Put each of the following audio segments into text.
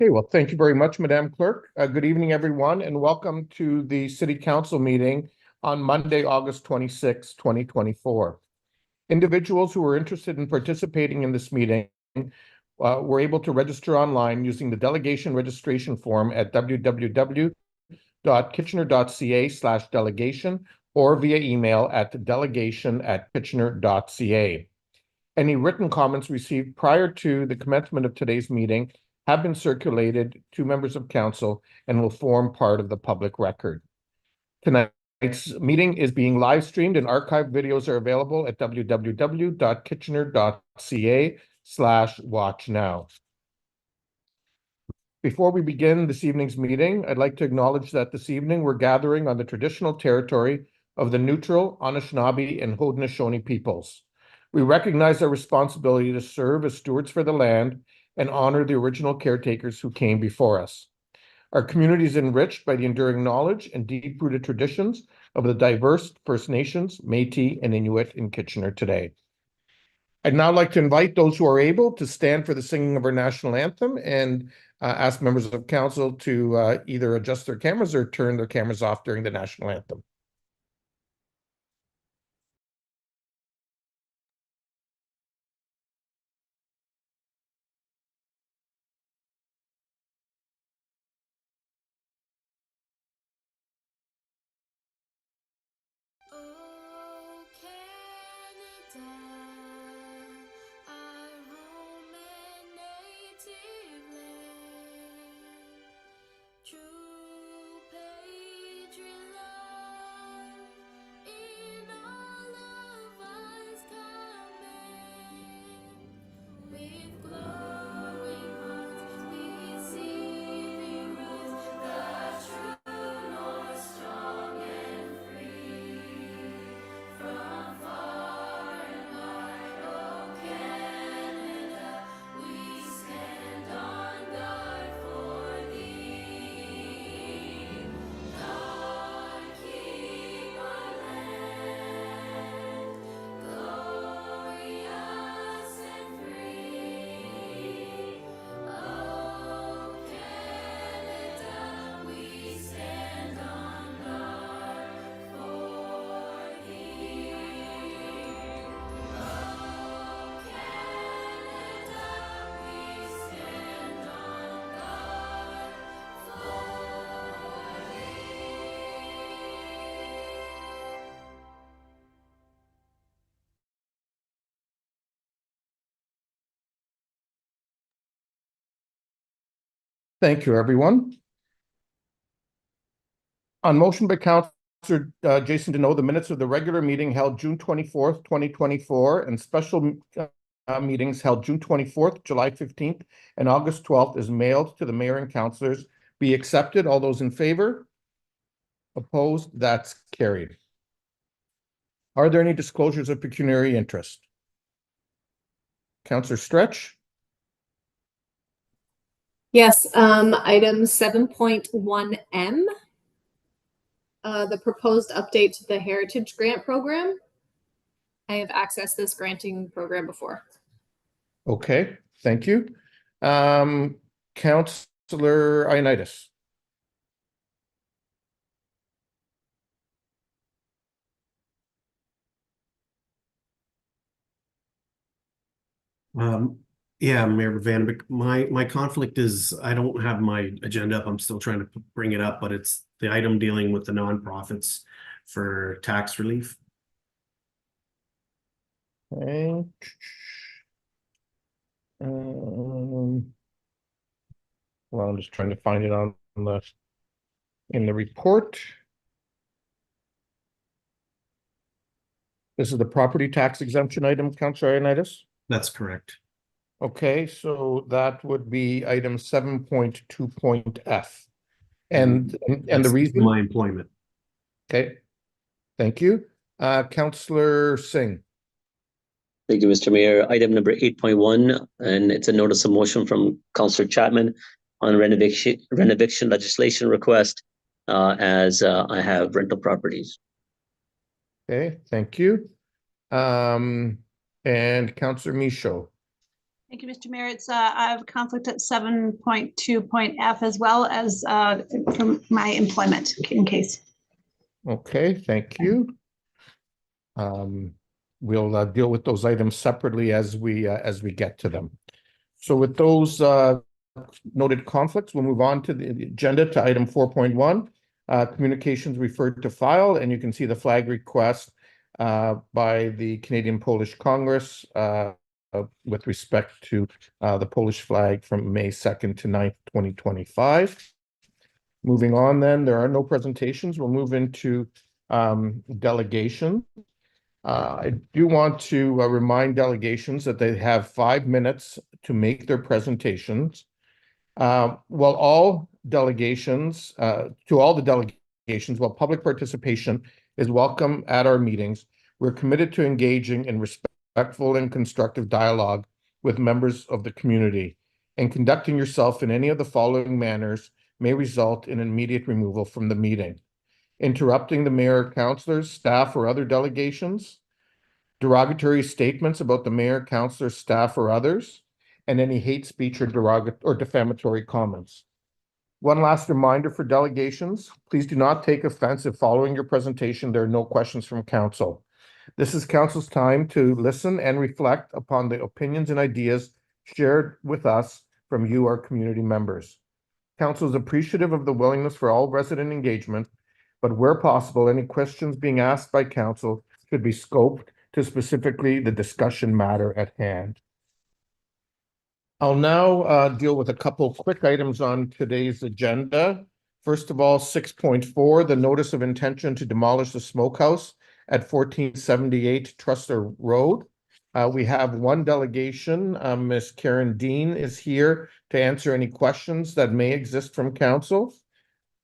Okay, well, thank you very much, Madam Clerk. Good evening, everyone, and welcome to the City Council meeting on Monday, August 26, 2024. Individuals who are interested in participating in this meeting were able to register online using the delegation registration form at www.kitchener.ca/delegation or via email at delegation@kitchener.ca. Any written comments received prior to the commencement of today's meeting have been circulated to members of council and will form part of the public record. Tonight's meeting is being live streamed and archived videos are available at www.kitchener.ca/watchnow. Before we begin this evening's meeting, I'd like to acknowledge that this evening we're gathering on the traditional territory of the Neutral, Anishinaabe, and Haudenosaunee peoples. We recognize our responsibility to serve as stewards for the land and honor the original caretakers who came before us. Our community is enriched by the enduring knowledge and deep-rooted traditions of the diverse First Nations, Métis, and Inuit in Kitchener today. I'd now like to invite those who are able to stand for the singing of our national anthem and ask members of council to either adjust their cameras or turn their cameras off during the national anthem. Thank you, everyone. On motion by Councillor Jason Deneau, the minutes of the regular meeting held June 24th, 2024, and special meetings held June 24th, July 15th, and August 12th is mailed to the mayor and councillors be accepted. All those in favor? Opposed? That's carried. Are there any disclosures of pecuniary interest? Councillor Stretch? Yes, item 7.1M, the proposed update to the Heritage Grant Program. I have accessed this granting program before. Okay, thank you. Councillor Ioannidis. Yeah, Mayor Vandenbeck, my conflict is I don't have my agenda up. I'm still trying to bring it up, but it's the item dealing with the nonprofits for tax relief. Okay. Well, I'm just trying to find it on the in the report. This is the property tax exemption item, Councillor Ioannidis? That's correct. Okay, so that would be item 7.2.f. And the reason? My employment. Okay, thank you. Councillor Singh. Thank you, Mr. Mayor. Item number 8.1, and it's a notice of motion from Councillor Chapman on renovation legislation request as I have rental properties. Okay, thank you. And Councillor Michaud. Thank you, Mr. Mayor. It's, I have a conflict at 7.2.f as well as from my employment in case. Okay, thank you. We'll deal with those items separately as we get to them. So with those noted conflicts, we'll move on to the agenda to item 4.1, communications referred to file, and you can see the flag request by the Canadian Polish Congress with respect to the Polish flag from May 2nd to 9th, 2025. Moving on then, there are no presentations. We'll move into delegation. I do want to remind delegations that they have 5 minutes to make their presentations. While all delegations, to all the delegations, while public participation is welcome at our meetings, we're committed to engaging in respectful and constructive dialogue with members of the community, and conducting yourself in any of the following manners may result in immediate removal from the meeting: interrupting the mayor, councilors, staff, or other delegations, derogatory statements about the mayor, councilors, staff, or others, and any hate speech or defamatory comments. One last reminder for delegations: please do not take offense if following your presentation there are no questions from council. This is council's time to listen and reflect upon the opinions and ideas shared with us from you, our community members. Council is appreciative of the willingness for all resident engagement, but where possible, any questions being asked by council should be scoped to specifically the discussion matter at hand. I'll now deal with a couple quick items on today's agenda. First of all, 6.4, the notice of intention to demolish the smokehouse at 1478 Trusser Road. We have one delegation, Ms. Karen Dean is here to answer any questions that may exist from council.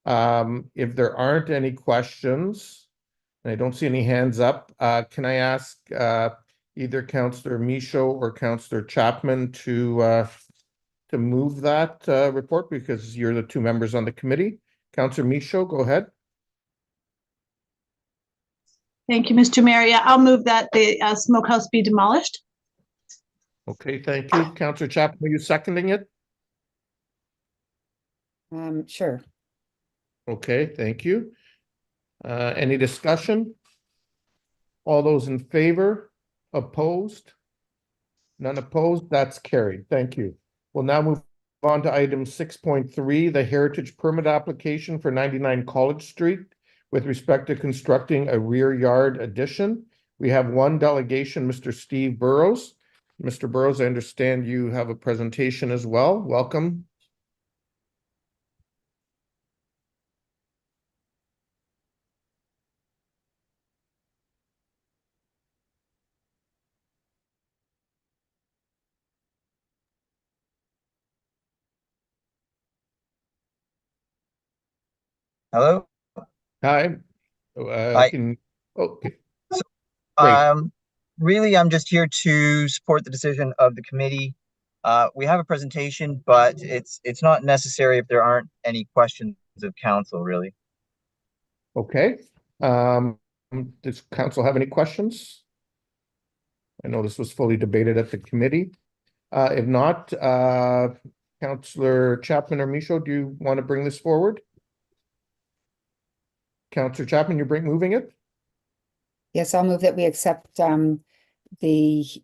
If there aren't any questions, and I don't see any hands up, can I ask either Councillor Michaud or Councillor Chapman to move that report, because you're the two members on the committee? Councillor Michaud, go ahead. Thank you, Mr. Mayor. Yeah, I'll move that the smokehouse be demolished. Okay, thank you. Councillor Chapman, are you seconding it? Sure. Okay, thank you. Any discussion? All those in favor? Opposed? None opposed? That's carried. Thank you. We'll now move on to item 6.3, the heritage permit application for 99 College Street with respect to constructing a rear yard addition. We have one delegation, Mr. Steve Burrows. Mr. Burrows, I understand you have a presentation as well. Welcome. Hello. Hi. Hi. Okay. So, Great. really, I'm just here to support the decision of the committee. We have a presentation, but it's not necessary if there aren't any questions of council, really. Okay. Does council have any questions? I know this was fully debated at the committee. If not, Councillor Chapman or Michaud, do you want to bring this forward? Councillor Chapman, you're moving it? Yes, I'll move that we accept the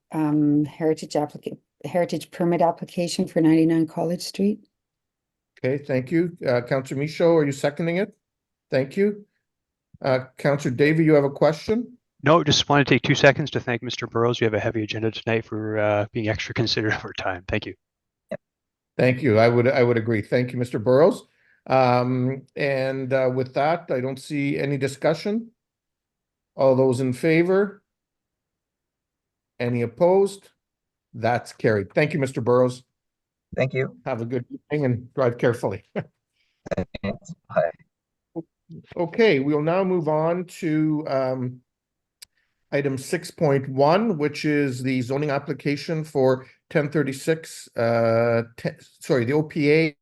heritage permit application for 99 College Street. Okay, thank you. Councillor Michaud, are you seconding it? Thank you. Councillor Davey, you have a question? No, just want to take 2 seconds to thank Mr. Burrows. We have a heavy agenda tonight for being extra considerate of our time. Thank you. Thank you. I would agree. Thank you, Mr. Burrows. With that, I don't see any discussion. All those in favor? Any opposed? That's carried. Thank you, Mr. Burrows. Thank you. Have a good evening and drive carefully. Thanks. Bye. Okay, we'll now move on to item 6.1, which is the zoning application for 1036, the OPA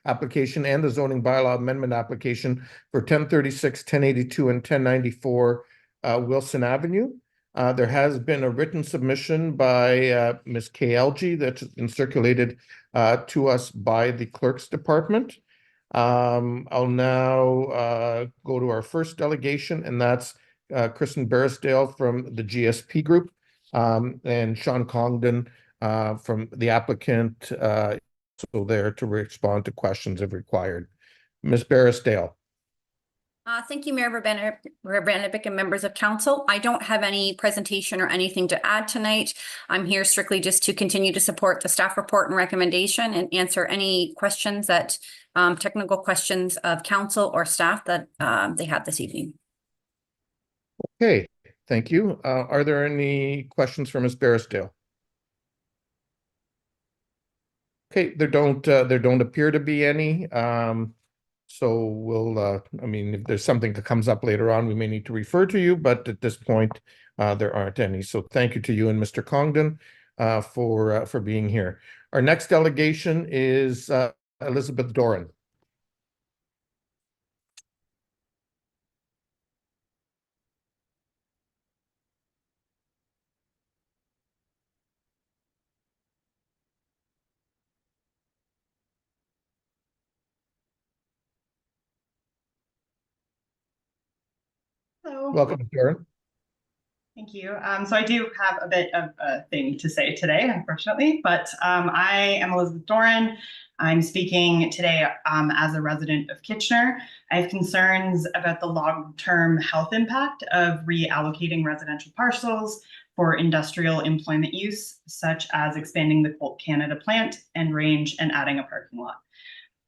application and the zoning bylaw amendment application for 1036, 1082, and 1094 Wilson Avenue. There has been a written submission by Ms. KLG that's been circulated to us by the Clerk's Department. I'll now go to our first delegation, and that's Kristen Barrisdale from the GSP Group, and Sean Congdon from the applicant, so there to respond to questions if required. Ms. Barrisdale. Thank you, Mayor Verbenevik and members of council. I don't have any presentation or anything to add tonight. I'm here strictly just to continue to support the staff report and recommendation and answer any questions that technical questions of council or staff that they had this evening. Okay, thank you. Are there any questions for Ms. Barrisdale? Okay, there don't appear to be any. So we'll, I mean, if there's something that comes up later on, we may need to refer to you, but at this point, there aren't any. So thank you to you and Mr. Congdon for being here. Our next delegation is Elizabeth Doran. Hello. Welcome, Doran. Thank you. So I do have a bit of a thing to say today, unfortunately, but I am Elizabeth Doran. I'm speaking today as a resident of Kitchener. I have concerns about the long-term health impact of reallocating residential parcels for industrial employment use, such as expanding the Colt Canada plant and range and adding a parking lot.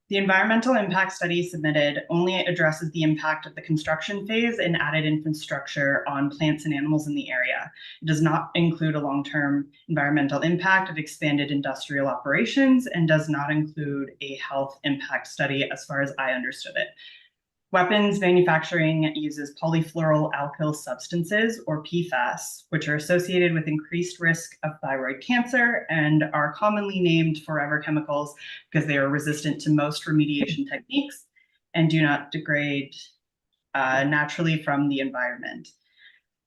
The environmental impact study submitted only addresses the impact of the construction phase and added infrastructure on plants and animals in the area. It does not include a long-term environmental impact of expanded industrial operations and does not include a health impact study as far as I understood it. Weapons manufacturing uses polyfluoroalkyl substances, or PFAS, which are associated with increased risk of thyroid cancer and are commonly named forever chemicals because they are resistant to most remediation techniques and do not degrade naturally from the environment.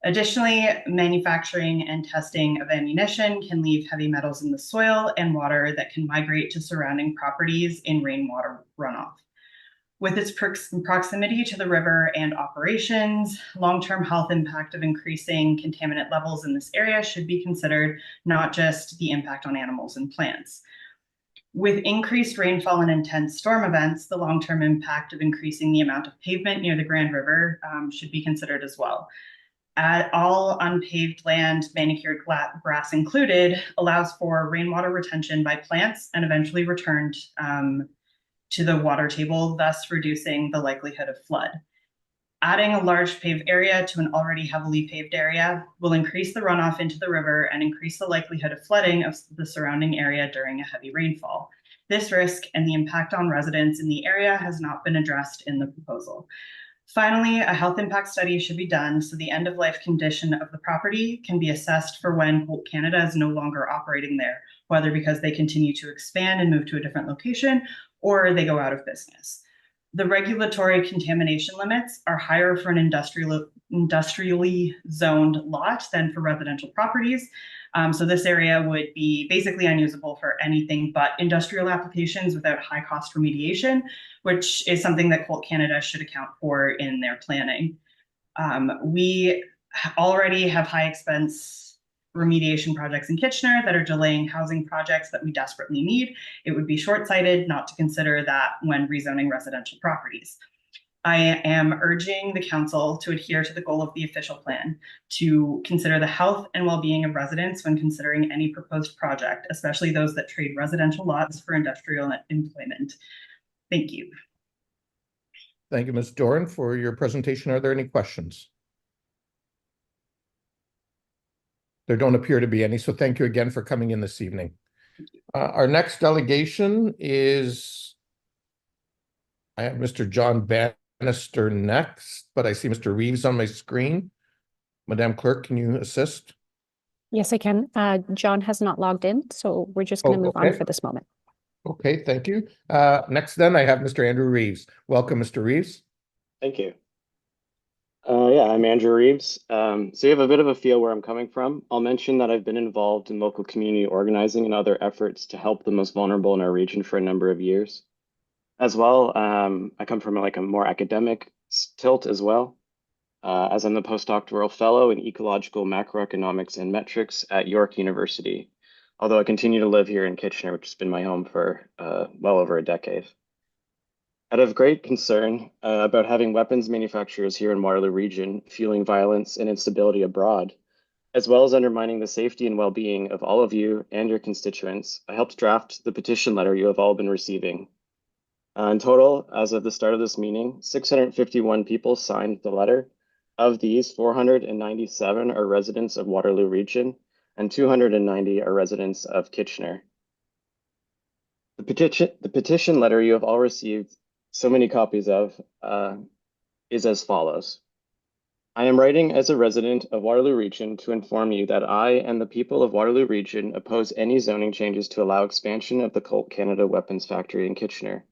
Additionally, manufacturing and testing of ammunition can leave heavy metals in the soil and water that can migrate to surrounding properties in rainwater runoff. With its proximity to the river and operations, long-term health impact of increasing contaminant levels in this area should be considered, not just the impact on animals and plants. With increased rainfall and intense storm events, the long-term impact of increasing the amount of pavement near the Grand River should be considered as well. All unpaved land, manicured grass included, allows for rainwater retention by plants and eventually returned to the water table, thus reducing the likelihood of flood. Adding a large paved area to an already heavily paved area will increase the runoff into the river and increase the likelihood of flooding of the surrounding area during a heavy rainfall. This risk and the impact on residents in the area has not been addressed in the proposal. Finally, a health impact study should be done so the end-of-life condition of the property can be assessed for when Colt Canada is no longer operating there, whether because they continue to expand and move to a different location or they go out of business. The regulatory contamination limits are higher for an industrially zoned lot than for residential properties. So this area would be basically unusable for anything but industrial applications without high cost remediation, which is something that Colt Canada should account for in their planning. We already have high expense remediation projects in Kitchener that are delaying housing projects that we desperately need. It would be short-sighted not to consider that when rezoning residential properties. I am urging the council to adhere to the goal of the official plan, to consider the health and well-being of residents when considering any proposed project, especially those that trade residential lots for industrial employment. Thank you. Thank you, Ms. Doran, for your presentation. Are there any questions? There don't appear to be any, so thank you again for coming in this evening. Our next delegation is, I have Mr. John Bannister next, but I see Mr. Reeves on my screen. Madam Clerk, can you assist? Yes, I can. John has not logged in, so we're just going to move on for this moment. Okay, thank you. Next then, I have Mr. Andrew Reeves. Welcome, Mr. Reeves. Thank you. Yeah, I'm Andrew Reeves. So you have a bit of a feel where I'm coming from. I'll mention that I've been involved in local community organizing and other efforts to help the most vulnerable in our region for a number of years. As well, I come from like a more academic tilt as well, as I'm the postdoctoral fellow in ecological macroeconomics and metrics at York University, although I continue to live here in Kitchener, which has been my home for well over a decade. Out of great concern about having weapons manufacturers here in Waterloo Region fueling violence and instability abroad, as well as undermining the safety and well-being of all of you and your constituents, I helped draft the petition letter you have all been receiving. In total, as of the start of this meeting, 651 people signed the letter. Of these, 497 are residents of Waterloo Region and 290 are residents of Kitchener. The petition letter you have all received so many copies of is as follows. I am writing as a resident of Waterloo Region to inform you that I and the people of Waterloo Region oppose any zoning changes to allow expansion of the Colt Canada weapons factory in Kitchener.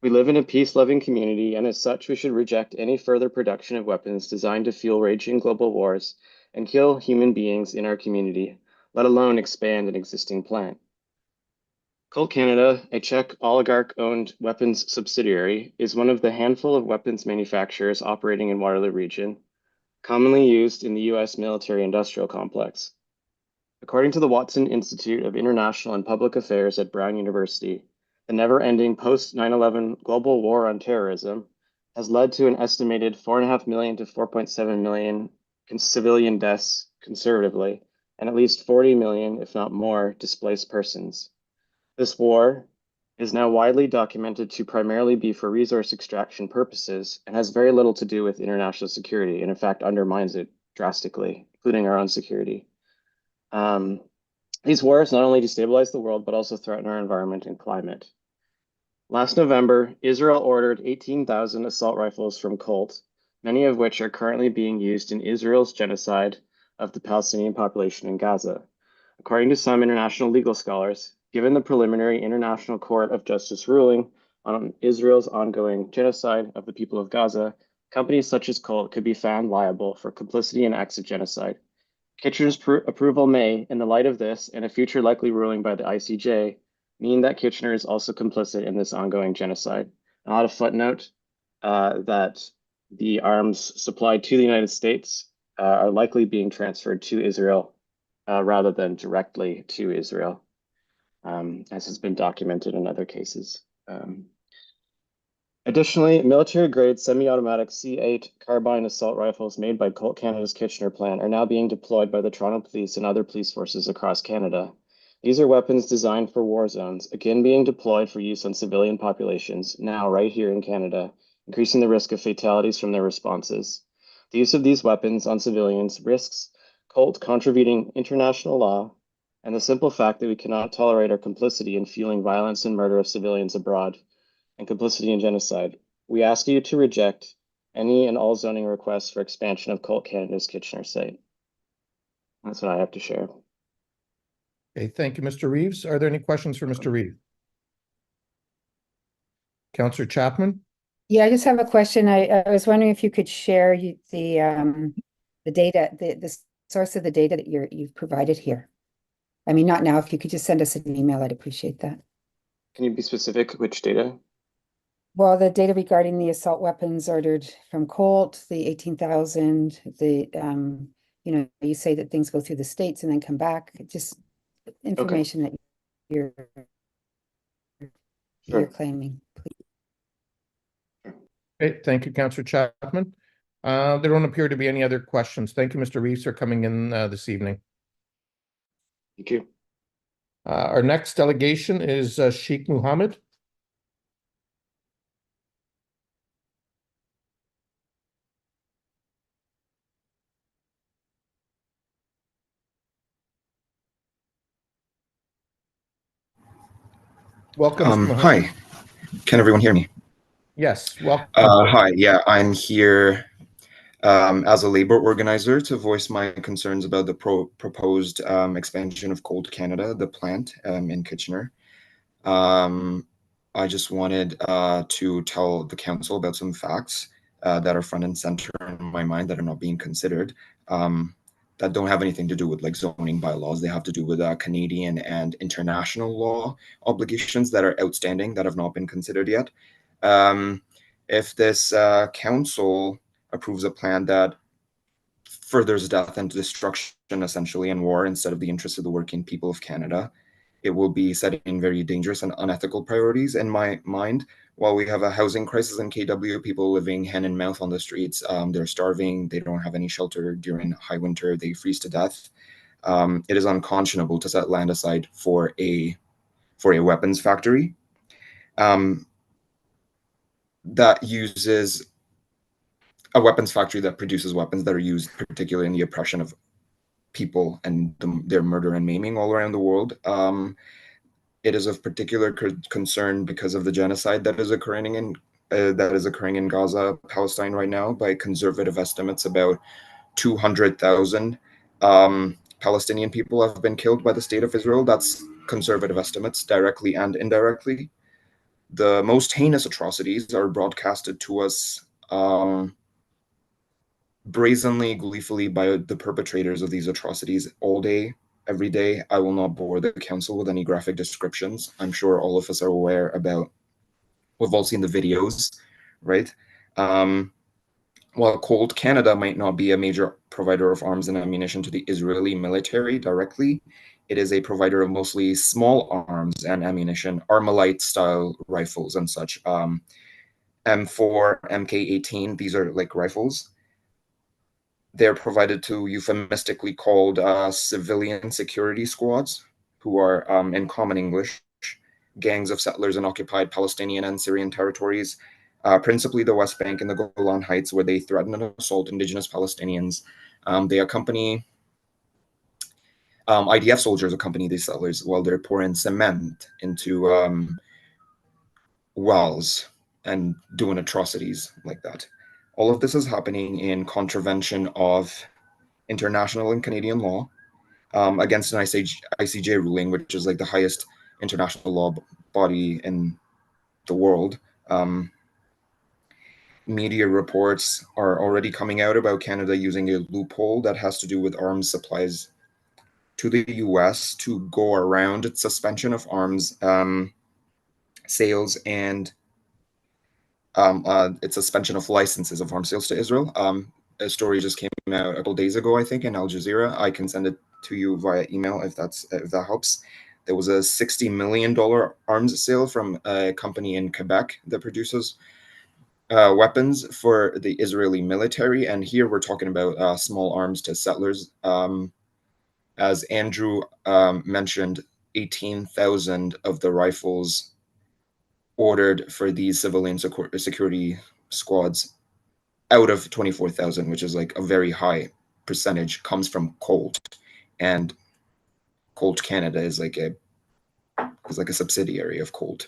We live in a peace-loving community, and as such, we should reject any further production of weapons designed to fuel raging global wars and kill human beings in our community, let alone expand an existing plant. Colt Canada, a Czech oligarch-owned weapons subsidiary, is one of the handful of weapons manufacturers operating in Waterloo Region, commonly used in the U.S. military-industrial complex. According to the Watson Institute of International and Public Affairs at Brown University, the never-ending post-9/11 global war on terrorism has led to an estimated 4.5 million to 4.7 million civilian deaths conservatively, and at least 40 million, if not more, displaced persons. This war is now widely documented to primarily be for resource extraction purposes and has very little to do with international security, and in fact undermines it drastically, including our own security. These wars not only destabilize the world, but also threaten our environment and climate. Last November, Israel ordered 18,000 assault rifles from Colt, many of which are currently being used in Israel's genocide of the Palestinian population in Gaza. According to some international legal scholars, given the preliminary International Court of Justice ruling on Israel's ongoing genocide of the people of Gaza, companies such as Colt could be found liable for complicity in acts of genocide. Kitchener's approval may, in the light of this and a future likely ruling by the ICJ, mean that Kitchener is also complicit in this ongoing genocide. I'll add a footnote that the arms supplied to the United States are likely being transferred to Israel rather than directly to Israel, as has been documented in other cases. Additionally, military-grade semi-automatic C8 carbine assault rifles made by Colt Canada's Kitchener plant are now being deployed by the Toronto Police and other police forces across Canada. These are weapons designed for war zones, again being deployed for use on civilian populations, now right here in Canada, increasing the risk of fatalities from their responses. The use of these weapons on civilians risks Colt contravening international law and the simple fact that we cannot tolerate our complicity in fueling violence and murder of civilians abroad and complicity in genocide. We ask you to reject any and all zoning requests for expansion of Colt Canada's Kitchener site. That's what I have to share. Okay, thank you, Mr. Reeves. Are there any questions for Mr. Reeves? Councillor Chapman? Yeah, I just have a question. I was wondering if you could share the data, the source of the data that you've provided here. I mean, not now. If you could just send us an email, I'd appreciate that. Can you be specific? Which data? Well, the data regarding the assault weapons ordered from Colt, the 18,000, you say that things go through the states and then come back. Just information that you're claiming, please. Okay, thank you, Councillor Chapman. There don't appear to be any other questions. Thank you, Mr. Reeves, for coming in this evening. Thank you. Our next delegation is Sheikh Mohammed. Welcome, Mr. Mohammed. Hi, can everyone hear me? Yes, welcome. Hi, yeah, I'm here as a labor organizer to voice my concerns about the proposed expansion of Colt Canada, the plant in Kitchener. I just wanted to tell the council about some facts. that are front and center in my mind that are not being considered, that don't have anything to do with like zoning bylaws. They have to do with Canadian and international law obligations that are outstanding that have not been considered yet. If this council approves a plan that furthers death and destruction, essentially, and war instead of the interests of the working people of Canada, it will be setting very dangerous and unethical priorities in my mind. While we have a housing crisis in KW, people living hand and mouth on the streets, they're starving, they don't have any shelter during high winter, they freeze to death. It is unconscionable to set land aside for a weapons factory that uses a weapons factory that produces weapons that are used particularly in the oppression of people and their murder and maiming all around the world. It is of particular concern because of the genocide that is occurring in Gaza, Palestine right now. By conservative estimates, about 200,000 Palestinian people have been killed by the state of Israel. That's conservative estimates, directly and indirectly. The most heinous atrocities are broadcasted to us brazenly, gleefully by the perpetrators of these atrocities all day, every day. I will not bore the council with any graphic descriptions. I'm sure all of us are aware about, we've all seen the videos, right? While Colt Canada might not be a major provider of arms and ammunition to the Israeli military directly, it is a provider of mostly small arms and ammunition, Armalite-style rifles and such. M4, MK18, these are like rifles. They're provided to euphemistically called civilian security squads, who are, in common English, gangs of settlers in occupied Palestinian and Syrian territories, principally the West Bank and the Golan Heights, where they threaten and assault indigenous Palestinians. They accompany, IDF soldiers accompany these settlers while they're pouring cement into wells and doing atrocities like that. All of this is happening in contravention of international and Canadian law, against an ICJ ruling, which is like the highest international law body in the world. Media reports are already coming out about Canada using a loophole that has to do with arms supplies to the US to go around its suspension of arms sales and its suspension of licenses of arms sales to Israel. A story just came out a couple days ago, I think, in Al Jazeera. I can send it to you via email if that helps. There was a $60 million arms sale from a company in Quebec that produces weapons for the Israeli military. And here we're talking about small arms to settlers. As Andrew mentioned, 18,000 of the rifles ordered for these civilian security squads out of 24,000, which is like a very high percentage, comes from Colt. And Colt Canada is like a subsidiary of Colt,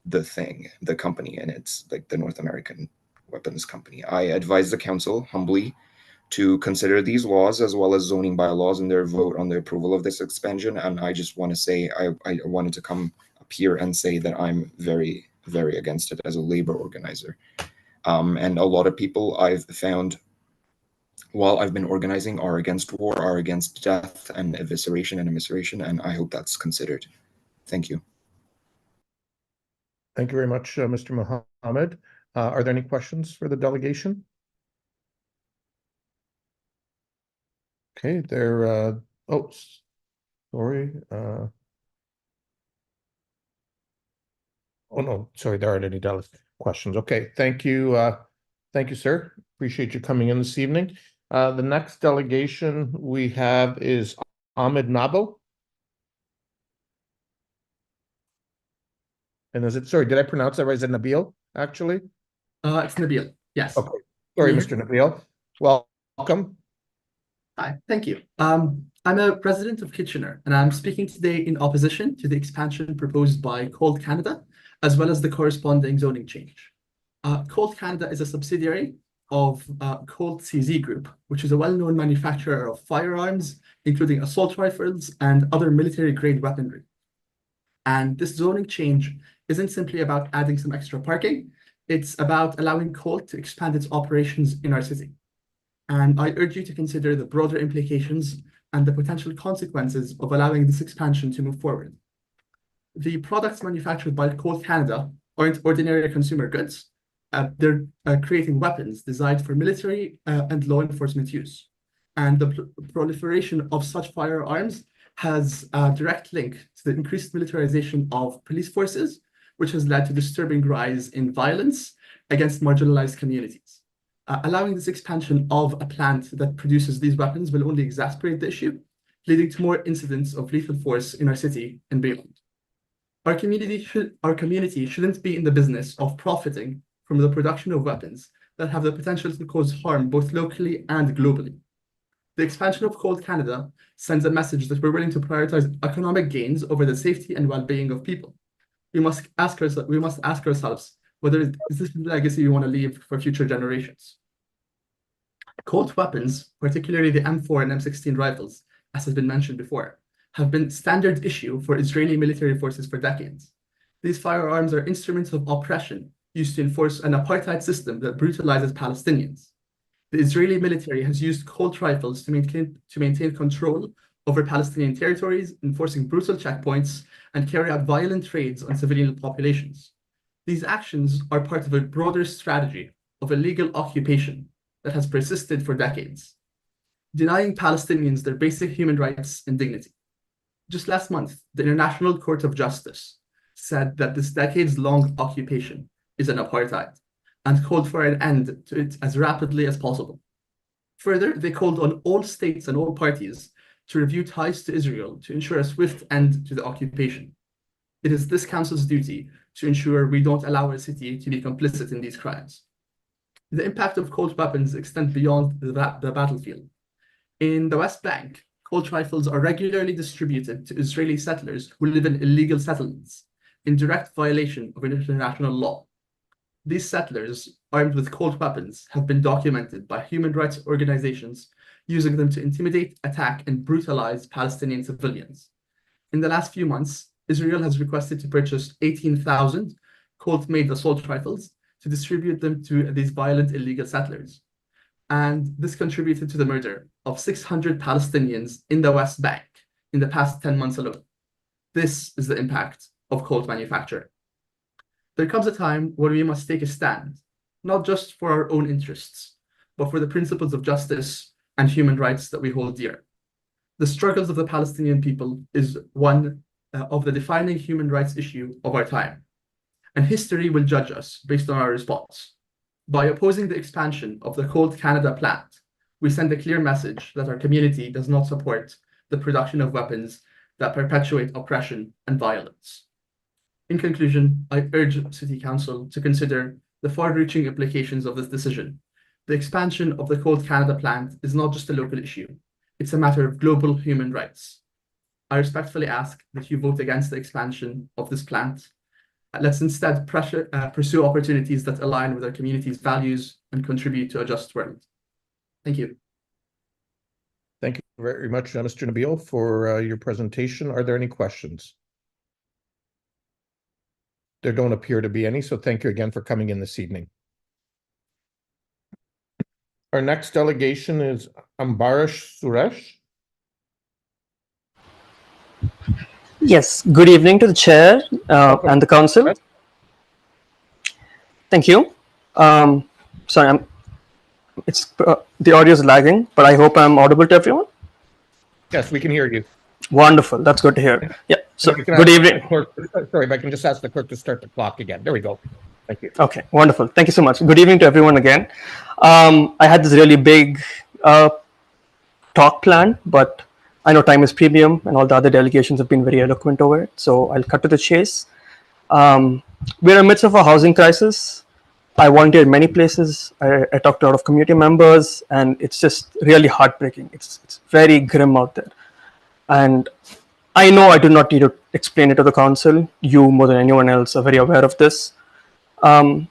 the company, and it's like the North American weapons company. I advise the council humbly to consider these laws as well as zoning bylaws in their vote on the approval of this expansion. And I just want to say, I wanted to come up here and say that I'm very, very against it as a labor organizer. And a lot of people I've found while I've been organizing are against war, are against death and evisceration and immiseration, and I hope that's considered. Thank you. Thank you very much, Mr. Mohammed. Are there any questions for the delegation? Okay, oh, sorry. Oh, no, sorry, there aren't any questions. Okay, thank you. Thank you, sir. Appreciate you coming in this evening. The next delegation we have is Ahmed Nabo. And is it, sorry, did I pronounce that right? Is it Nabil, actually? It's Nabil, yes. Okay, sorry, Mr. Nabil. Welcome. Hi, thank you. I'm a resident of Kitchener, and I'm speaking today in opposition to the expansion proposed by Colt Canada, as well as the corresponding zoning change. Colt Canada is a subsidiary of Colt CZ Group, which is a well-known manufacturer of firearms, including assault rifles and other military-grade weaponry. And this zoning change isn't simply about adding some extra parking. It's about allowing Colt to expand its operations in our city. And I urge you to consider the broader implications and the potential consequences of allowing this expansion to move forward. The products manufactured by Colt Canada aren't ordinary consumer goods. They're creating weapons designed for military and law enforcement use. And the proliferation of such firearms has a direct link to the increased militarization of police forces, which has led to disturbing rise in violence against marginalized communities. Allowing this expansion of a plant that produces these weapons will only exacerbate the issue, leading to more incidents of lethal force in our city and beyond. Our community shouldn't be in the business of profiting from the production of weapons that have the potential to cause harm both locally and globally. The expansion of Colt Canada sends a message that we're willing to prioritize economic gains over the safety and well-being of people. We must ask ourselves whether is this the legacy we want to leave for future generations. Colt weapons, particularly the M4 and M16 rifles, as has been mentioned before, have been standard issue for Israeli military forces for decades. These firearms are instruments of oppression used to enforce an apartheid system that brutalizes Palestinians. The Israeli military has used Colt rifles to maintain control over Palestinian territories, enforcing brutal checkpoints, and carry out violent raids on civilian populations. These actions are part of a broader strategy of illegal occupation that has persisted for decades, denying Palestinians their basic human rights and dignity. Just last month, the International Court of Justice said that this decades-long occupation is an apartheid and called for an end to it as rapidly as possible. Further, they called on all states and all parties to review ties to Israel to ensure a swift end to the occupation. It is this council's duty to ensure we don't allow our city to be complicit in these crimes. The impact of Colt weapons extends beyond the battlefield. In the West Bank, Colt rifles are regularly distributed to Israeli settlers who live in illegal settlements, in direct violation of international law. These settlers, armed with Colt weapons, have been documented by human rights organizations using them to intimidate, attack, and brutalize Palestinian civilians. In the last few months, Israel has requested to purchase 18,000 Colt-made assault rifles to distribute them to these violent illegal settlers. And this contributed to the murder of 600 Palestinians in the West Bank in the past 10 months alone. This is the impact of Colt manufacture. There comes a time when we must take a stand, not just for our own interests, but for the principles of justice and human rights that we hold dear. The struggles of the Palestinian people is one of the defining human rights issue of our time, and history will judge us based on our response. By opposing the expansion of the Colt Canada plant, we send a clear message that our community does not support the production of weapons that perpetuate oppression and violence. In conclusion, I urge City Council to consider the far-reaching implications of this decision. The expansion of the Colt Canada plant is not just a local issue, it's a matter of global human rights. I respectfully ask that you vote against the expansion of this plant. Let's instead pursue opportunities that align with our community's values and contribute to a just world. Thank you. Thank you very much, Mr. Nabil, for your presentation. Are there any questions? There don't appear to be any, so thank you again for coming in this evening. Our next delegation is Ambarish Suresh. Yes, good evening to the chair and the council. Thank you. Sorry, the audio is lagging, but I hope I'm audible to everyone. Yes, we can hear you. Wonderful. That's good to hear. Yeah. So good evening. Sorry, if I can just ask the clerk to start the clock again. There we go. Thank you. Okay, wonderful. Thank you so much. Good evening to everyone again. I had this really big talk planned, but I know time is premium and all the other delegations have been very eloquent over it. So I'll cut to the chase. We're in the midst of a housing crisis. I volunteer in many places. I talk to a lot of community members, and it's just really heartbreaking. It's very grim out there. And I know I do not need to explain it to the council. You, more than anyone else, are very aware of this. And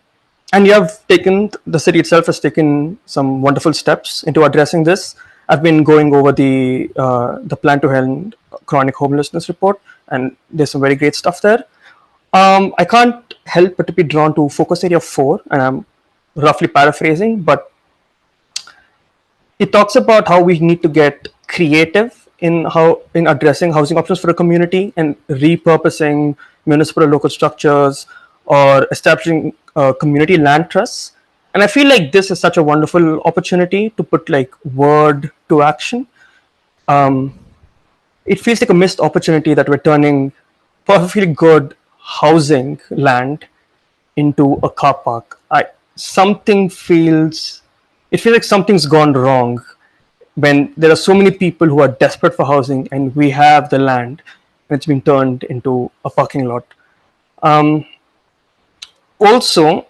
the city itself has taken some wonderful steps into addressing this. I've been going over the Plan to End Chronic Homelessness report, and there's some very great stuff there. I can't help but to be drawn to focus area 4, and I'm roughly paraphrasing, but it talks about how we need to get creative in addressing housing options for a community and repurposing municipal or local structures or establishing community land trusts. And I feel like this is such a wonderful opportunity to put like word to action. It feels like a missed opportunity that we're turning perfectly good housing land into a car park. It feels like something's gone wrong when there are so many people who are desperate for housing and we have the land and it's been turned into a parking lot. Also,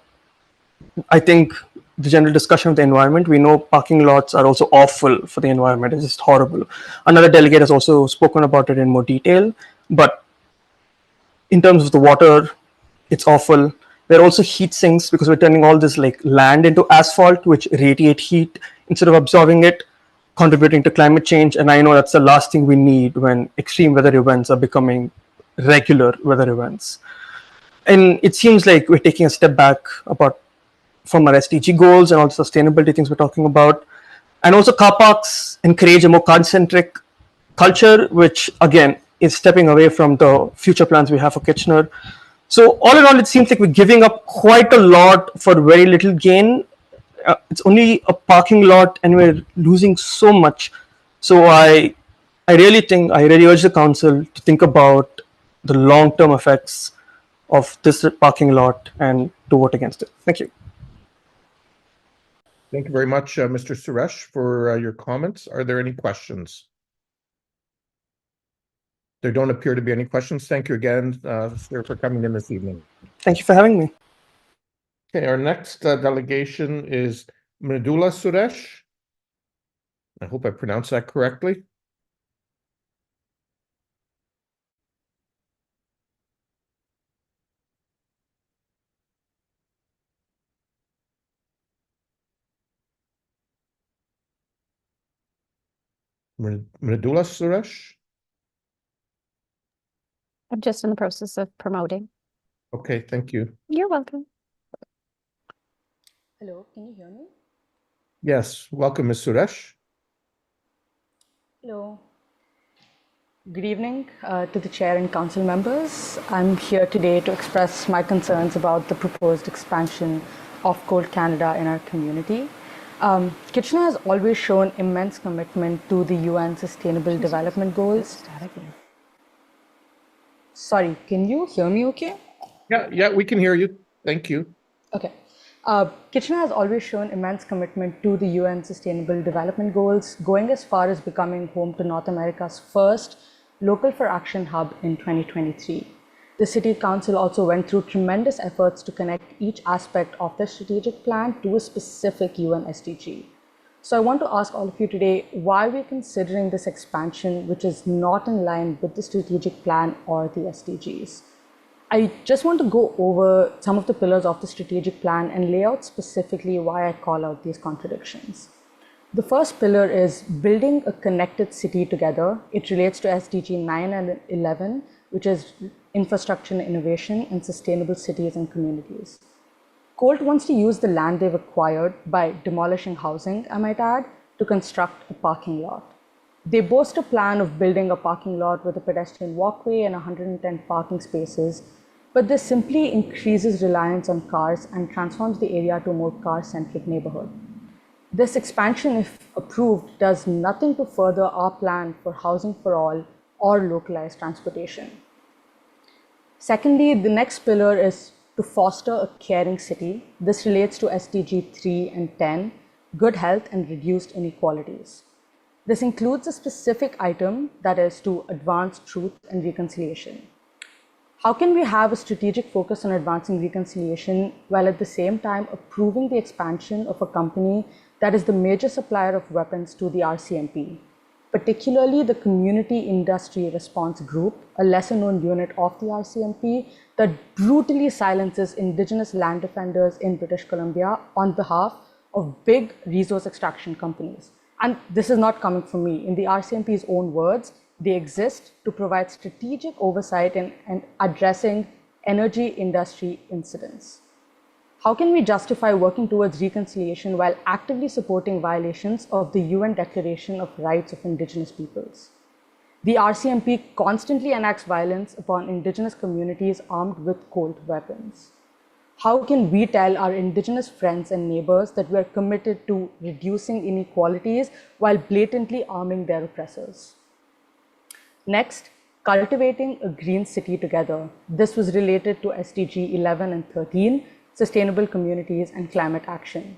I think the general discussion of the environment, we know parking lots are also awful for the environment. It's just horrible. Another delegate has also spoken about it in more detail, but in terms of the water, it's awful. There are also heat sinks because we're turning all this like land into asphalt, which radiate heat instead of absorbing it, contributing to climate change. And I know that's the last thing we need when extreme weather events are becoming regular weather events. And it seems like we're taking a step back from our SDG goals and all the sustainability things we're talking about. And also car parks encourage a more car-centric culture, which again is stepping away from the future plans we have for Kitchener. So all in all, it seems like we're giving up quite a lot for very little gain. It's only a parking lot and we're losing so much. So I really urge the council to think about the long-term effects of this parking lot and to vote against it. Thank you. Thank you very much, Mr. Suresh, for your comments. Are there any questions? There don't appear to be any questions. Thank you again, sir, for coming in this evening. Thank you for having me. Okay, our next delegation is Mridula Suresh. I hope I pronounced that correctly. Mridula Suresh? I'm just in the process of promoting. Okay, thank you. You're welcome. Hello, can you hear me? Yes, welcome, Ms. Suresh. Hello. Good evening to the chair and council members. I'm here today to express my concerns about the proposed expansion of Cold Canada in our community. Kitchener has always shown immense commitment to the UN Sustainable Development Goals. Sorry, can you hear me okay? Yeah, we can hear you. Thank you. Okay. Kitchener has always shown immense commitment to the UN Sustainable Development Goals, going as far as becoming home to North America's first Local for Action hub in 2023. The City Council also went through tremendous efforts to connect each aspect of the strategic plan to a specific UN SDG. So I want to ask all of you today why we're considering this expansion, which is not in line with the strategic plan or the SDGs. I just want to go over some of the pillars of the strategic plan and lay out specifically why I call out these contradictions. The first pillar is building a connected city together. It relates to SDG 9 and 11, which is infrastructure and innovation and sustainable cities and communities. Colt wants to use the land they've acquired by demolishing housing, I might add, to construct a parking lot. They boast a plan of building a parking lot with a pedestrian walkway and 110 parking spaces, but this simply increases reliance on cars and transforms the area to a more car-centric neighborhood. This expansion, if approved, does nothing to further our plan for housing for all or localized transportation. Secondly, the next pillar is to foster a caring city. This relates to SDG 3 and 10, good health and reduced inequalities. This includes a specific item that is to advance truth and reconciliation. How can we have a strategic focus on advancing reconciliation while at the same time approving the expansion of a company that is the major supplier of weapons to the RCMP, particularly the Community Industry Response Group, a lesser-known unit of the RCMP that brutally silences Indigenous land defenders in British Columbia on behalf of big resource extraction companies. And this is not coming from me. In the RCMP's own words, they exist to provide strategic oversight and addressing energy industry incidents. How can we justify working towards reconciliation while actively supporting violations of the UN Declaration of Rights of Indigenous Peoples? The RCMP constantly enacts violence upon Indigenous communities armed with cold weapons. How can we tell our Indigenous friends and neighbors that we are committed to reducing inequalities while blatantly arming their oppressors? Next, cultivating a green city together. This was related to SDG 11 and 13, Sustainable Communities and Climate Action.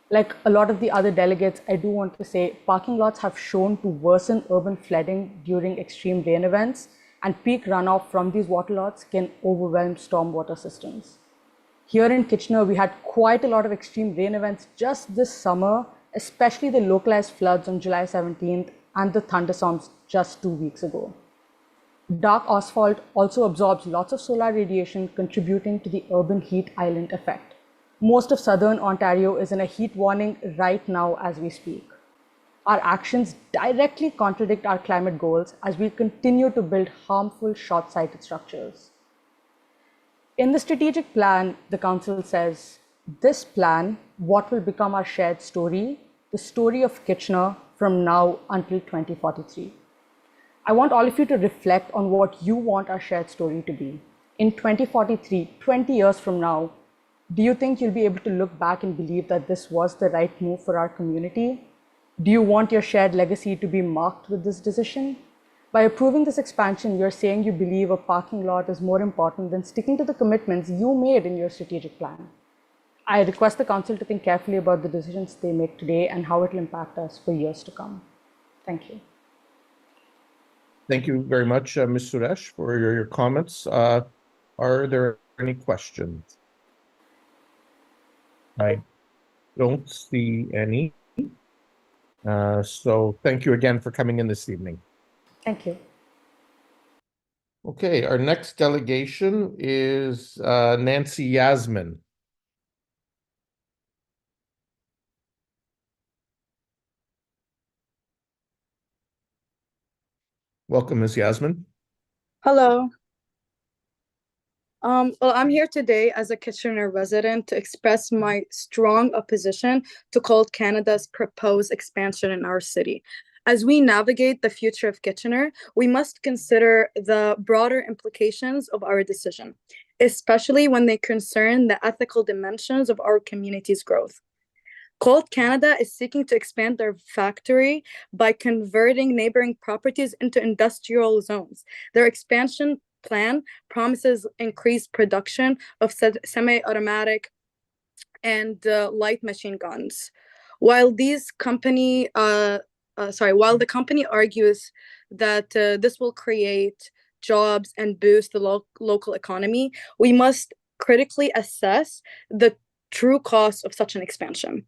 Like a lot of the other delegates, I do want to say parking lots have shown to worsen urban flooding during extreme rain events, and peak runoff from these water lots can overwhelm stormwater systems. Here in Kitchener, we had quite a lot of extreme rain events just this summer, especially the localized floods on July 17th and the thunderstorms just 2 weeks ago. Dark asphalt also absorbs lots of solar radiation, contributing to the urban heat island effect. Most of southern Ontario is in a heat warning right now as we speak. Our actions directly contradict our climate goals as we continue to build harmful, short-sighted structures. In the strategic plan, the Council says, this plan, what will become our shared story, the story of Kitchener from now until 2043. I want all of you to reflect on what you want our shared story to be. In 2043, 20 years from now, do you think you'll be able to look back and believe that this was the right move for our community? Do you want your shared legacy to be marked with this decision? By approving this expansion, you're saying you believe a parking lot is more important than sticking to the commitments you made in your strategic plan. I request the Council to think carefully about the decisions they make today and how it will impact us for years to come. Thank you. Thank you very much, Ms. Suresh, for your comments. Are there any questions? I don't see any. So thank you again for coming in this evening. Thank you. Okay, our next delegation is Nancy Yasmin. Welcome, Ms. Yasmin. Hello. Well, I'm here today as a Kitchener resident to express my strong opposition to Colt Canada's proposed expansion in our city. As we navigate the future of Kitchener, we must consider the broader implications of our decision, especially when they concern the ethical dimensions of our community's growth. Colt Canada is seeking to expand their factory by converting neighboring properties into industrial zones. Their expansion plan promises increased production of semi-automatic and light machine guns. While the company argues that this will create jobs and boost the local economy, we must critically assess the true cost of such an expansion.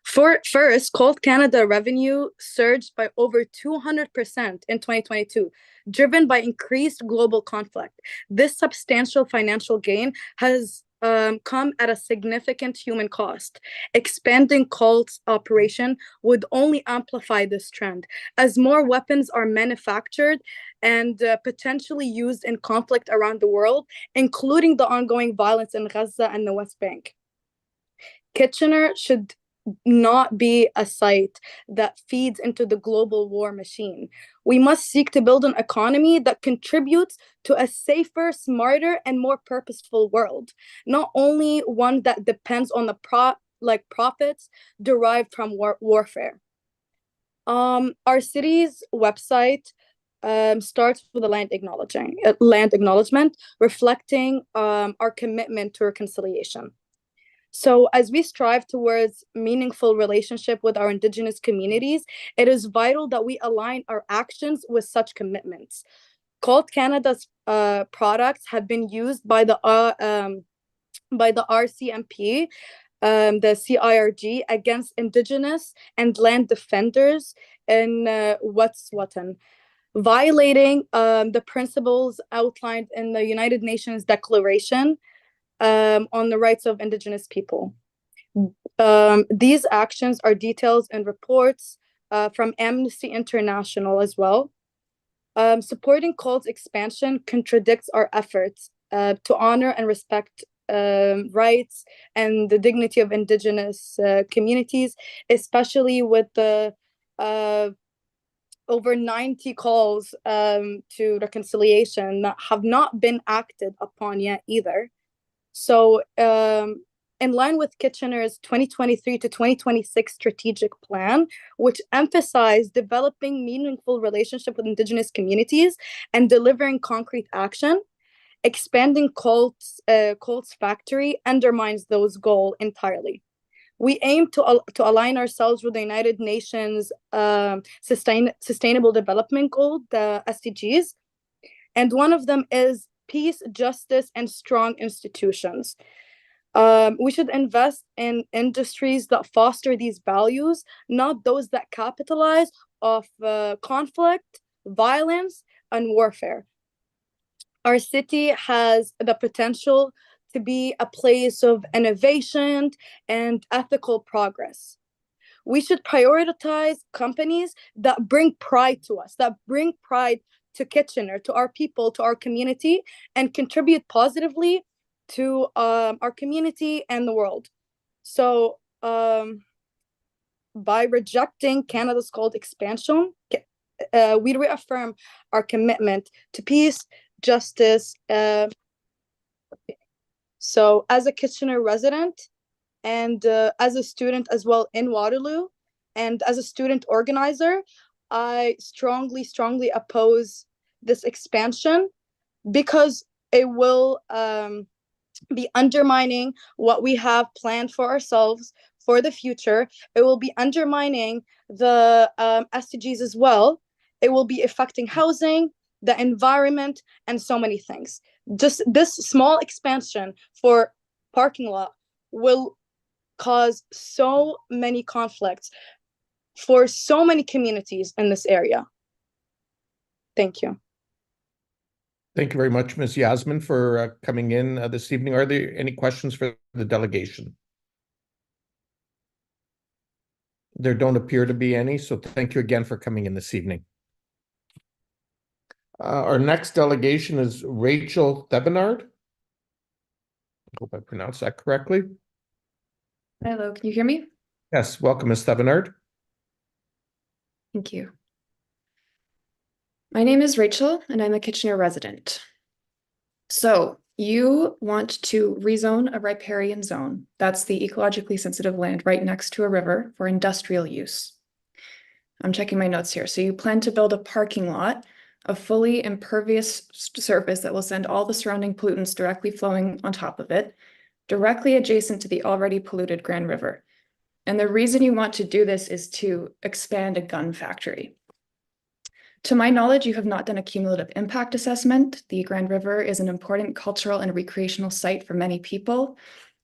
First, Colt Canada revenue surged by over 200% in 2022, driven by increased global conflict. This substantial financial gain has come at a significant human cost. Expanding Colt's operation would only amplify this trend, as more weapons are manufactured and potentially used in conflict around the world, including the ongoing violence in Gaza and the West Bank. Kitchener should not be a site that feeds into the global war machine. We must seek to build an economy that contributes to a safer, smarter, and more purposeful world, not only one that depends on the profits derived from warfare. Our city's website starts with a land acknowledgement, reflecting our commitment to reconciliation. So as we strive towards meaningful relationship with our Indigenous communities, it is vital that we align our actions with such commitments. Colt Canada's products have been used by the RCMP, the CIRG, against Indigenous and land defenders in Wet'suwet'en, violating the principles outlined in the United Nations Declaration on the rights of Indigenous people. These actions are detailed in reports from Amnesty International as well. Supporting Colt's expansion contradicts our efforts to honor and respect rights and the dignity of Indigenous communities, especially with the over 90 calls to reconciliation that have not been acted upon yet either. So in line with Kitchener's 2023 to 2026 strategic plan, which emphasized developing meaningful relationship with Indigenous communities and delivering concrete action, expanding Colt's factory undermines those goals entirely. We aim to align ourselves with the United Nations Sustainable Development Goal, the SDGs, and one of them is peace, justice, and strong institutions. We should invest in industries that foster these values, not those that capitalize off conflict, violence, and warfare. Our city has the potential to be a place of innovation and ethical progress. We should prioritize companies that bring pride to us, that bring pride to Kitchener, to our people, to our community, and contribute positively to our community and the world. So by rejecting Canada's cold expansion, we reaffirm our commitment to peace, justice. So as a Kitchener resident and as a student as well in Waterloo and as a student organizer, I strongly oppose this expansion because it will be undermining what we have planned for ourselves for the future. It will be undermining the SDGs as well. It will be affecting housing, the environment, and so many things. Just this small expansion for parking lot will cause so many conflicts for so many communities in this area. Thank you. Thank you very much, Ms. Yasmin, for coming in this evening. Are there any questions for the delegation? There don't appear to be any, so thank you again for coming in this evening. Our next delegation is Rachel Thevenard. I hope I pronounced that correctly. Hello, can you hear me? Yes, welcome, Ms. Thevenard. Thank you. My name is Rachel, and I'm a Kitchener resident. So you want to rezone a riparian zone. That's the ecologically sensitive land right next to a river for industrial use. I'm checking my notes here. So you plan to build a parking lot, a fully impervious surface that will send all the surrounding pollutants directly flowing on top of it, directly adjacent to the already polluted Grand River. And the reason you want to do this is to expand a gun factory. To my knowledge, you have not done a cumulative impact assessment. The Grand River is an important cultural and recreational site for many people.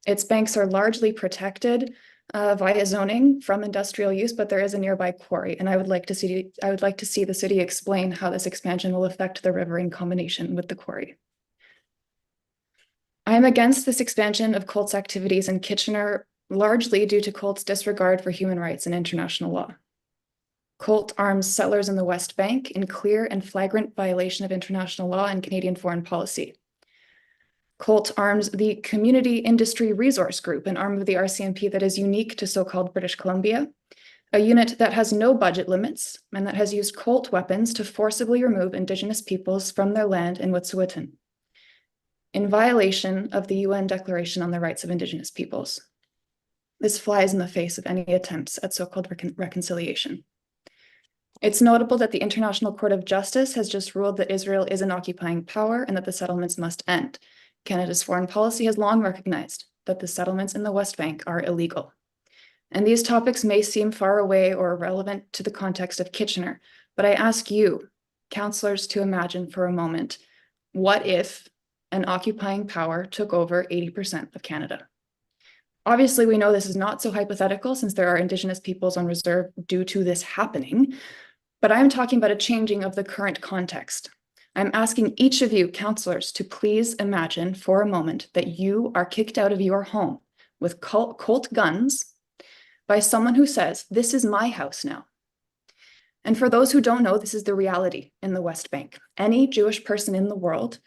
Its banks are largely protected via zoning from industrial use, but there is a nearby quarry, and I would like to see the city explain how this expansion will affect the river in combination with the quarry. I am against this expansion of Colt's activities in Kitchener, largely due to Colt's disregard for human rights and international law. Colt arms settlers in the West Bank in clear and flagrant violation of international law and Canadian foreign policy. Colt arms the Community Industry Resource Group, an arm of the RCMP that is unique to so-called British Columbia, a unit that has no budget limits and that has used Colt weapons to forcibly remove Indigenous peoples from their land in Wet'suwet'en, in violation of the UN Declaration on the Rights of Indigenous Peoples. This flies in the face of any attempts at so-called reconciliation. It's notable that the International Court of Justice has just ruled that Israel is an occupying power and that the settlements must end. Canada's foreign policy has long recognized that the settlements in the West Bank are illegal. And these topics may seem far away or irrelevant to the context of Kitchener, but I ask you, councillors, to imagine for a moment, what if an occupying power took over 80% of Canada? Obviously, we know this is not so hypothetical since there are Indigenous peoples on reserve due to this happening, but I'm talking about a changing of the current context. I'm asking each of you, councillors, to please imagine for a moment that you are kicked out of your home with Colt guns by someone who says, "This is my house now." And for those who don't know, this is the reality in the West Bank. Any Jewish person in the world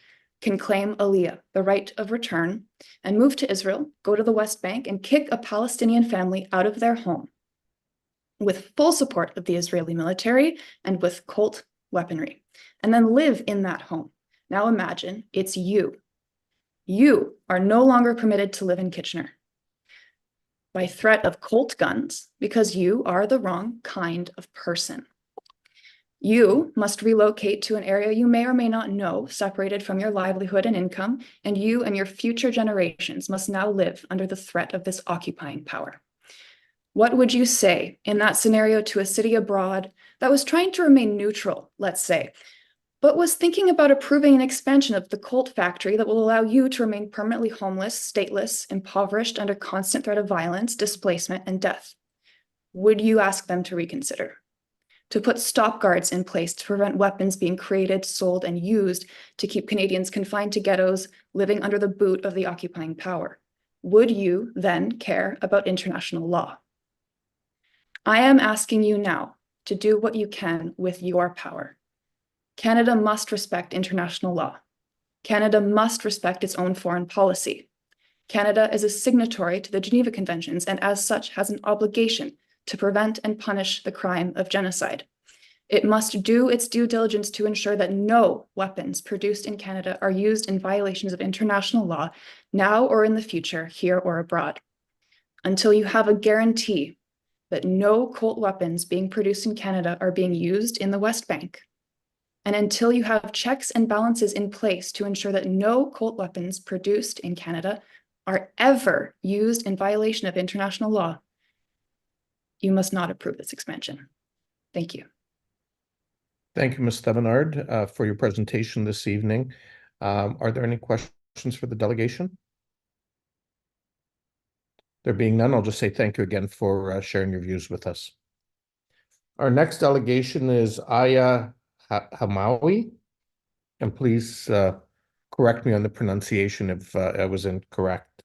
can claim aliyah, the right of return, and move to Israel, go to the West Bank, and kick a Palestinian family out of their home with full support of the Israeli military and with Colt weaponry, and then live in that home. Now imagine it's you. You are no longer permitted to live in Kitchener by threat of Colt guns because you are the wrong kind of person. You must relocate to an area you may or may not know, separated from your livelihood and income, and you and your future generations must now live under the threat of this occupying power. What would you say in that scenario to a city abroad that was trying to remain neutral, let's say, but was thinking about approving an expansion of the Colt factory that will allow you to remain permanently homeless, stateless, impoverished, under constant threat of violence, displacement, and death? Would you ask them to reconsider? To put stop guards in place to prevent weapons being created, sold, and used to keep Canadians confined to ghettos, living under the boot of the occupying power? Would you then care about international law? I am asking you now to do what you can with your power. Canada must respect international law. Canada must respect its own foreign policy. Canada is a signatory to the Geneva Conventions and as such has an obligation to prevent and punish the crime of genocide. It must do its due diligence to ensure that no weapons produced in Canada are used in violations of international law now or in the future, here or abroad. Until you have a guarantee that no Colt weapons being produced in Canada are being used in the West Bank, and until you have checks and balances in place to ensure that no Colt weapons produced in Canada are ever used in violation of international law, you must not approve this expansion. Thank you. Thank you, Ms. Thevenard, for your presentation this evening. Are there any questions for the delegation? There being none, I'll just say thank you again for sharing your views with us. Our next delegation is Aya Hamawi, and please correct me on the pronunciation if I was incorrect.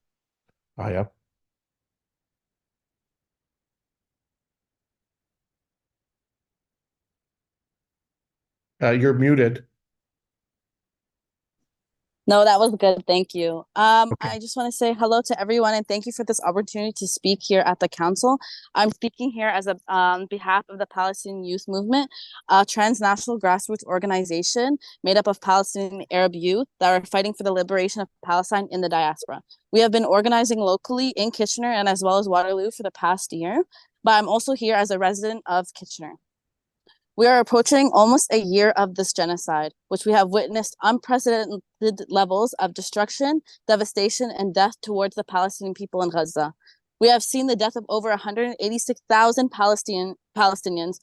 Aya. You're muted. No, that was good. Thank you. I just want to say hello to everyone and thank you for this opportunity to speak here at the council. I'm speaking here as on behalf of the Palestinian Youth Movement, a transnational grassroots organization made up of Palestinian Arab youth that are fighting for the liberation of Palestine in the diaspora. We have been organizing locally in Kitchener and as well as Waterloo for the past year, but I'm also here as a resident of Kitchener. We are approaching almost a year of this genocide, which we have witnessed unprecedented levels of destruction, devastation, and death towards the Palestinian people in Gaza. We have seen the death of over 186,000 Palestinians.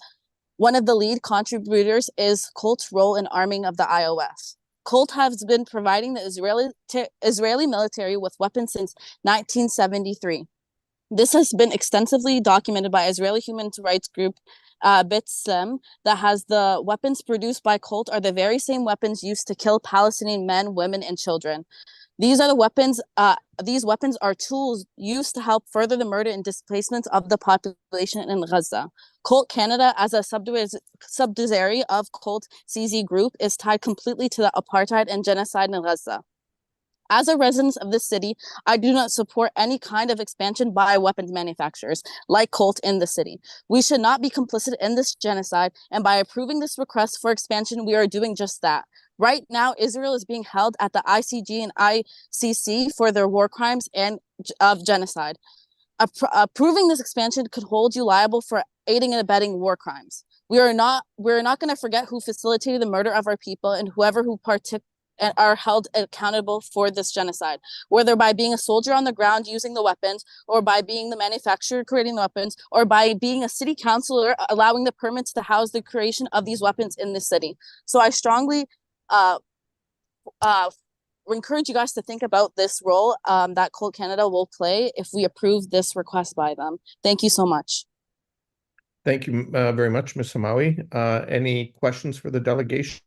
One of the lead contributors is Colt's role in arming of the IOF. Colt has been providing the Israeli military with weapons since 1973. This has been extensively documented by Israeli human rights group B'Tselem, that has the weapons produced by Colt are the very same weapons used to kill Palestinian men, women, and children. These are the weapons. These weapons are tools used to help further the murder and displacement of the population in Gaza. Colt Canada, as a subsidiary of Colt CZ Group, is tied completely to the apartheid and genocide in Gaza. As a resident of this city, I do not support any kind of expansion by weapons manufacturers like Colt in the city. We should not be complicit in this genocide, and by approving this request for expansion, we are doing just that. Right now, Israel is being held at the ICJ and ICC for their war crimes and of genocide. Approving this expansion could hold you liable for aiding and abetting war crimes. We're not going to forget who facilitated the murder of our people and whoever who and are held accountable for this genocide, whether by being a soldier on the ground using the weapons, or by being the manufacturer creating the weapons, or by being a city councilor allowing the permits to house the creation of these weapons in this city. So I strongly encourage you guys to think about this role that Colt Canada will play if we approve this request by them. Thank you so much. Thank you very much, Ms. Hamawi. Any questions for the delegation?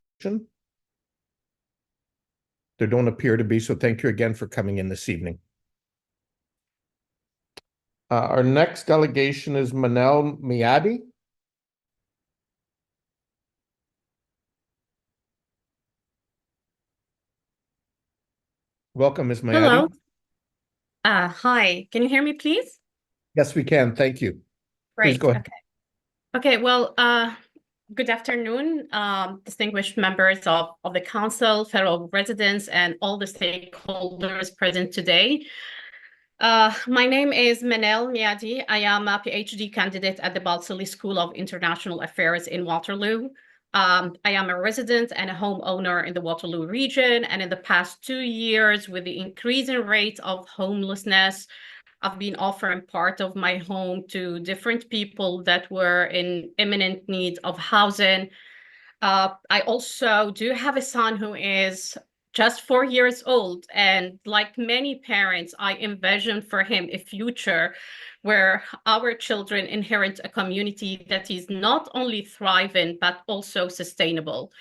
There don't appear to be, so thank you again for coming in this evening. Our next delegation is Manel Miadi. Welcome, Ms. Mayadi. Hello. Hi, can you hear me, please? Yes, we can. Thank you. Please Great. go ahead. Okay. Well, good afternoon, distinguished members of the council, fellow residents, and all the stakeholders present today. My name is Manel Miadi. I am a PhD candidate at the Balsillie School of International Affairs in Waterloo. I am a resident and a homeowner in the Waterloo region, and in the past 2 years, with the increasing rate of homelessness, I've been offering part of my home to different people that were in imminent need of housing. I also do have a son who is just 4 years old, and like many parents, I envision for him a future where our children inherit a community that is not only thriving, but also sustainable.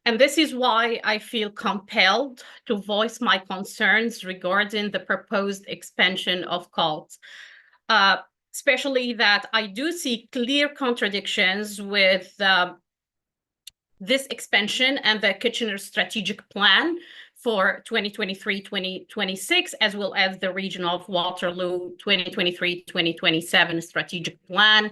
And this is why I feel compelled to voice my concerns regarding the proposed expansion of CALT, especially that I do see clear contradictions with this expansion and the Kitchener strategic plan for 2023-2026, as well as the region of Waterloo 2023-2027 strategic plan.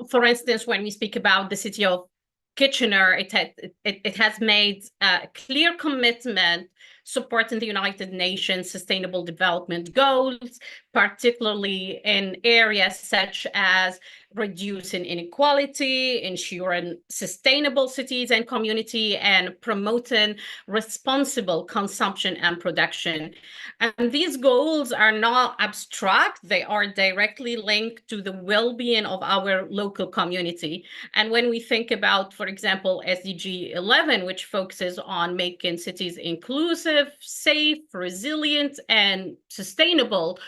For instance, when we speak about the city of Kitchener, it has made a clear commitment supporting the United Nations Sustainable Development Goals, particularly in areas such as reducing inequality, ensuring sustainable cities and community, and promoting responsible consumption and production. And these goals are not abstract, they are directly linked to the well-being of our local community. And when we think about, for example, SDG 11, which focuses on making cities inclusive, safe, resilient, and sustainable,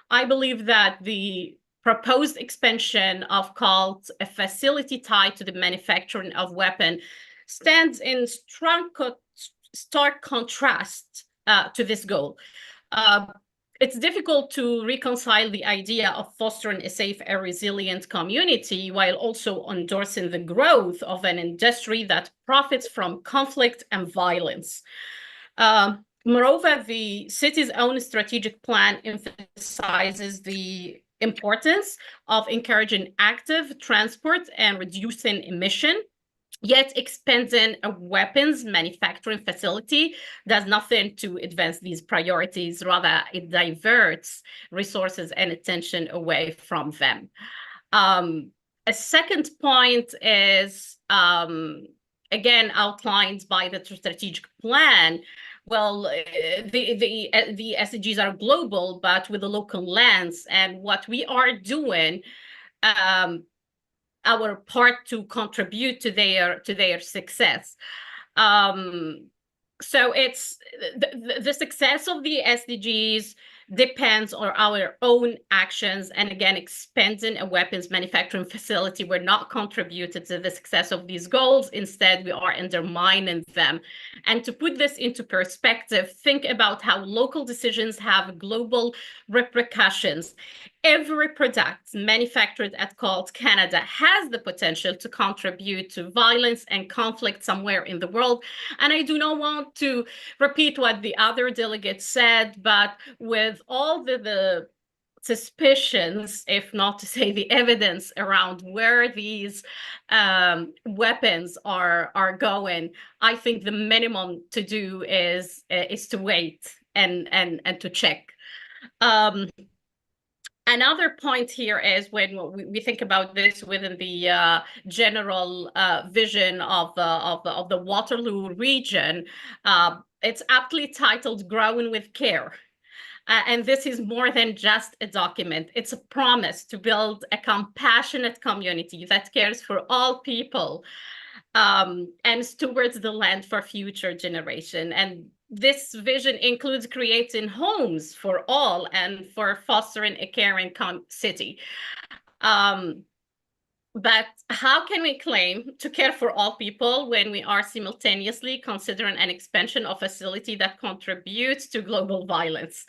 I believe that the proposed expansion of CALT, a facility tied to the manufacturing of weapons, stands in stark contrast to this goal. It's difficult to reconcile the idea of fostering a safe and resilient community while also endorsing the growth of an industry that profits from conflict and violence. Moreover, the city's own strategic plan emphasizes the importance of encouraging active transport and reducing emission, yet expanding a weapons manufacturing facility does nothing to advance these priorities. Rather, it diverts resources and attention away from them. A second point is, again, outlined by the strategic plan. Well, the SDGs are global, but with a local lens, and what we are doing, our part to contribute to their success. So it's the success of the SDGs depends on our own actions, and again, expanding a weapons manufacturing facility will not contribute to the success of these goals. Instead, we are undermining them. And to put this into perspective, think about how local decisions have global repercussions. Every product manufactured at CALT Canada has the potential to contribute to violence and conflict somewhere in the world. And I do not want to repeat what the other delegates said, but with all the suspicions, if not to say the evidence around where these weapons are going, I think the minimum to do is to wait and to check. Another point here is when we think about this within the general vision of the Waterloo region, it's aptly titled Growing with Care. And this is more than just a document. It's a promise to build a compassionate community that cares for all people and stewards the land for future generation. And this vision includes creating homes for all and for fostering a caring city. But how can we claim to care for all people when we are simultaneously considering an expansion of a facility that contributes to global violence?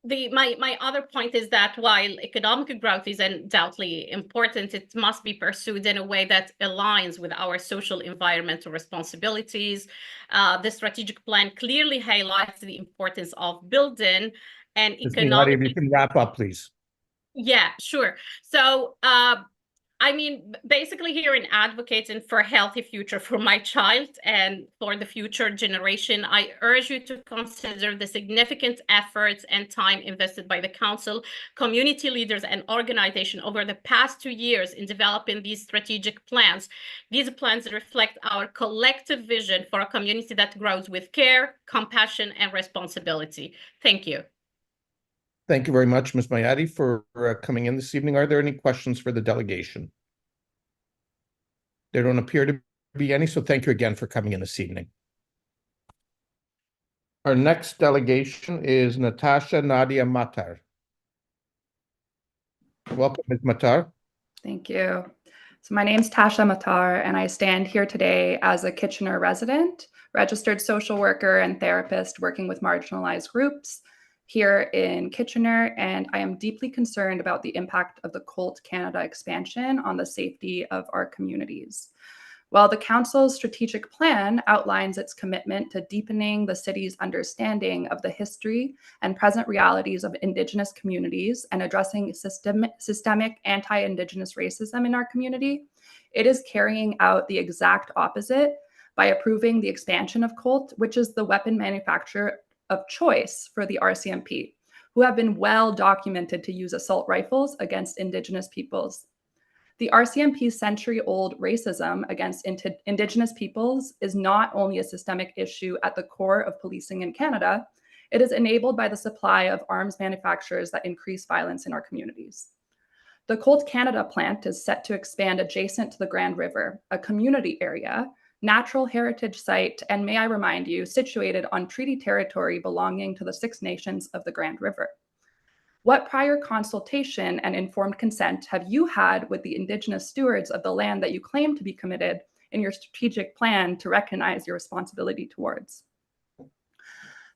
my other point is that while economic growth is undoubtedly important, it must be pursued in a way that aligns with our social environmental responsibilities. The strategic plan clearly highlights the importance of building an Ms. Mignati, if you economic. can wrap up, please. Yeah, sure. So, I mean, basically here in advocating for a healthy future for my child and for the future generation, I urge you to consider the significant efforts and time invested by the council, community leaders, and organization over the past 2 years in developing these strategic plans. These plans reflect our collective vision for a community that grows with care, compassion, and responsibility. Thank you. Thank you very much, Ms. Mayadi, for coming in this evening. Are there any questions for the delegation? There don't appear to be any, so thank you again for coming in this evening. Our next delegation is Natasha Nadia Matar. Welcome, Ms. Matar. Thank you. So my name's Tasha Matar, and I stand here today as a Kitchener resident, registered social worker and therapist working with marginalized groups here in Kitchener, and I am deeply concerned about the impact of the Colt Canada expansion on the safety of our communities. While the Council's strategic plan outlines its commitment to deepening the city's understanding of the history and present realities of Indigenous communities and addressing systemic anti-Indigenous racism in our community, it is carrying out the exact opposite by approving the expansion of Colt, which is the weapon manufacturer of choice for the RCMP, who have been well documented to use assault rifles against Indigenous peoples. The RCMP's century-old racism against Indigenous peoples is not only a systemic issue at the core of policing in Canada, it is enabled by the supply of arms manufacturers that increase violence in our communities. The Colt Canada plant is set to expand adjacent to the Grand River, a community area, natural heritage site, and may I remind you, situated on treaty territory belonging to the Six Nations of the Grand River. What prior consultation and informed consent have you had with the Indigenous stewards of the land that you claim to be committed in your strategic plan to recognize your responsibility towards?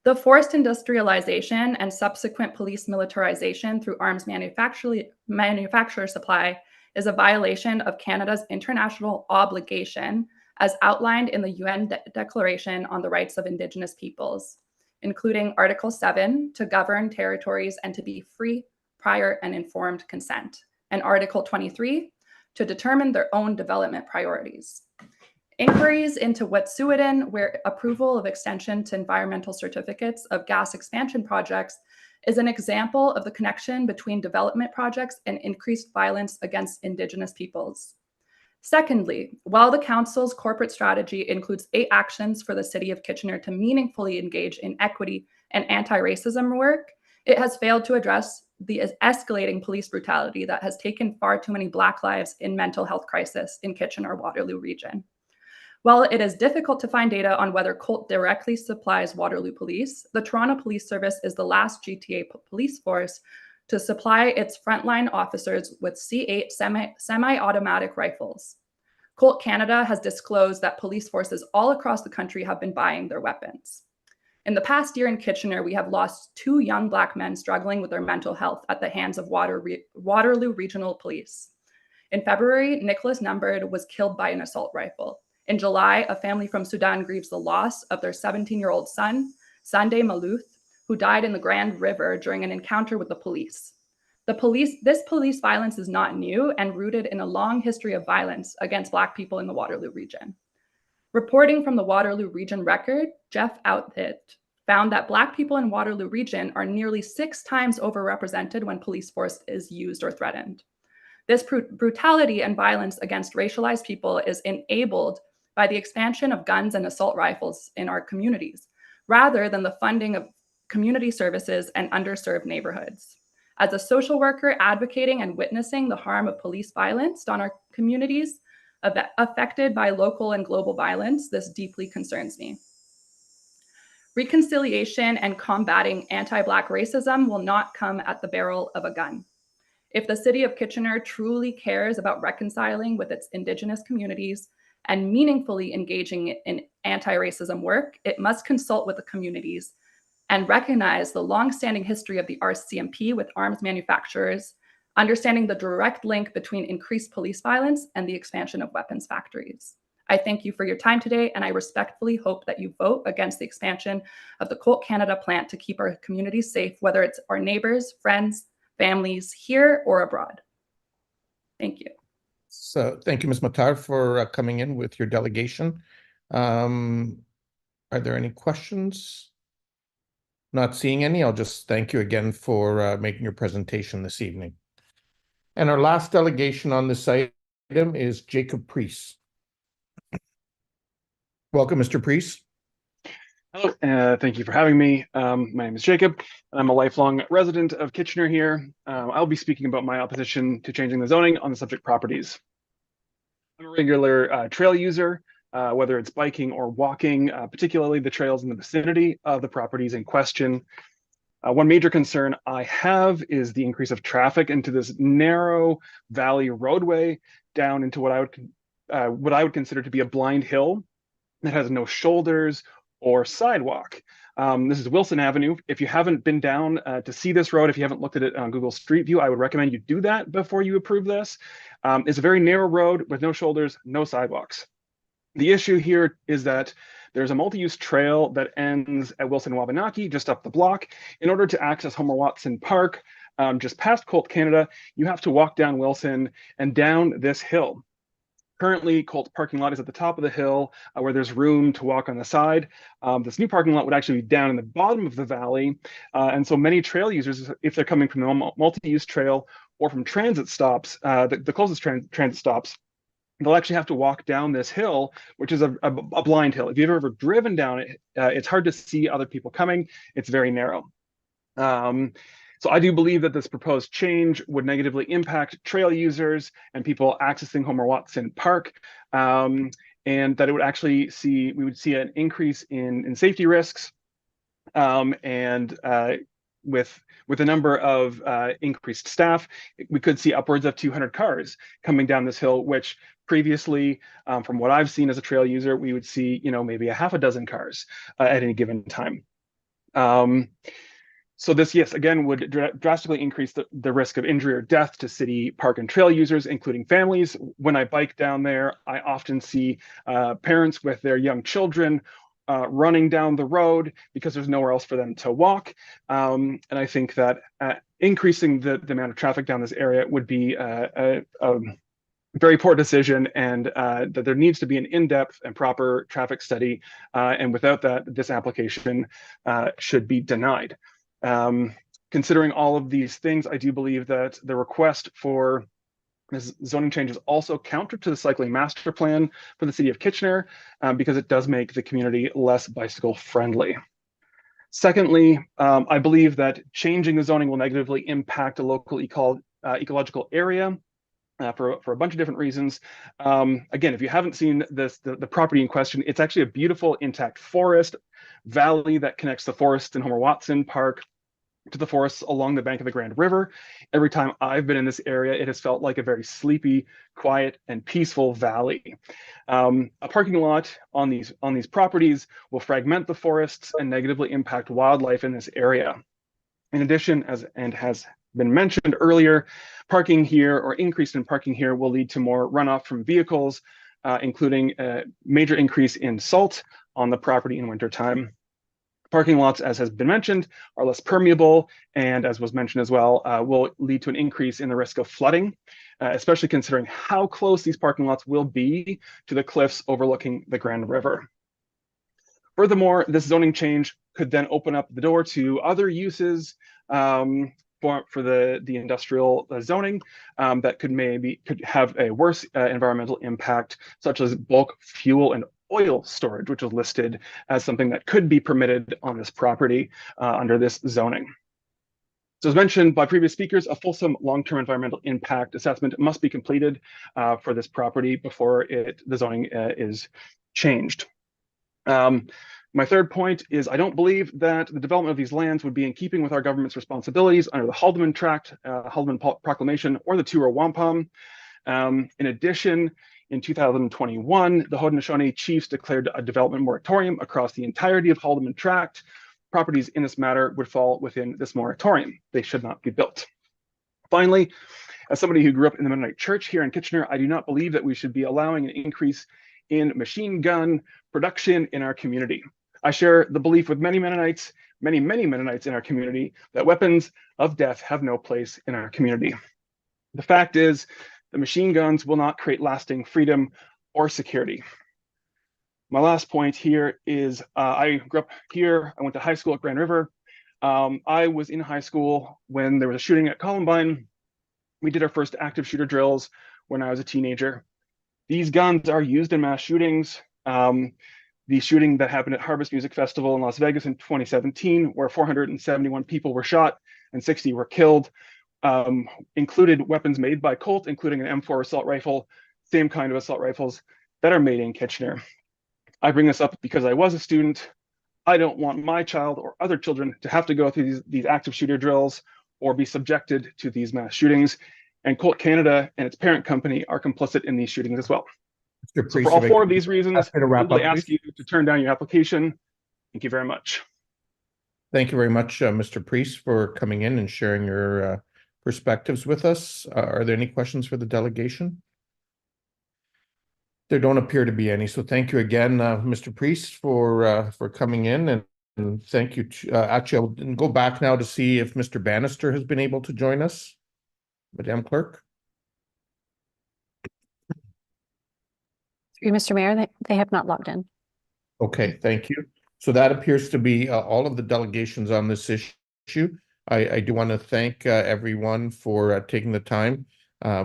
The forced industrialization and subsequent police militarization through arms manufacturer supply is a violation of Canada's international obligation as outlined in the UN Declaration on the Rights of Indigenous Peoples, including Article 7, to govern territories and to be free, prior, and informed consent, and Article 23, to determine their own development priorities. Inquiries into Wet'suwet'en, where approval of extension to environmental certificates of gas expansion projects is an example of the connection between development projects and increased violence against Indigenous peoples. Secondly, while the Council's corporate strategy includes 8 actions for the City of Kitchener to meaningfully engage in equity and anti-racism work, it has failed to address the escalating police brutality that has taken far too many Black lives in mental health crisis in Kitchener-Waterloo region. While it is difficult to find data on whether Colt directly supplies Waterloo Police, the Toronto Police Service is the last GTA police force to supply its frontline officers with C8 semi-automatic rifles. Colt Canada has disclosed that police forces all across the country have been buying their weapons. In the past year in Kitchener, we have lost 2 young Black men struggling with their mental health at the hands of Waterloo Regional Police. In February, Nicholas Numbard was killed by an assault rifle. In July, a family from Sudan grieves the loss of their 17-year-old son, Sunday Maluth, who died in the Grand River during an encounter with the police. This police violence is not new and rooted in a long history of violence against Black people in the Waterloo region. Reporting from the Waterloo Region Record, Jeff Outhitt found that Black people in Waterloo region are nearly 6 times overrepresented when police force is used or threatened. This brutality and violence against racialized people is enabled by the expansion of guns and assault rifles in our communities, rather than the funding of community services and underserved neighborhoods. As a social worker advocating and witnessing the harm of police violence on our communities affected by local and global violence, this deeply concerns me. Reconciliation and combating anti-Black racism will not come at the barrel of a gun. If the City of Kitchener truly cares about reconciling with its Indigenous communities and meaningfully engaging in anti-racism work, it must consult with the communities and recognize the longstanding history of the RCMP with arms manufacturers, understanding the direct link between increased police violence and the expansion of weapons factories. I thank you for your time today, and I respectfully hope that you vote against the expansion of the Colt Canada plant to keep our communities safe, whether it's our neighbors, friends, families here or abroad. Thank you. So thank you, Ms. Matar, for coming in with your delegation. Are there any questions? Not seeing any. I'll just thank you again for making your presentation this evening. And our last delegation on this item is Jacob Priest. Welcome, Mr. Priest. Hello, thank you for having me. My name is Jacob, and I'm a lifelong resident of Kitchener here. I'll be speaking about my opposition to changing the zoning on the subject properties. I'm a regular trail user, whether it's biking or walking, particularly the trails in the vicinity of the properties in question. One major concern I have is the increase of traffic into this narrow valley roadway down into what I would consider to be a blind hill that has no shoulders or sidewalk. This is Wilson Avenue. If you haven't been down to see this road, if you haven't looked at it on Google Street View, I would recommend you do that before you approve this. It's a very narrow road with no shoulders, no sidewalks. The issue here is that there's a multi-use trail that ends at Wilson Wabanaki, just up the block. In order to access Homer Watson Park, just past Colt Canada, you have to walk down Wilson and down this hill. Currently, Colt parking lot is at the top of the hill where there's room to walk on the side. This new parking lot would actually be down in the bottom of the valley. And so many trail users, if they're coming from the multi-use trail or from transit stops, the closest transit stops, they'll actually have to walk down this hill, which is a blind hill. If you've ever driven down it, it's hard to see other people coming. It's very narrow. So I do believe that this proposed change would negatively impact trail users and people accessing Homer Watson Park, and that it would actually we would see an increase in safety risks, and with the number of increased staff, we could see upwards of 200 cars coming down this hill, which previously, from what I've seen as a trail user, we would see, maybe a half a dozen cars at any given time. So this, yes, again, would drastically increase the risk of injury or death to city park and trail users, including families. When I bike down there, I often see parents with their young children running down the road because there's nowhere else for them to walk. And I think that increasing the amount of traffic down this area would be a very poor decision, and that there needs to be an in-depth and proper traffic study. And without that, this application should be denied. Considering all of these things, I do believe that the request for this zoning change is also counter to the cycling master plan for the city of Kitchener, because it does make the community less bicycle friendly. Secondly, I believe that changing the zoning will negatively impact a local ecological area for a bunch of different reasons. Again, if you haven't seen the property in question, it's actually a beautiful intact forest valley that connects the forests in Homer Watson Park to the forests along the bank of the Grand River. Every time I've been in this area, it has felt like a very sleepy, quiet, and peaceful valley. A parking lot on these properties will fragment the forests and negatively impact wildlife in this area. In addition, as has been mentioned earlier, parking here or increase in parking here will lead to more runoff from vehicles, including a major increase in salt on the property in wintertime. Parking lots, as has been mentioned, are less permeable, and as was mentioned as well, will lead to an increase in the risk of flooding, especially considering how close these parking lots will be to the cliffs overlooking the Grand River. Furthermore, this zoning change could then open up the door to other uses for the industrial zoning that could have a worse environmental impact, such as bulk fuel and oil storage, which is listed as something that could be permitted on this property under this zoning. So as mentioned by previous speakers, a fulsome long-term environmental impact assessment must be completed for this property before the zoning is changed. My third point is I don't believe that the development of these lands would be in keeping with our government's responsibilities under the Haldeman Tract, Haldeman Proclamation, or the Two-Row Wampum. In addition, in 2021, the Haudenosaunee Chiefs declared a development moratorium across the entirety of Haldeman Tract, properties in this matter would fall within this moratorium. They should not be built. Finally, as somebody who grew up in the Mennonite Church here in Kitchener, I do not believe that we should be allowing an increase in machine gun production in our community. I share the belief with many Mennonites, many Mennonites in our community, that weapons of death have no place in our community. The fact is, the machine guns will not create lasting freedom or security. My last point here is I grew up here. I went to high school at Grand River. I was in high school when there was a shooting at Columbine. We did our first active shooter drills when I was a teenager. These guns are used in mass shootings. The shooting that happened at Harvest Music Festival in Las Vegas in 2017, where 471 people were shot and 60 were killed, included weapons made by Colt, including an M4 assault rifle, same kind of assault rifles that are made in Kitchener. I bring this up because I was a student. I don't want my child or other children to have to go through these active shooter drills or be subjected to these mass shootings. And Colt Canada and its parent company are complicit in these shootings as well. So for all four of these reasons, I would ask you to turn down your application. Thank you very much. Thank you very much, Mr. Priest, for coming in and sharing your perspectives with us. Are there any questions for the delegation? There don't appear to be any, so thank you again, Mr. Priest, for coming in, and thank you. Actually, I'll go back now to see if Mr. Bannister has been able to join us. Madam Clerk. Through Mr. Mayor, they have not logged in. Okay, thank you. So that appears to be all of the delegations on this issue. I do want to thank everyone for taking the time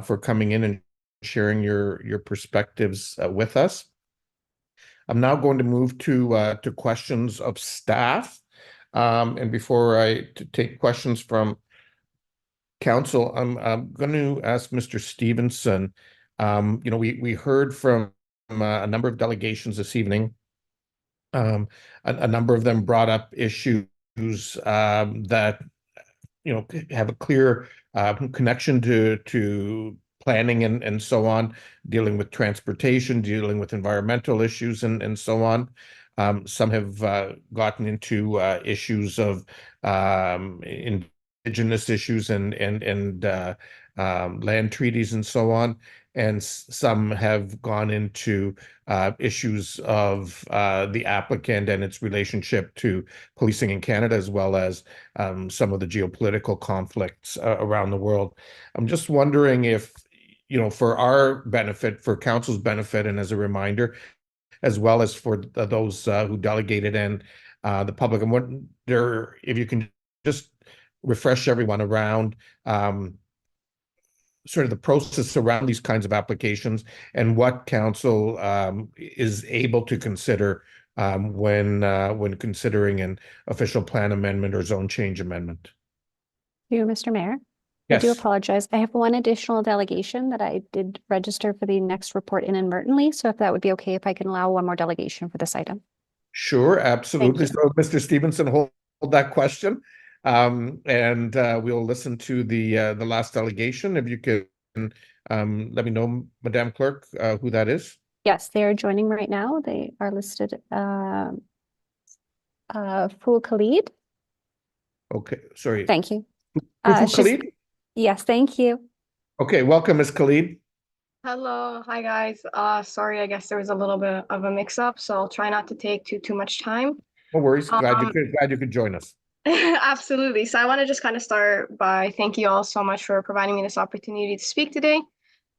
for coming in and sharing your perspectives with us. I'm now going to move to questions of staff. And before I take questions from council, I'm going to ask Mr. Stevenson. We heard from a number of delegations this evening. A number of them brought up issues that have a clear connection to planning and so on, dealing with transportation, dealing with environmental issues and so on. Some have gotten into issues of indigenous issues and land treaties and so on. And some have gone into issues of the applicant and its relationship to policing in Canada, as well as some of the geopolitical conflicts around the world. I'm just wondering if, for our benefit, for council's benefit, and as a reminder, as well as for those who delegated and the public, I wonder if you can just refresh everyone around sort of the process around these kinds of applications and what council is able to consider when considering an official plan amendment or zone change amendment. You, Mr. Mayor? Yes. I do apologize. I have one additional delegation that I did register for the next report inadvertently. So if that would be okay, if I can allow one more delegation for this item. Sure, absolutely. So Mr. Stevenson, hold that question. And we'll listen to the last delegation. If you could let me know, Madam Clerk, who that is. Yes, they are joining right now. They are listed. Fool Khalid. Okay, sorry. Thank you. Khalid? Yes, thank you. Okay, welcome, Ms. Khalid. Hello, hi guys. Sorry, I guess there was a little bit of a mix-up, so I'll try not to take too much time. No worries. Glad you could join us. Absolutely. So I want to just kind of start by thank you all so much for providing me this opportunity to speak today.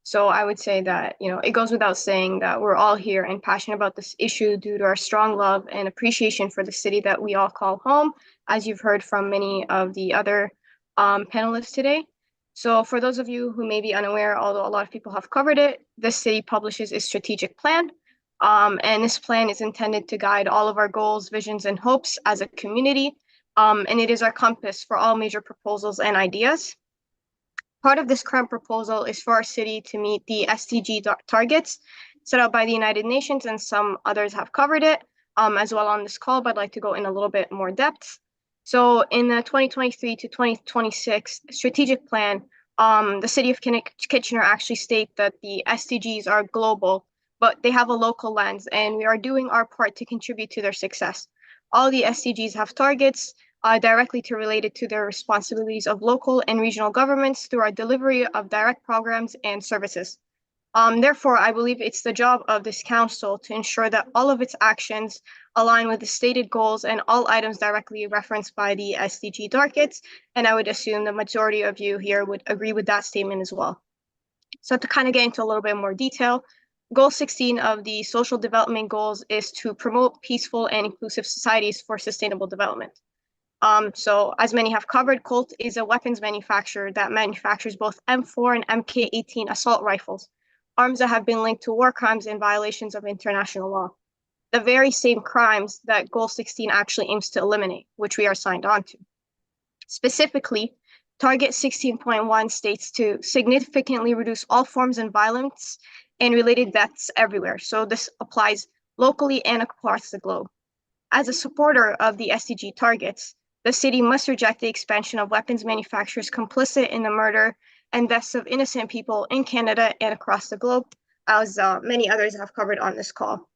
So I would say that, it goes without saying that we're all here and passionate about this issue due to our strong love and appreciation for the city that we all call home, as you've heard from many of the other panelists today. So for those of you who may be unaware, although a lot of people have covered it, the city publishes a strategic plan. And this plan is intended to guide all of our goals, visions, and hopes as a community. And it is our compass for all major proposals and ideas. Part of this current proposal is for our city to meet the SDG targets set out by the United Nations, and some others have covered it as well on this call, but I'd like to go in a little bit more depth. So in the 2023 to 2026 strategic plan, the city of Kitchener actually state that the SDGs are global, but they have a local lens, and we are doing our part to contribute to their success. all the SDGs have targets directly related to their responsibilities of local and regional governments through our delivery of direct programs and services. Therefore, I believe it's the job of this council to ensure that all of its actions align with the stated goals and all items directly referenced by the SDG targets. And I would assume the majority of you here would agree with that statement as well. So to kind of get into a little bit more detail, Goal 16 of the Social Development Goals is to promote peaceful and inclusive societies for sustainable development. So as many have covered, Colt is a weapons manufacturer that manufactures both M4 and MK18 assault rifles, arms that have been linked to war crimes and violations of international law. The very same crimes that Goal 16 actually aims to eliminate, which we are signed on to. Specifically, Target 16.1 states to significantly reduce all forms of violence and related deaths everywhere. So this applies locally and across the globe. As a supporter of the SDG targets, the city must reject the expansion of weapons manufacturers complicit in the murder and deaths of innocent people in Canada and across the globe, as many others have covered on this call.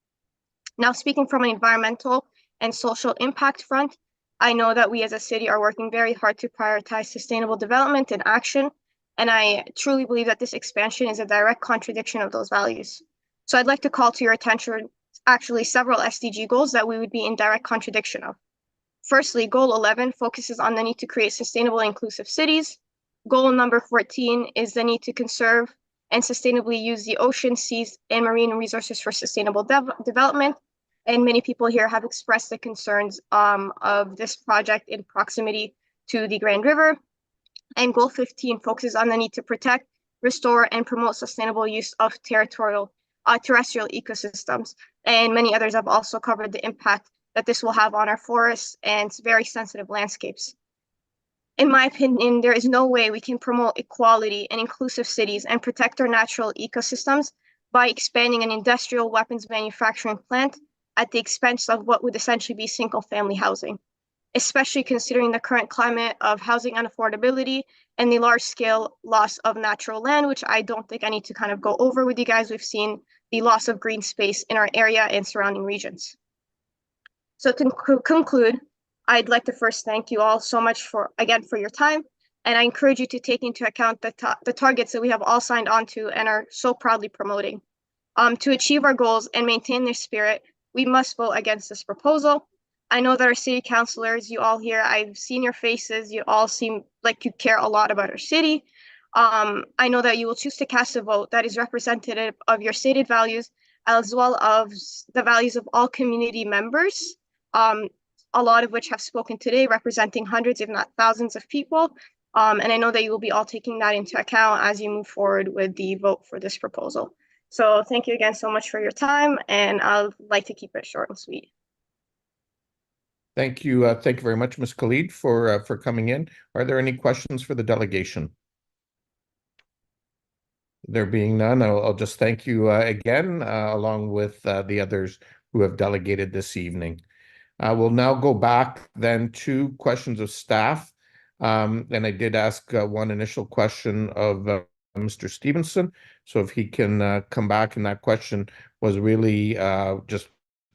Now, speaking from an environmental and social impact front, I know that we as a city are working very hard to prioritize sustainable development and action, and I truly believe that this expansion is a direct contradiction of those values. So I'd like to call to your attention actually several SDG goals that we would be in direct contradiction of. Firstly, Goal 11 focuses on the need to create sustainable and inclusive cities. Goal number 14 is the need to conserve and sustainably use the ocean, seas, and marine resources for sustainable development. And many people here have expressed the concerns of this project in proximity to the Grand River. And Goal 15 focuses on the need to protect, restore, and promote sustainable use of terrestrial ecosystems. And many others have also covered the impact that this will have on our forests and very sensitive landscapes. In my opinion, there is no way we can promote equality and inclusive cities and protect our natural ecosystems by expanding an industrial weapons manufacturing plant at the expense of what would essentially be single-family housing, especially considering the current climate of housing unaffordability and the large-scale loss of natural land, which I don't think I need to kind of go over with you guys. We've seen the loss of green space in our area and surrounding regions. So to conclude, I'd like to first thank you all so much for your time. And I encourage you to take into account the targets that we have all signed on to and are so proudly promoting. To achieve our goals and maintain their spirit, we must vote against this proposal. I know that our city councilors, you all here, I've seen your faces. You all seem like you care a lot about our city. I know that you will choose to cast a vote that is representative of your stated values, as well as the values of all community members, a lot of which have spoken today, representing hundreds, if not thousands of people. And I know that you will be all taking that into account as you move forward with the vote for this proposal. So thank you again so much for your time, and I'd like to keep it short and sweet. Thank you. Thank you very much, Ms. Khalid, for coming in. Are there any questions for the delegation? There being none, I'll just thank you again, along with the others who have delegated this evening. We'll now go back then to questions of staff. And I did ask one initial question of Mr. Stevenson. So if he can come back, and that question was really just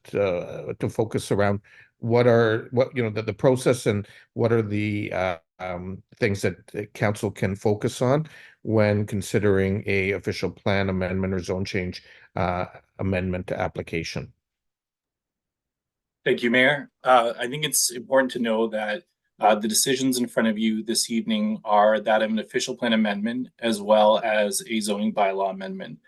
to focus around the process and what are the things that council can focus on when considering a official plan amendment or zone change amendment application. Thank you, Mayor. I think it's important to know that the decisions in front of you this evening are that of an official plan amendment as well as a zoning bylaw amendment.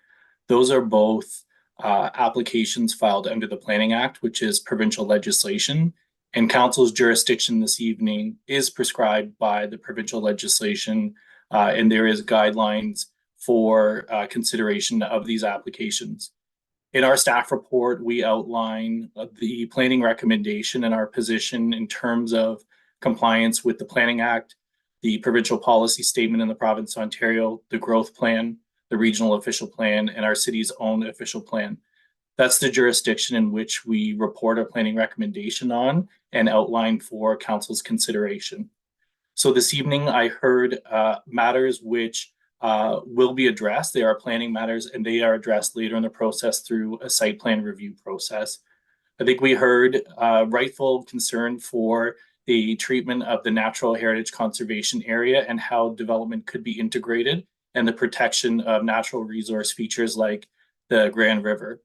Those are both applications filed under the Planning Act, which is provincial legislation, and council's jurisdiction this evening is prescribed by the provincial legislation, and there is guidelines for consideration of these applications. In our staff report, we outline the planning recommendation and our position in terms of compliance with the Planning Act, the provincial policy statement in the province of Ontario, the growth plan, the regional official plan, and our city's own official plan. That's the jurisdiction in which we report our planning recommendation on and outline for council's consideration. So this evening I heard matters which will be addressed. They are planning matters and they are addressed later in the process through a site plan review process. I think we heard rightful concern for the treatment of the natural heritage conservation area and how development could be integrated, and the protection of natural resource features like the Grand River.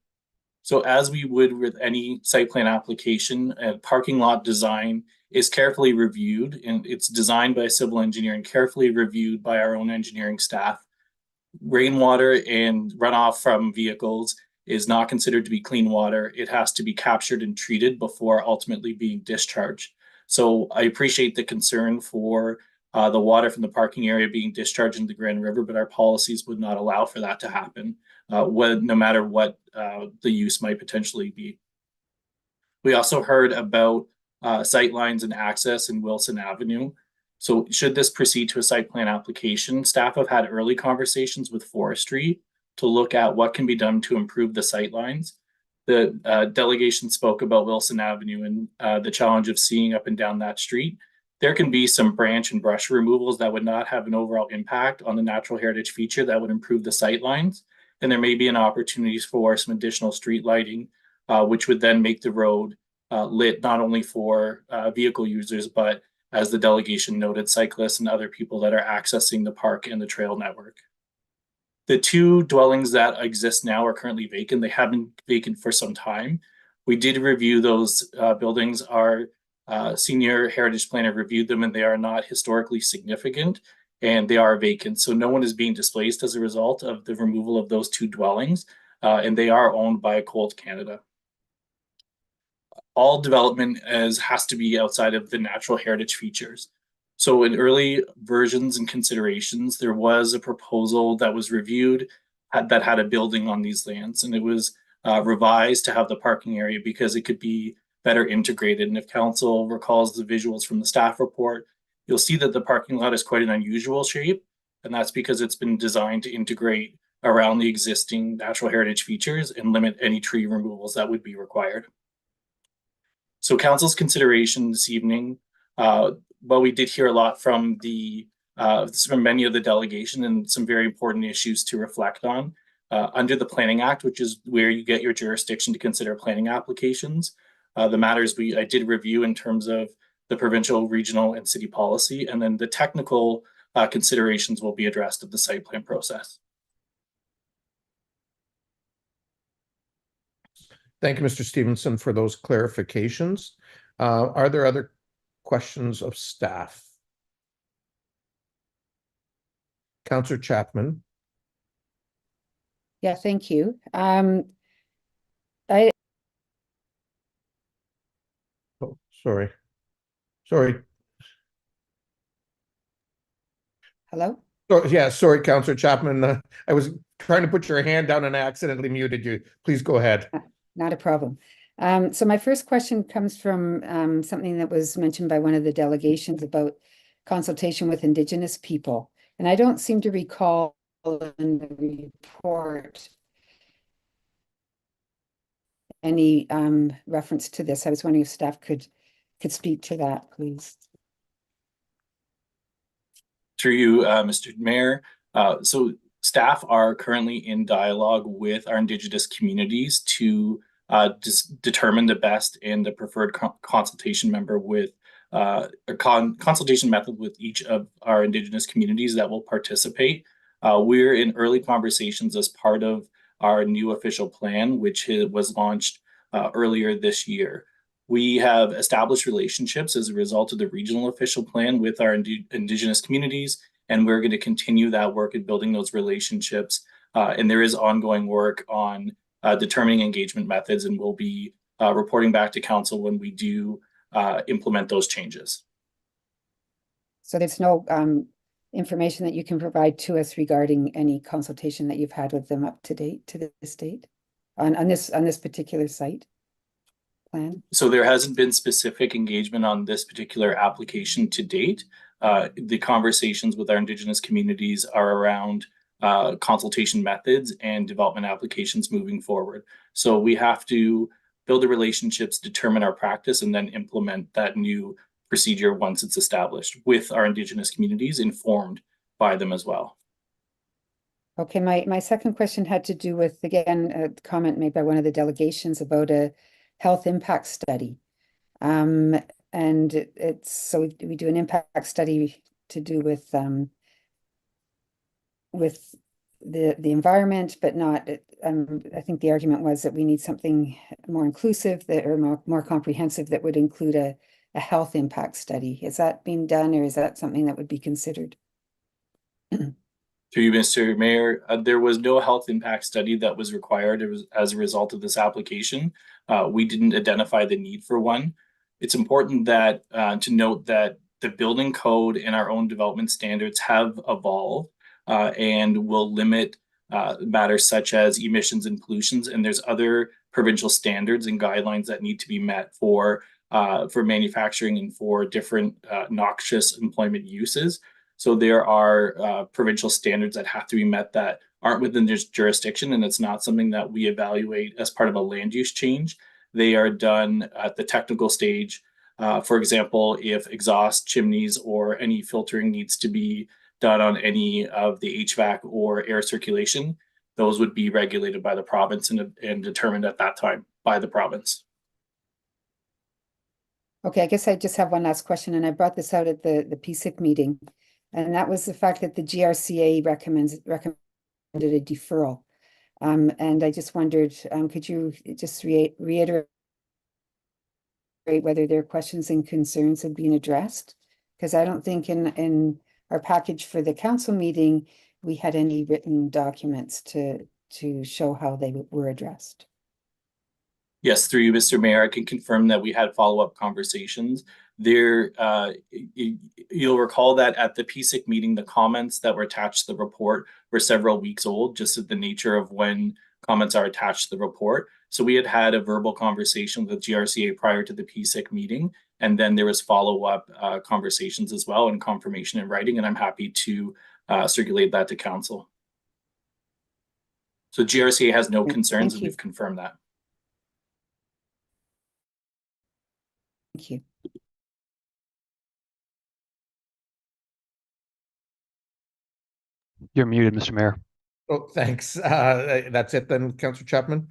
So as we would with any site plan application, parking lot design is carefully reviewed, and it's designed by civil engineering, carefully reviewed by our own engineering staff. Rainwater and runoff from vehicles is not considered to be clean water. It has to be captured and treated before ultimately being discharged. So I appreciate the concern for the water from the parking area being discharged into the Grand River, but our policies would not allow for that to happen, no matter what the use might potentially be. We also heard about sightlines and access in Wilson Avenue. So should this proceed to a site plan application, staff have had early conversations with forestry to look at what can be done to improve the sightlines. The delegation spoke about Wilson Avenue and the challenge of seeing up and down that street. There can be some branch and brush removals that would not have an overall impact on the natural heritage feature that would improve the sightlines. And there may be an opportunity for some additional street lighting, which would then make the road lit not only for vehicle users, but as the delegation noted, cyclists and other people that are accessing the park and the trail network. The two dwellings that exist now are currently vacant. They have been vacant for some time. We did review those buildings. Our senior heritage planner reviewed them, and they are not historically significant, and they are vacant. So no one is being displaced as a result of the removal of those two dwellings, and they are owned by Colt Canada. All development has to be outside of the natural heritage features. So in early versions and considerations, there was a proposal that was reviewed that had a building on these lands, and it was revised to have the parking area because it could be better integrated. And if council recalls the visuals from the staff report, you'll see that the parking lot is quite an unusual shape, and that's because it's been designed to integrate around the existing natural heritage features and limit any tree removals that would be required. So council's consideration this evening, well, we did hear a lot from many of the delegation and some very important issues to reflect on. Under the Planning Act, which is where you get your jurisdiction to consider planning applications, the matters I did review in terms of the provincial, regional, and city policy, and then the technical considerations will be addressed of the site plan process. Thank you, Mr. Stevenson, for those clarifications. Are there other questions of staff? Councillor Chapman. Yeah, thank you. Oh, sorry. Hello? Oh, yeah, sorry, Councillor Chapman. I was trying to put your hand down and I accidentally muted you. Please go ahead. Not a problem. So my first question comes from something that was mentioned by one of the delegations about consultation with Indigenous people. And I don't seem to recall in the report any reference to this. I was wondering if staff could speak to that, please. Through you, Mr. Mayor. So staff are currently in dialogue with our Indigenous communities to determine the best and the preferred consultation member with consultation method with each of our Indigenous communities that will participate. We're in early conversations as part of our new official plan, which was launched earlier this year. We have established relationships as a result of the regional official plan with our Indigenous communities, and we're going to continue that work in building those relationships. And there is ongoing work on determining engagement methods, and we'll be reporting back to council when we do implement those changes. So there's no information that you can provide to us regarding any consultation that you've had with them up to date to this date on this particular site plan? So there hasn't been specific engagement on this particular application to date. The conversations with our Indigenous communities are around consultation methods and development applications moving forward. So we have to build the relationships, determine our practice, and then implement that new procedure once it's established with our Indigenous communities, informed by them as well. Okay, my second question had to do with, again, a comment made by one of the delegations about a health impact study. And it's, so we do an impact study to do with the environment, but not, I think the argument was that we need something more inclusive that, or more comprehensive, that would include a health impact study. Is that being done, or is that something that would be considered? Through you, Mr. Mayor, there was no health impact study that was required as a result of this application. We didn't identify the need for one. It's important that to note that the building code and our own development standards have evolved and will limit matters such as emissions and pollutions. And there's other provincial standards and guidelines that need to be met for manufacturing and for different noxious employment uses. So there are provincial standards that have to be met that aren't within this jurisdiction, and it's not something that we evaluate as part of a land use change. They are done at the technical stage. For example, if exhaust chimneys or any filtering needs to be done on any of the HVAC or air circulation, those would be regulated by the province and determined at that time by the province. Okay, I guess I just have one last question, and I brought this out at the PSIC meeting, and that was the fact that the GRCA recommended a deferral. And I just wondered, could you just reiterate whether their questions and concerns had been addressed? Because I don't think in our package for the council meeting, we had any written documents to show how they were addressed. Yes, through you, Mr. Mayor, I can confirm that we had follow-up conversations. There, you'll recall that at the PSIC meeting, the comments that were attached to the report were several weeks old, just at the nature of when comments are attached to the report. So we had a verbal conversation with GRCA prior to the PSIC meeting, and then there was follow-up conversations as well and confirmation in writing, and I'm happy to circulate that to council. So GRCA has no concerns, and we've confirmed that. Thank you. You're muted, Mr. Mayor. Oh, thanks. That's it then, Councillor Chapman.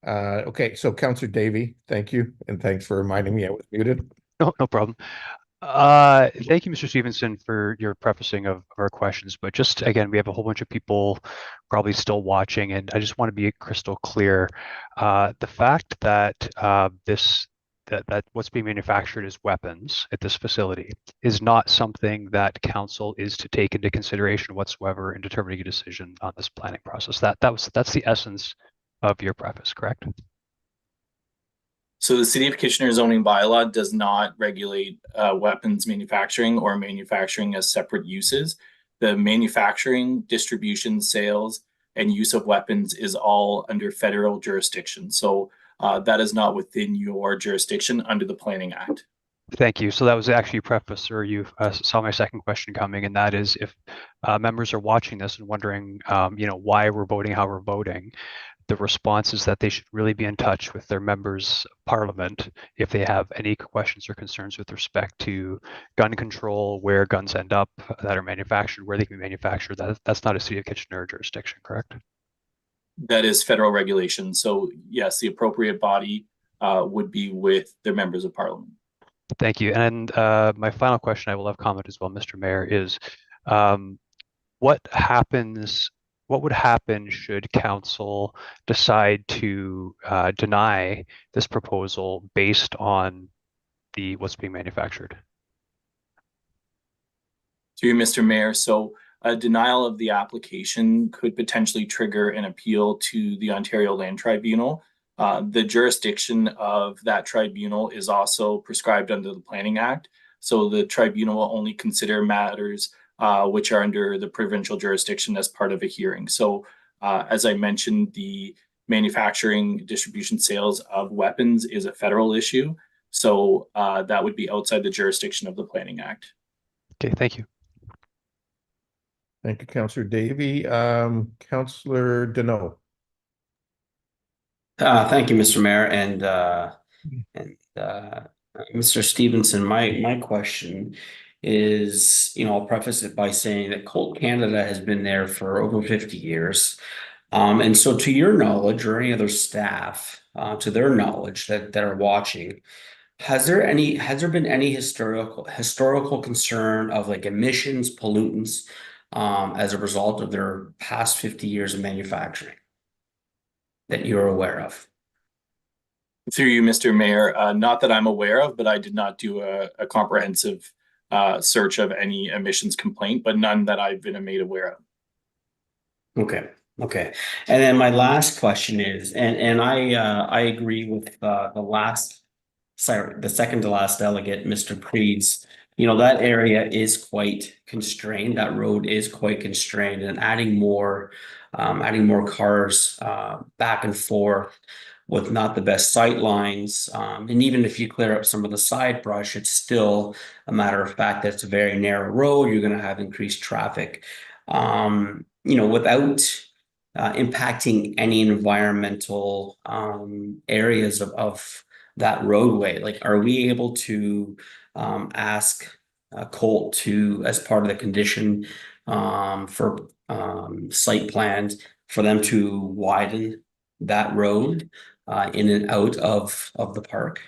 Okay, so Councillor Davey, thank you, and thanks for reminding me I was muted. No problem. Thank you, Mr. Stevenson, for your prefacing of our questions. But just again, we have a whole bunch of people probably still watching, and I just want to be crystal clear. The fact that that what's being manufactured as weapons at this facility is not something that council is to take into consideration whatsoever in determining a decision on this planning process. That's the essence of your preface, correct? So the City of Kitchener zoning bylaw does not regulate weapons manufacturing or manufacturing as separate uses. The manufacturing, distribution, sales, and use of weapons is all under federal jurisdiction. So that is not within your jurisdiction under the Planning Act. Thank you. So that was actually a preface, or you saw my second question coming, and that is if members are watching this and wondering, why we're voting how we're voting, the response is that they should really be in touch with their members of parliament if they have any questions or concerns with respect to gun control, where guns end up that are manufactured, where they can be manufactured. That's not a City of Kitchener jurisdiction, correct? That is federal regulation. So yes, the appropriate body would be with their members of parliament. Thank you. And my final question, I will have comment as well, Mr. Mayor, is what would happen should council decide to deny this proposal based on what's being manufactured? To you, Mr. Mayor, so a denial of the application could potentially trigger an appeal to the Ontario Land Tribunal. The jurisdiction of that tribunal is also prescribed under the Planning Act. So the tribunal will only consider matters which are under the provincial jurisdiction as part of a hearing. So as I mentioned, the manufacturing, distribution, sales of weapons is a federal issue. So that would be outside the jurisdiction of the Planning Act. Okay, thank you. Thank you, Councillor Davey. Councillor Deneau. Thank you, Mr. Mayor, and Mr. Stevenson. My question is, I'll preface it by saying that Colt Canada has been there for over 50 years. And so to your knowledge or any other staff, to their knowledge that are watching, has there been any historical concern of like emissions, pollutants, as a result of their past 50 years of manufacturing that you're aware of? Through you, Mr. Mayor, not that I'm aware of, but I did not do a comprehensive search of any emissions complaint, but none that I've been made aware of. Okay. Okay. And then my last question is, and I agree with the second to last delegate, Mr. Creeds. You know, that area is quite constrained. That road is quite constrained, and adding more cars back and forth with not the best sight lines. And even if you clear up some of the side brush, it's still a matter of fact that it's a very narrow road. You're going to have increased traffic. You know, without impacting any environmental areas of that roadway, like, are we able to ask Colt to, as part of the condition for site plans, for them to widen that road in and out of the park?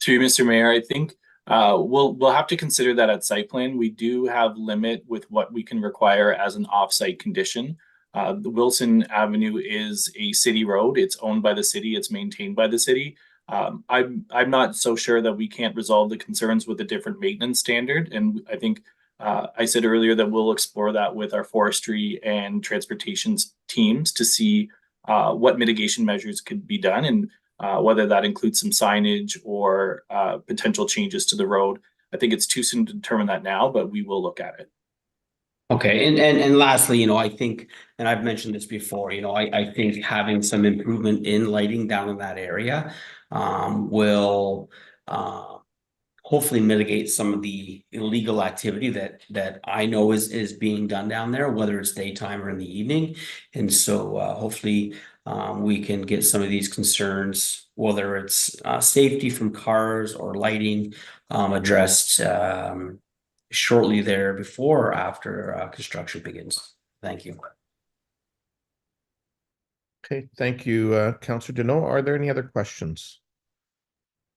To you, Mr. Mayor, I think we'll have to consider that at site plan. We do have limit with what we can require as an off-site condition. The Wilson Avenue is a city road. It's owned by the city. It's maintained by the city. I'm not so sure that we can't resolve the concerns with a different maintenance standard. And I think I said earlier that we'll explore that with our forestry and transportation teams to see what mitigation measures could be done, and whether that includes some signage or potential changes to the road. I think it's too soon to determine that now, but we will look at it. Okay, and lastly, you know, I think, and I've mentioned this before, you know, I think having some improvement in lighting down in that area will hopefully mitigate some of the illegal activity that I know is being done down there, whether it's daytime or in the evening. And so hopefully we can get some of these concerns, whether it's safety from cars or lighting, addressed shortly there before or after construction begins. Thank you. Okay, thank you, Councillor Deneau. Are there any other questions?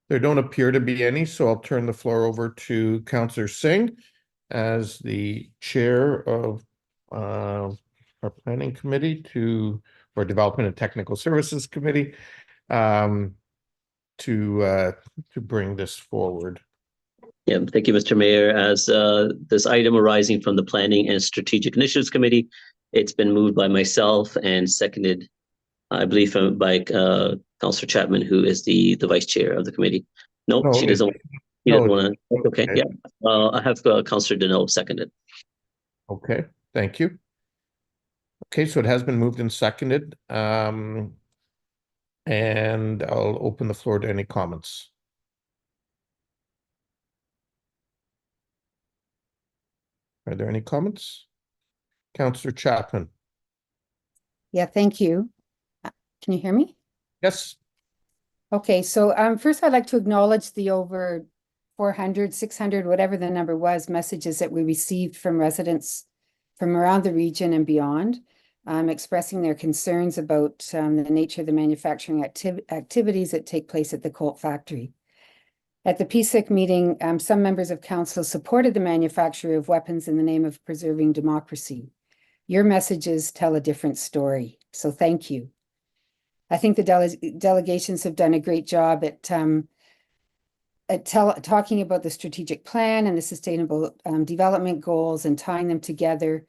There don't appear to be any, so I'll turn the floor over to Councillor Singh as the chair of our planning committee for Development and Technical Services Committee to bring this forward. Yeah, thank you, Mr. Mayor. As this item arising from the Planning and Strategic Initiatives Committee, it's been moved by myself and seconded, I believe, by Councillor Chapman, who is the vice chair of the committee. No, she doesn't. He doesn't want to. Okay, yeah. I have Councillor Deneau seconded. Okay, thank you. Okay, so it has been moved and seconded, and I'll open the floor to any comments. Are there any comments? Councillor Chapman. Yeah, thank you. Can you hear me? Yes. Okay, so first I'd like to acknowledge the over 400, 600, whatever the number was, messages that we received from residents from around the region and beyond, expressing their concerns about the nature of the manufacturing activities that take place at the Colt factory. At the PSIC meeting, some members of council supported the manufacture of weapons in the name of preserving democracy. Your messages tell a different story, so thank you. I think the delegations have done a great job at talking about the strategic plan and the sustainable development goals and tying them together.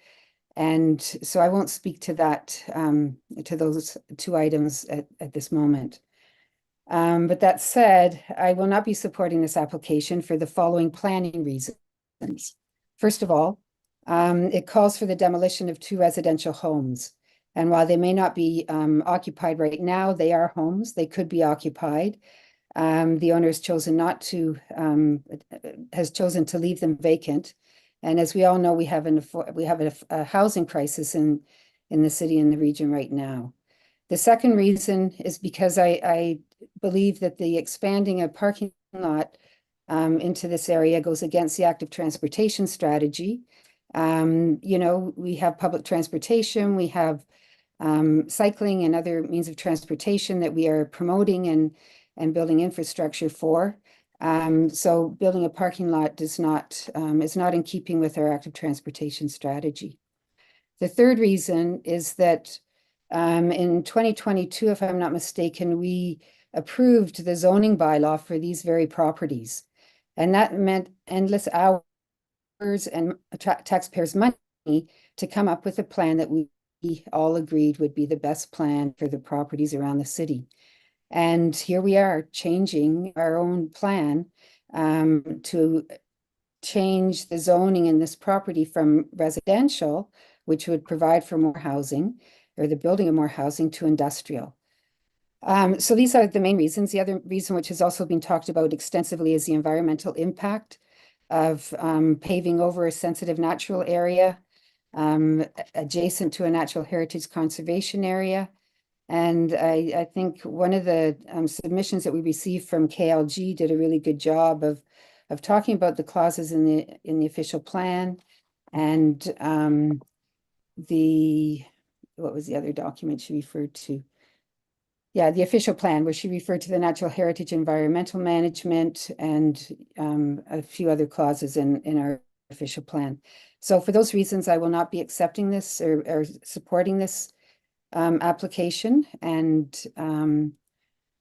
And so I won't speak to that, to those two items at this moment. But that said, I will not be supporting this application for the following planning reasons. First of all, it calls for the demolition of 2 residential homes. And while they may not be occupied right now, they are homes. They could be occupied. The owner has chosen to leave them vacant. And as we all know, we have a housing crisis in the city and the region right now. The second reason is because I believe that the expanding a parking lot into this area goes against the active transportation strategy. You know, we have public transportation, we have cycling and other means of transportation that we are promoting and building infrastructure for. So building a parking lot is not in keeping with our active transportation strategy. The third reason is that in 2022, if I'm not mistaken, we approved the zoning bylaw for these very properties. And that meant endless hours and taxpayers' money to come up with a plan that we all agreed would be the best plan for the properties around the city. And here we are changing our own plan to change the zoning in this property from residential, which would provide for more housing, or the building of more housing, to industrial. So these are the main reasons. The other reason, which has also been talked about extensively, is the environmental impact of paving over a sensitive natural area adjacent to a natural heritage conservation area. And I think one of the submissions that we received from KLG did a really good job of talking about the clauses in the official plan, and what was the other document she referred to? Yeah, the official plan, where she referred to the natural heritage environmental management and a few other clauses in our official plan. So for those reasons, I will not be accepting this or supporting this application. And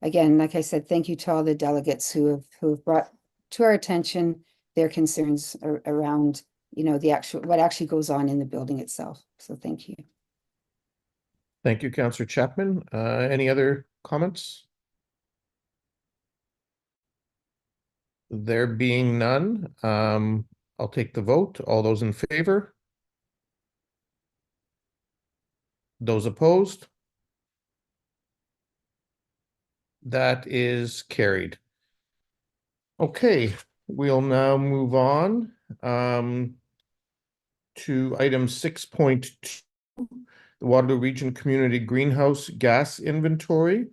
again, like I said, thank you to all the delegates who have brought to our attention their concerns around, you know, what actually goes on in the building itself. So thank you. Thank you, Councillor Chapman. Any other comments? There being none, I'll take the vote. All those in favor? Those opposed? That is carried. Okay, we'll now move on to item 6.2. The Waterloo Region Community Greenhouse Gas Inventory,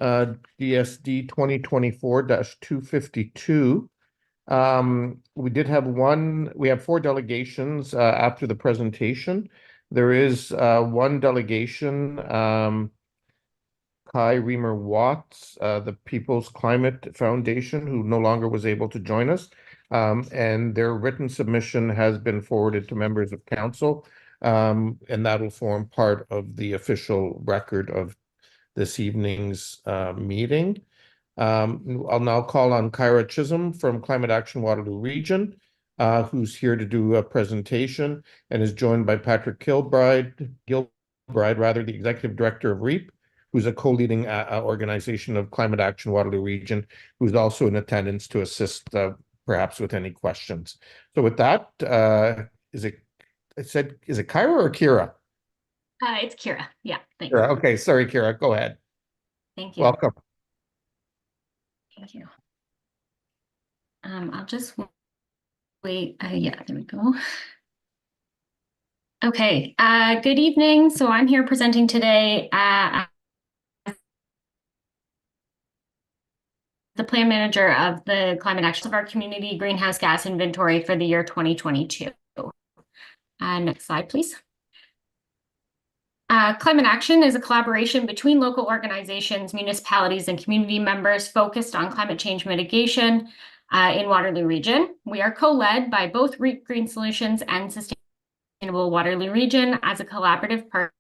DSD 2024-252. We have 4 delegations after the presentation. There is one delegation, Kai Reamer Watts, the People's Climate Foundation, who no longer was able to join us. And their written submission has been forwarded to members of council. And that will form part of the official record of this evening's meeting. I'll now call on Kyra Chisholm from Climate Action Waterloo Region, who's here to do a presentation, and is joined by Patrick Gilbride, the Executive Director of REAP, who's a co-leading organization of Climate Action Waterloo Region, who's also in attendance to assist perhaps with any questions. So with that, is it Kyra or Kira? It's Kira. Yeah, thanks. Kira. Okay, sorry, Kira. Go ahead. Thank you. Welcome. Thank you. I'll just wait. Yeah, there we go. Okay. Good evening. So I'm here presenting today the plan manager of the climate action of our community greenhouse gas inventory for the year 2022. Next slide, please. Climate Action is a collaboration between local organizations, municipalities, and community members focused on climate change mitigation in Waterloo Region. We are co-led by both REAP Green Solutions and Sustainable Waterloo Region as a collaborative partner.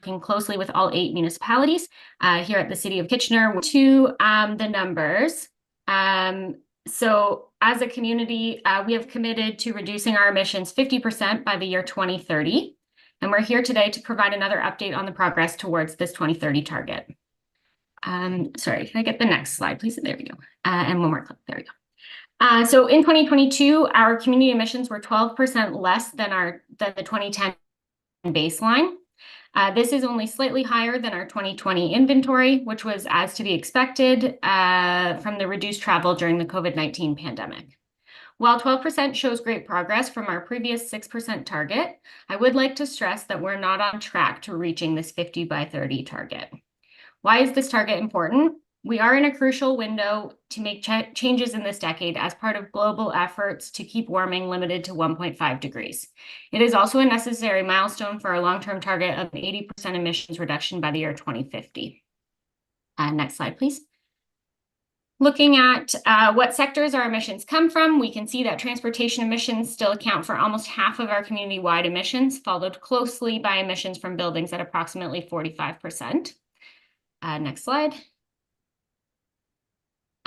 Working closely with all 8 municipalities here at the City of Kitchener. To the numbers. So as a community, we have committed to reducing our emissions 50% by the year 2030. And we're here today to provide another update on the progress towards this 2030 target. Sorry, can I get the next slide, please? There we go. And one more clip. There we go. So in 2022, our community emissions were 12% less than the 2010 baseline. This is only slightly higher than our 2020 inventory, which was as to be expected from the reduced travel during the COVID-19 pandemic. While 12% shows great progress from our previous 6% target, I would like to stress that we're not on track to reaching this 50 by 30 target. Why is this target important? We are in a crucial window to make changes in this decade as part of global efforts to keep warming limited to 1.5 degrees. It is also a necessary milestone for our long-term target of 80% emissions reduction by the year 2050. Next slide, please. Looking at what sectors our emissions come from, we can see that transportation emissions still account for almost half of our community-wide emissions, followed closely by emissions from buildings at approximately 45%. Next slide.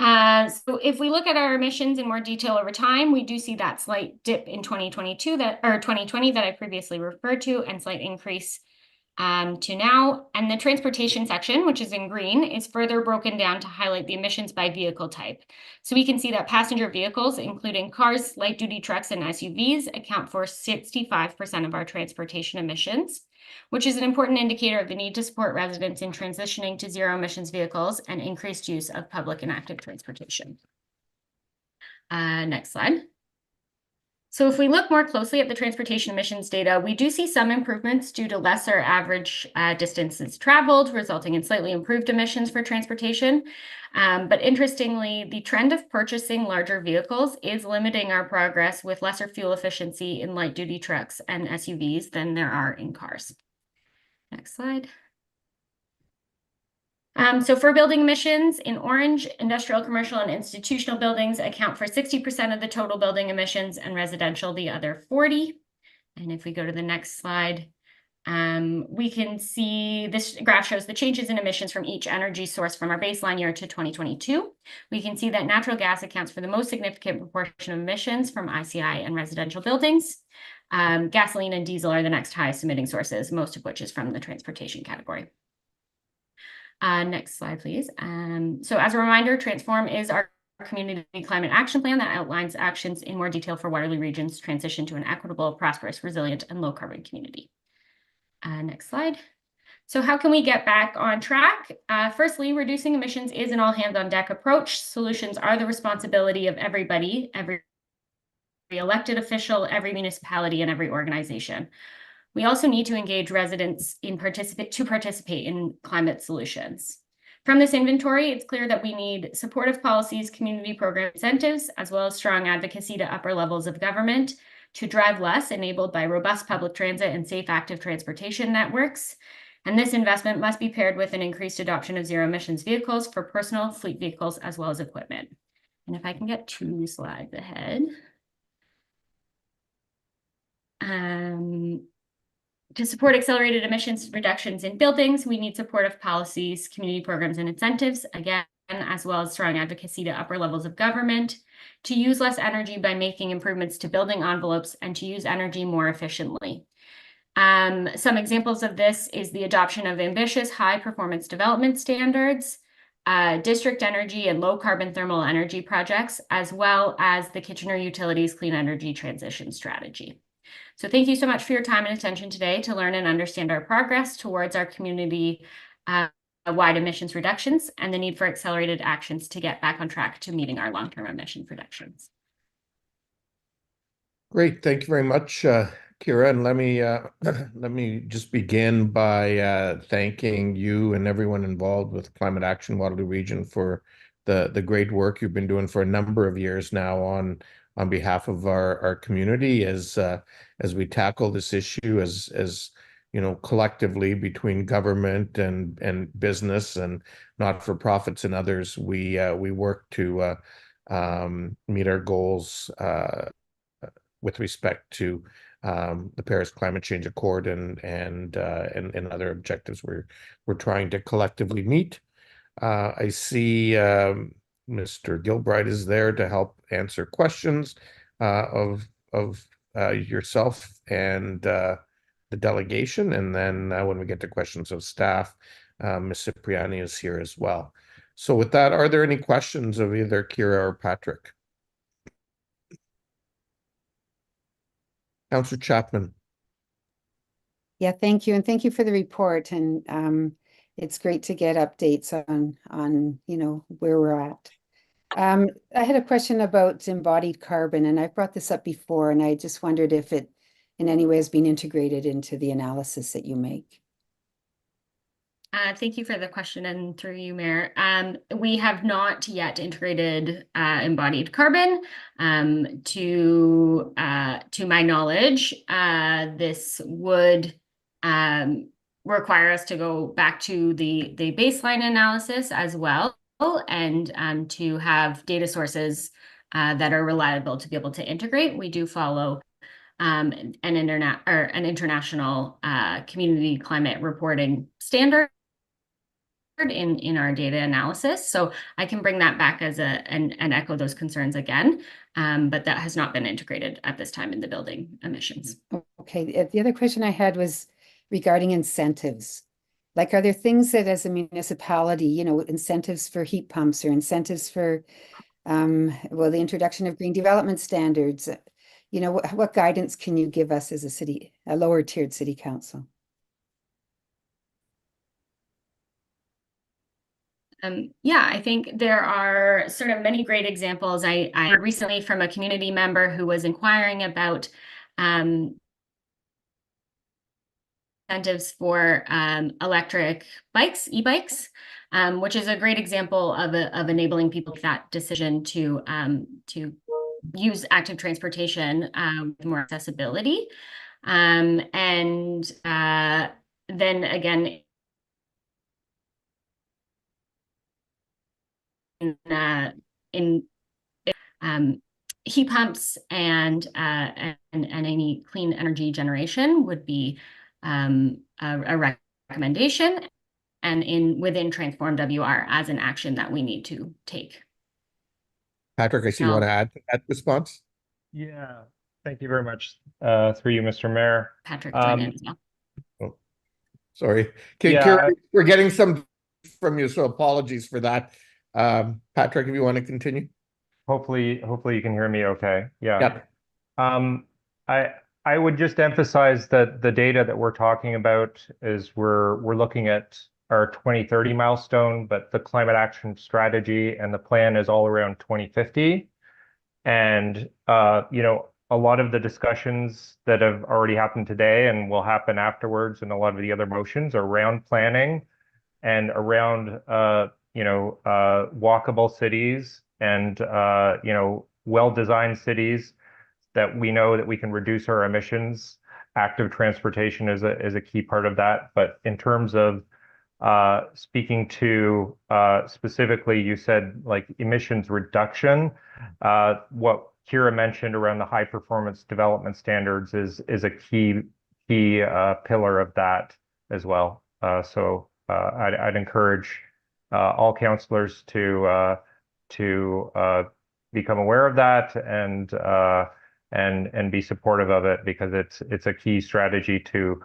So if we look at our emissions in more detail over time, we do see that slight dip in 2020 that I previously referred to, and slight increase to now. And the transportation section, which is in green, is further broken down to highlight the emissions by vehicle type. So we can see that passenger vehicles, including cars, light-duty trucks, and SUVs, account for 65% of our transportation emissions, which is an important indicator of the need to support residents in transitioning to zero emissions vehicles and increased use of public and active transportation. Next slide. So if we look more closely at the transportation emissions data, we do see some improvements due to lesser average distances traveled, resulting in slightly improved emissions for transportation. But interestingly, the trend of purchasing larger vehicles is limiting our progress with lesser fuel efficiency in light-duty trucks and SUVs than there are in cars. Next slide. So for building emissions, in orange, industrial, commercial, and institutional buildings account for 60% of the total building emissions, and residential the other 40%. And if we go to the next slide, we can see this graph shows the changes in emissions from each energy source from our baseline year to 2022. We can see that natural gas accounts for the most significant proportion of emissions from ICI and residential buildings. Gasoline and diesel are the next highest emitting sources, most of which is from the transportation category. Next slide, please. So as a reminder, Transform is our community climate action plan that outlines actions in more detail for Waterloo Region's transition to an equitable, prosperous, resilient, and low carbon community. Next slide. So how can we get back on track? Firstly, reducing emissions is an all hands on deck approach. Solutions are the responsibility of everybody, every elected official, every municipality, and every organization. We also need to engage residents to participate in climate solutions. From this inventory, it's clear that we need supportive policies, community program incentives, as well as strong advocacy to upper levels of government to drive less, enabled by robust public transit and safe active transportation networks. And this investment must be paired with an increased adoption of zero emissions vehicles for personal fleet vehicles as well as equipment. And if I can get 2 slides ahead. To support accelerated emissions reductions in buildings, we need supportive policies, community programs, and incentives, again, as well as strong advocacy to upper levels of government, to use less energy by making improvements to building envelopes and to use energy more efficiently. Some examples of this is the adoption of ambitious high-performance development standards, district energy and low-carbon thermal energy projects, as well as the Kitchener Utilities Clean Energy Transition Strategy. So thank you so much for your time and attention today to learn and understand our progress towards our community wide emissions reductions and the need for accelerated actions to get back on track to meeting our long-term emissions reductions. Great, thank you very much, Kira. And let me just begin by thanking you and everyone involved with Climate Action Waterloo Region for the great work you've been doing for a number of years now on behalf of our community as we tackle this issue as you know, collectively between government and business and not-for-profits and others. We work to meet our goals with respect to the Paris Climate Change Accord and other objectives we're trying to collectively meet. I see Mr. Gilbride is there to help answer questions of yourself and the delegation, and then when we get to questions of staff, Ms. Cipriani is here as well. So with that, are there any questions of either Kira or Patrick? Councillor Chapman. Yeah, thank you, and thank you for the report. And it's great to get updates on you know where we're at. I had a question about embodied carbon, and I've brought this up before, and I just wondered if it in any way has been integrated into the analysis that you make. Thank you for the question, and through you, Mayor. We have not yet integrated embodied carbon. To my knowledge, this would require us to go back to the baseline analysis as well, and to have data sources that are reliable to be able to integrate. We do follow an international community climate reporting standard in our data analysis. So I can bring that back as and echo those concerns again, but that has not been integrated at this time in the building emissions. Okay, the other question I had was regarding incentives. Like, are there things that as a municipality, you know, incentives for heat pumps or incentives for, well, the introduction of green development standards? You know, what guidance can you give us as a lower tiered city council? Yeah, I think there are sort of many great examples. I heard recently from a community member who was inquiring about incentives for electric bikes, e-bikes, which is a great example of enabling people with that decision to use active transportation with more accessibility. And then again, in heat pumps and any clean energy generation would be a recommendation, and within Transform WR as an action that we need to take. Patrick, I see you want to add to that response? Yeah, thank you very much. Through you, Mr. Mayor. Patrick, join in as well. Oh, sorry. Yeah, Kieran, we're getting some from you, so apologies for that. Patrick, if you want to continue. Hopefully you can hear me okay. Yeah. I would just emphasize that the data that we're talking about is we're looking at our 2030 milestone, but the climate action strategy and the plan is all around 2050. And you know, a lot of the discussions that have already happened today and will happen afterwards, and a lot of the other motions are around planning and around you know, walkable cities and you know, well-designed cities that we know that we can reduce our emissions. Active transportation is a key part of that. But in terms of speaking to specifically, you said like emissions reduction, what Kira mentioned around the high performance development standards is a key pillar of that as well. So I'd encourage all councillors to become aware of that and be supportive of it, because it's a key strategy to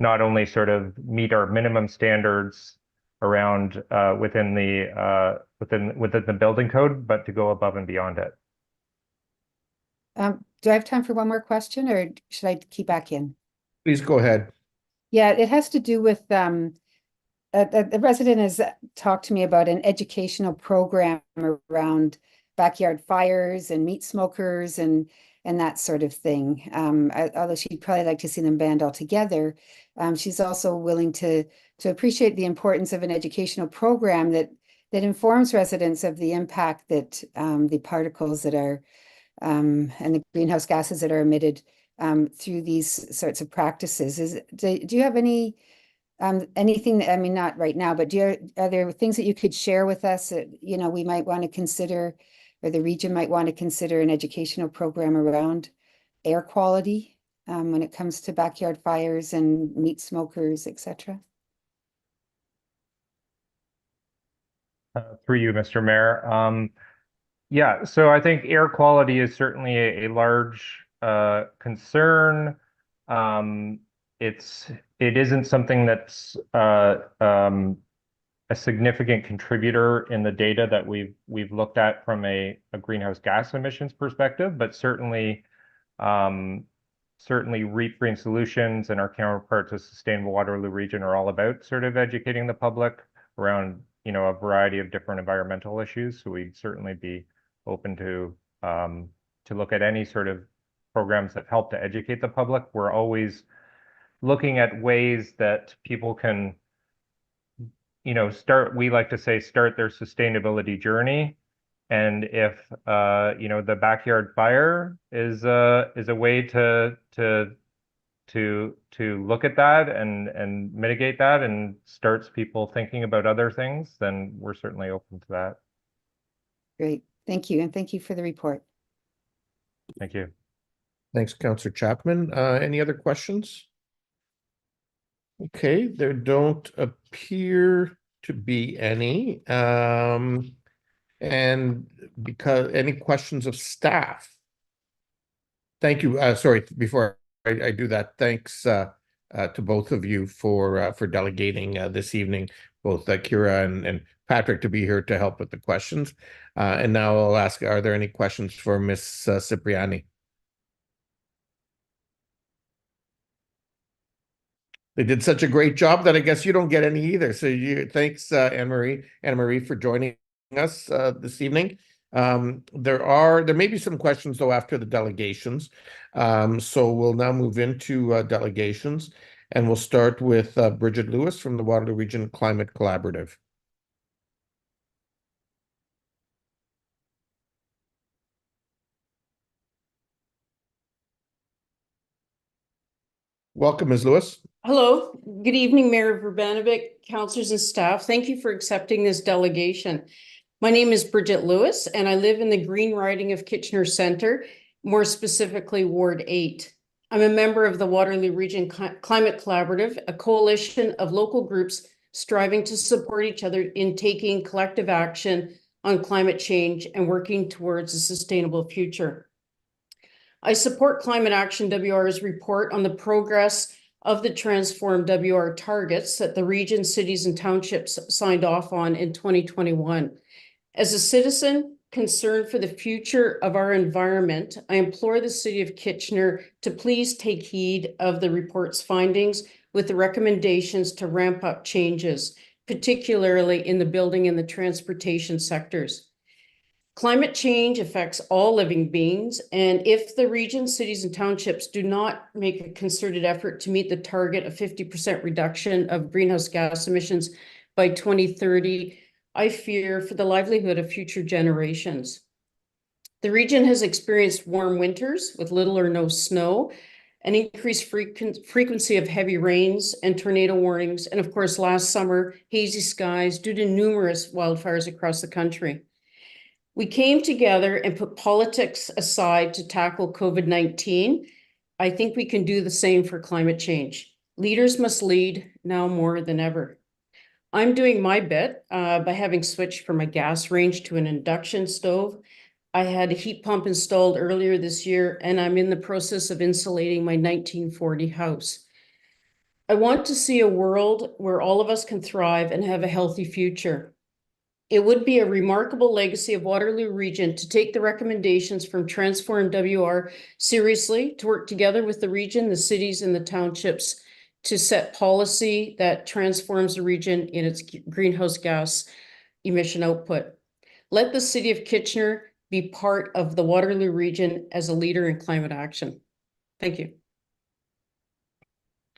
not only sort of meet our minimum standards around within the building code, but to go above and beyond it. Do I have time for one more question, or should I keep back in? Please go ahead. Yeah, it has to do with the resident has talked to me about an educational program around backyard fires and meat smokers and that sort of thing. Although she'd probably like to see them banned altogether, she's also willing to appreciate the importance of an educational program that informs residents of the impact that the particles that are and the greenhouse gases that are emitted through these sorts of practices. Do you have any anything, I mean, not right now, but are there things that you could share with us that, you know, we might want to consider, or the region might want to consider an educational program around air quality when it comes to backyard fires and meat smokers, etc.? Through you, Mr. Mayor. Yeah, so I think air quality is certainly a large concern. It isn't something that's a significant contributor in the data that we've looked at from a greenhouse gas emissions perspective, but certainly REAP Green Solutions and our counterparts of Sustainable Waterloo Region are all about sort of educating the public around, you know, a variety of different environmental issues. So we'd certainly be open to look at any sort of programs that help to educate the public. We're always looking at ways that people can we like to say start their sustainability journey. And if the backyard fire is a way to look at that and mitigate that and starts people thinking about other things, then we're certainly open to that. Great, thank you, and thank you for the report. Thank you. Thanks, Councillor Chapman. Any other questions? Okay, there don't appear to be any. And because any questions of staff? Thank you. Sorry, before I do that, thanks to both of you for delegating this evening, both Kira and Patrick, to be here to help with the questions. And now I'll ask, are there any questions for Ms. Cipriani? They did such a great job that I guess you don't get any either. So thanks, Anne-Marie, for joining us this evening. There may be some questions though after the delegations. So we'll now move into delegations, and we'll start with Bridget Lewis from the Waterloo Region Climate Collaborative. Welcome, Ms. Lewis. Hello, good evening, Mayor Verbanovic, councillors and staff. Thank you for accepting this delegation. My name is Bridget Lewis, and I live in the Green riding of Kitchener Centre, more specifically Ward 8. I'm a member of the Waterloo Region Climate Collaborative, a coalition of local groups striving to support each other in taking collective action on climate change and working towards a sustainable future. I support Climate Action WR's report on the progress of the Transform WR targets that the region, cities, and townships signed off on in 2021. As a citizen concerned for the future of our environment, I implore the City of Kitchener to please take heed of the report's findings with the recommendations to ramp up changes, particularly in the building and the transportation sectors. Climate change affects all living beings, and if the region, cities, and townships do not make a concerted effort to meet the target of 50% reduction of greenhouse gas emissions by 2030, I fear for the livelihood of future generations. The region has experienced warm winters with little or no snow, an increased frequency of heavy rains and tornado warnings, and of course, last summer, hazy skies due to numerous wildfires across the country. We came together and put politics aside to tackle COVID-19. I think we can do the same for climate change. Leaders must lead now more than ever. I'm doing my bit by having switched from a gas range to an induction stove. I had a heat pump installed earlier this year, and I'm in the process of insulating my 1940 house. I want to see a world where all of us can thrive and have a healthy future. It would be a remarkable legacy of Waterloo Region to take the recommendations from Transform WR seriously, to work together with the region, the cities, and the townships to set policy that transforms the region in its greenhouse gas emission output. Let the City of Kitchener be part of the Waterloo Region as a leader in climate action. Thank you.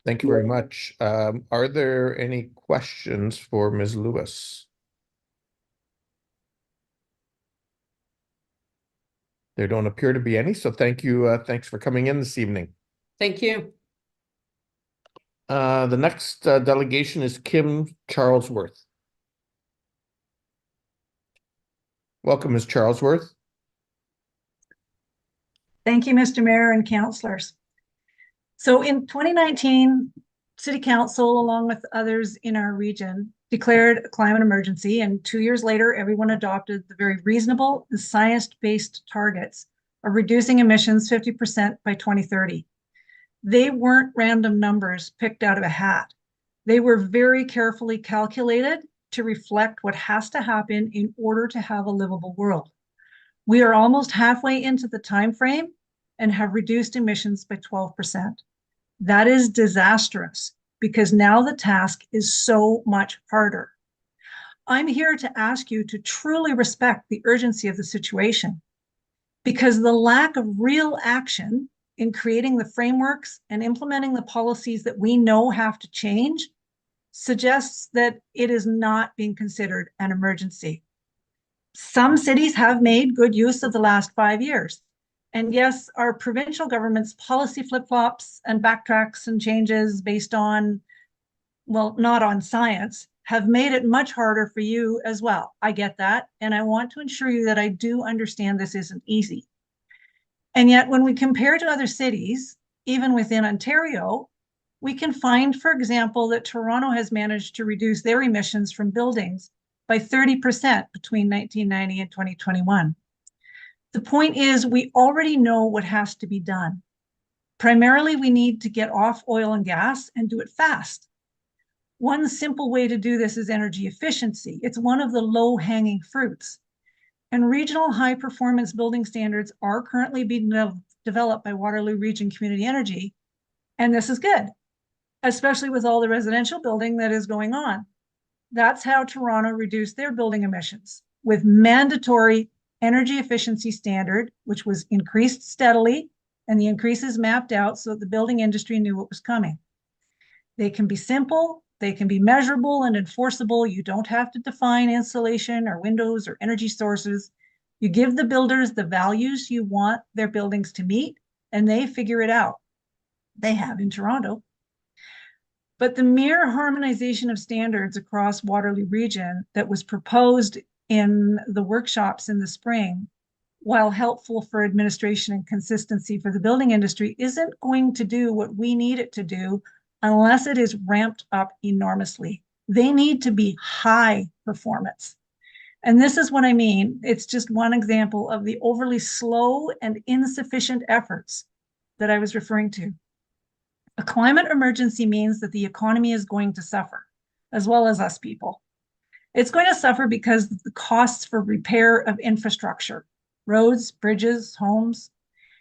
Thank you very much. Are there any questions for Ms. Lewis? There don't appear to be any, so thank you. Thanks for coming in this evening. Thank you. The next delegation is Kim Charlesworth. Welcome, Ms. Charlesworth. Thank you, Mr. Mayor and councillors. So in 2019, City Council, along with others in our region, declared a climate emergency, and 2 years later, everyone adopted the very reasonable and science-based targets of reducing emissions 50% by 2030. They weren't random numbers picked out of a hat. They were very carefully calculated to reflect what has to happen in order to have a livable world. We are almost halfway into the time frame and have reduced emissions by 12%. That is disastrous, because now the task is so much harder. I'm here to ask you to truly respect the urgency of the situation, because the lack of real action in creating the frameworks and implementing the policies that we know have to change suggests that it is not being considered an emergency. Some cities have made good use of the last 5 years. And yes, our provincial government's policy flip-flops and backtracks and changes based on, well, not on science, have made it much harder for you as well. I get that. And I want to assure you that I do understand this isn't easy. And yet, when we compare to other cities, even within Ontario, we can find, for example, that Toronto has managed to reduce their emissions from buildings by 30% between 1990 and 2021. The point is, we already know what has to be done. Primarily, we need to get off oil and gas and do it fast. One simple way to do this is energy efficiency. It's one of the low-hanging fruits. And regional high-performance building standards are currently being developed by Waterloo Region Community Energy, and this is good, especially with all the residential building that is going on. That's how Toronto reduced their building emissions, with mandatory energy efficiency standard, which was increased steadily, and the increases mapped out so that the building industry knew what was coming. They can be simple, they can be measurable and enforceable. You don't have to define insulation or windows or energy sources. You give the builders the values you want their buildings to meet, and they figure it out. They have in Toronto. But the mere harmonization of standards across Waterloo Region that was proposed in the workshops in the spring, while helpful for administration and consistency for the building industry, isn't going to do what we need it to do unless it is ramped up enormously. They need to be high performance. And this is what I mean. It's just one example of the overly slow and insufficient efforts that I was referring to. A climate emergency means that the economy is going to suffer, as well as us people. It's going to suffer because of the costs for repair of infrastructure, roads, bridges, homes,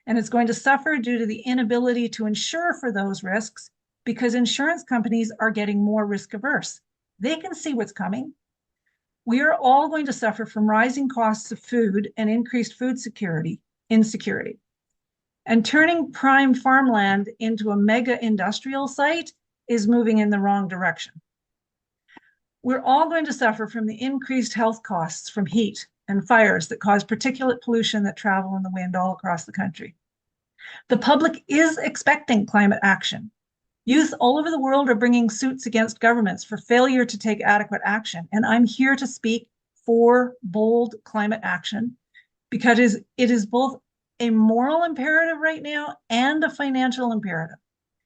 and it's going to suffer due to the inability to insure for those risks because insurance companies are getting more risk averse. They can see what's coming. We are all going to suffer from rising costs of food and increased food insecurity. And turning prime farmland into a mega industrial site is moving in the wrong direction. We're all going to suffer from the increased health costs from heat and fires that cause particulate pollution that travel in the wind all across the country. The public is expecting climate action. Youth all over the world are bringing suits against governments for failure to take adequate action. And I'm here to speak for bold climate action because it is both a moral imperative right now and a financial imperative.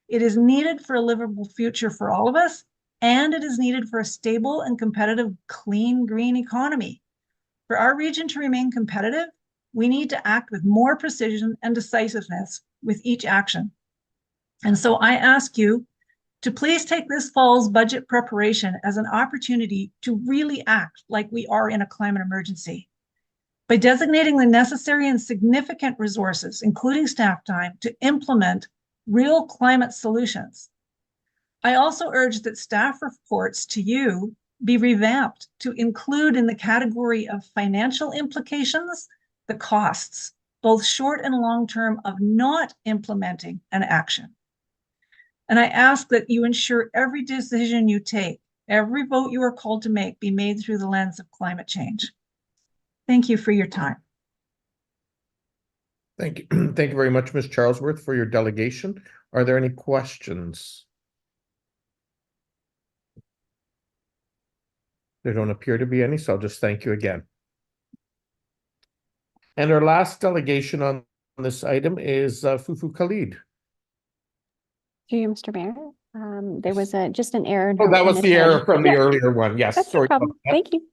It is needed for a livable future for all of us, and it is needed for a stable and competitive, clean, green economy. For our region to remain competitive, we need to act with more precision and decisiveness with each action. And so I ask you to please take this fall's budget preparation as an opportunity to really act like we are in a climate emergency. By designating the necessary and significant resources, including staff time, to implement real climate solutions. I also urge that staff reports to you be revamped to include in the category of financial implications, the costs, both short and long term, of not implementing an action. And I ask that you ensure every decision you take, every vote you are called to make, be made through the lens of climate change. Thank you for your time. Thank you. Thank you very much, Ms. Charlesworth, for your delegation. Are there any questions? There don't appear to be any, so I'll just thank you again. And our last delegation on this item is Fufu Khalid. Through you, Mr. Mayor. There was just an error. Oh, that was the error from the earlier one. Yes, That's sorry no problem. about that. Thank you.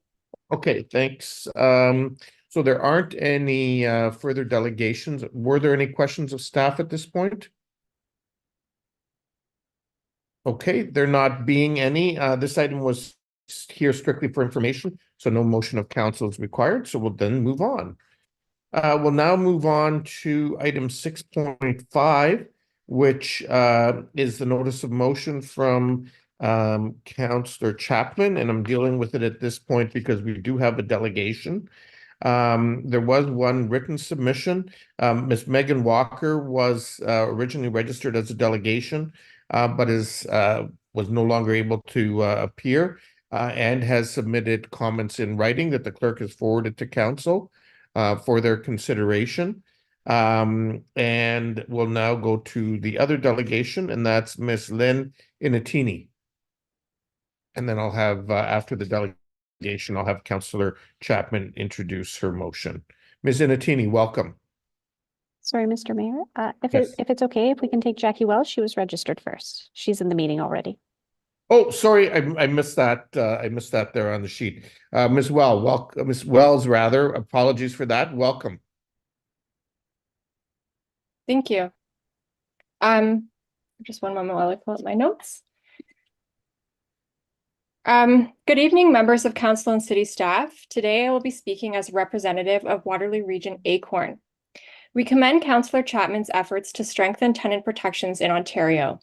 Okay, thanks. So there aren't any further delegations. Were there any questions of staff at this point? Okay, there not being any. This item was here strictly for information, so no motion of council is required. So we'll then move on. We'll now move on to item 6.5, which is the notice of motion from Councillor Chapman, and I'm dealing with it at this point because we do have a delegation. There was one written submission. Ms. Megan Walker was originally registered as a delegation, but is was no longer able to appear and has submitted comments in writing that the clerk has forwarded to council for their consideration. And we'll now go to the other delegation, and that's Ms. Lynn Inatini. And then I'll have, after the delegation, I'll have Councillor Chapman introduce her motion. Ms. Inatini, welcome. Sorry, Mr. Mayor, Yes. if it's okay, if we can take Jackie Wells, she was registered first. She's in the meeting already. Oh, sorry, I missed that. I missed that there on the sheet. Ms. Wells, rather. Apologies for that. Welcome. Thank you. Just one moment while I pull up my notes. Good evening, members of council and city staff. Today I will be speaking as representative of Waterloo Region Acorn. We commend Councillor Chapman's efforts to strengthen tenant protections in Ontario.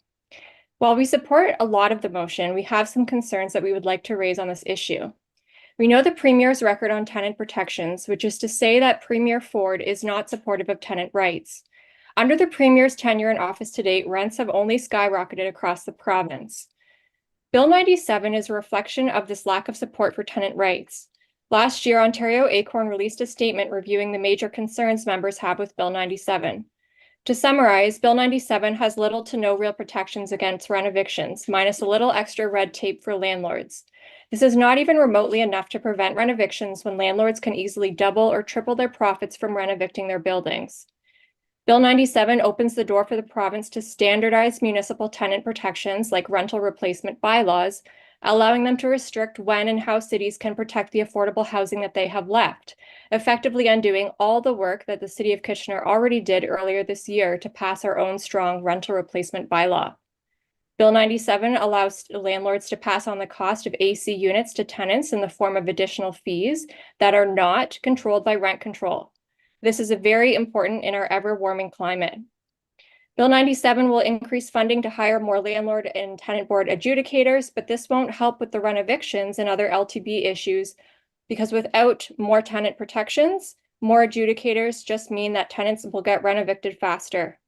While we support a lot of the motion, we have some concerns that we would like to raise on this issue. We know the Premier's record on tenant protections, which is to say that Premier Ford is not supportive of tenant rights. Under the Premier's tenure in office to date, rents have only skyrocketed across the province. Bill 97 is a reflection of this lack of support for tenant rights. Last year, Ontario Acorn released a statement reviewing the major concerns members have with Bill 97. To summarize, Bill 97 has little to no real protections against rent evictions, minus a little extra red tape for landlords. This is not even remotely enough to prevent rent evictions when landlords can easily double or triple their profits from rent evicting their buildings. Bill 97 opens the door for the province to standardize municipal tenant protections like rental replacement bylaws, allowing them to restrict when and how cities can protect the affordable housing that they have left, effectively undoing all the work that the City of Kitchener already did earlier this year to pass our own strong rental replacement bylaw. Bill 97 allows landlords to pass on the cost of AC units to tenants in the form of additional fees that are not controlled by rent control. This is very important in our ever-warming climate. Bill 97 will increase funding to hire more landlord and tenant board adjudicators, but this won't help with the rent evictions and other LTB issues because without more tenant protections, more adjudicators just mean that tenants will get rent evicted faster.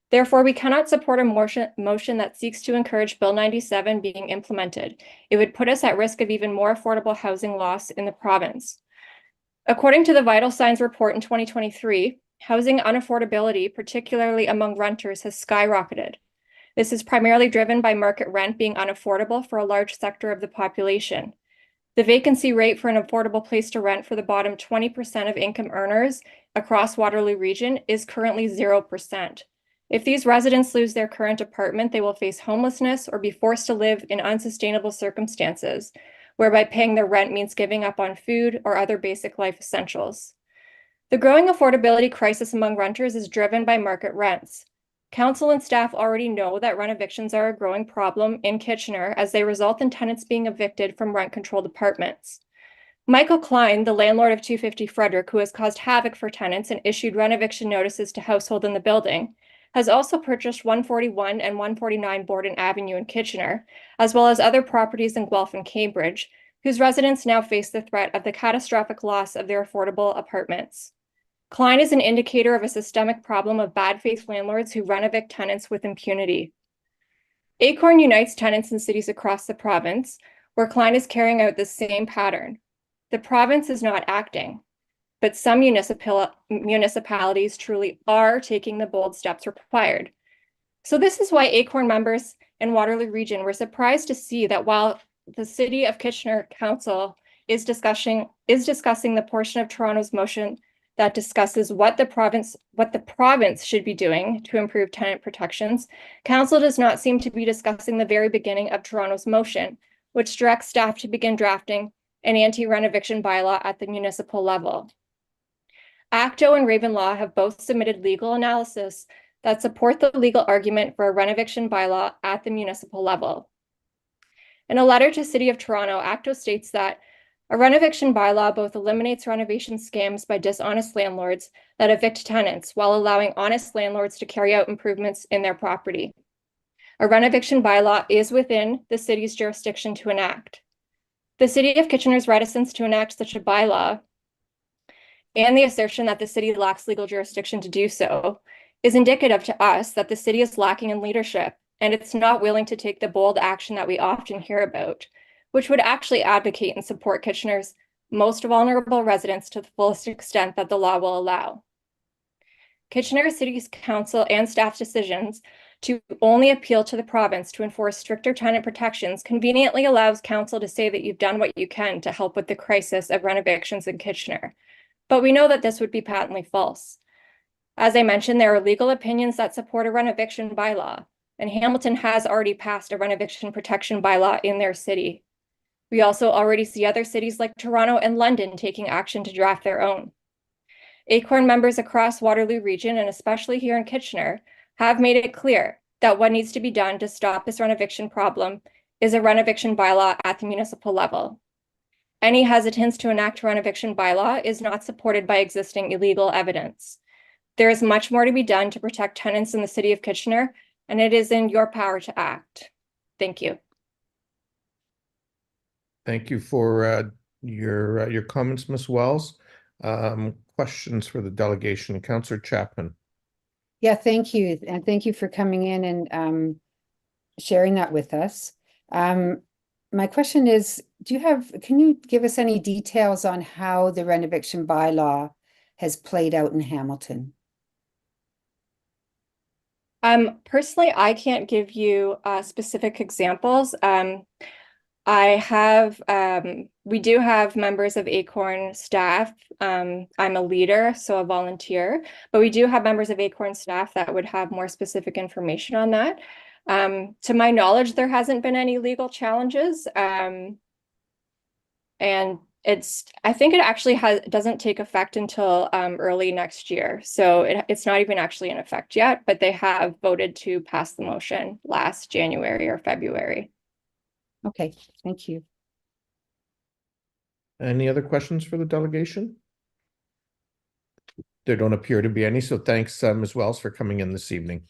Therefore, we cannot support a motion that seeks to encourage Bill 97 being implemented. It would put us at risk of even more affordable housing loss in the province. According to the Vital Signs report in 2023, housing unaffordability, particularly among renters, has skyrocketed. This is primarily driven by market rent being unaffordable for a large sector of the population. The vacancy rate for an affordable place to rent for the bottom 20% of income earners across Waterloo Region is currently 0%. If these residents lose their current apartment, they will face homelessness or be forced to live in unsustainable circumstances, whereby paying their rent means giving up on food or other basic life essentials. The growing affordability crisis among renters is driven by market rents. Council and staff already know that rent evictions are a growing problem in Kitchener as they result in tenants being evicted from rent-controlled apartments. Michael Klein, the landlord of 250 Frederick, who has caused havoc for tenants and issued rent eviction notices to households in the building, has also purchased 141 and 149 Borden Avenue in Kitchener, as well as other properties in Guelph and Cambridge, whose residents now face the threat of the catastrophic loss of their affordable apartments. Klein is an indicator of a systemic problem of bad faith landlords who rent evict tenants with impunity. Acorn unites tenants in cities across the province, where Klein is carrying out the same pattern. The province is not acting, but some municipalities truly are taking the bold steps required. So this is why Acorn members in Waterloo Region were surprised to see that while the City of Kitchener Council is discussing the portion of Toronto's motion that discusses what the province should be doing to improve tenant protections, Council does not seem to be discussing the very beginning of Toronto's motion, which directs staff to begin drafting an anti-rent eviction bylaw at the municipal level. ACTO and Raven Law have both submitted legal analysis that support the legal argument for a rent eviction bylaw at the municipal level. In a letter to City of Toronto, ACTO states that a rent eviction bylaw both eliminates renovation scams by dishonest landlords that evict tenants while allowing honest landlords to carry out improvements in their property. A rent eviction bylaw is within the city's jurisdiction to enact. The City of Kitchener's reticence to enact such a bylaw and the assertion that the city lacks legal jurisdiction to do so is indicative to us that the city is lacking in leadership and it's not willing to take the bold action that we often hear about, which would actually advocate and support Kitchener's most vulnerable residents to the fullest extent that the law will allow. Kitchener City Council and staff's decisions to only appeal to the province to enforce stricter tenant protections conveniently allows council to say that you've done what you can to help with the crisis of renovictions in Kitchener. But we know that this would be patently false. As I mentioned, there are legal opinions that support a renoviction bylaw, and Hamilton has already passed a renoviction protection bylaw in their city. We also already see other cities like Toronto and London taking action to draft their own. ACORN members across Waterloo Region, and especially here in Kitchener, have made it clear that what needs to be done to stop this renoviction problem is a renoviction bylaw at the municipal level. Any hesitance to enact a renoviction bylaw is not supported by existing illegal evidence. There is much more to be done to protect tenants in the city of Kitchener, and it is in your power to act. Thank you. Thank you for your comments, Ms. Wells. Questions for the delegation, Councillor Chapman. Yeah, thank you. And thank you for coming in and sharing that with us. My question is, can you give us any details on how the renoviction bylaw has played out in Hamilton? Personally, I can't give you specific examples. We do have members of ACORN staff. I'm a leader, so a volunteer, but we do have members of ACORN staff that would have more specific information on that. To my knowledge, there hasn't been any legal challenges. And I think it actually doesn't take effect until early next year. So it's not even actually in effect yet, but they have voted to pass the motion last January or February. Okay, thank you. Any other questions for the delegation? There don't appear to be any, so thanks, Ms. Wells, for coming in this evening.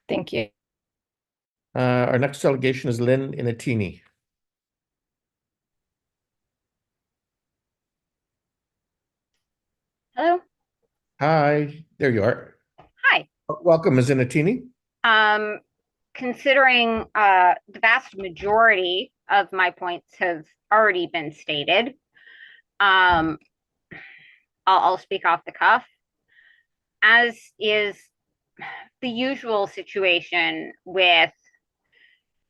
Thank you. Our next delegation is Lynn Inatini. Hello. Hi, there you are. Hi. Welcome, Ms. Inatini. Considering the vast majority of my points have already been stated, I'll speak off the cuff. As is the usual situation with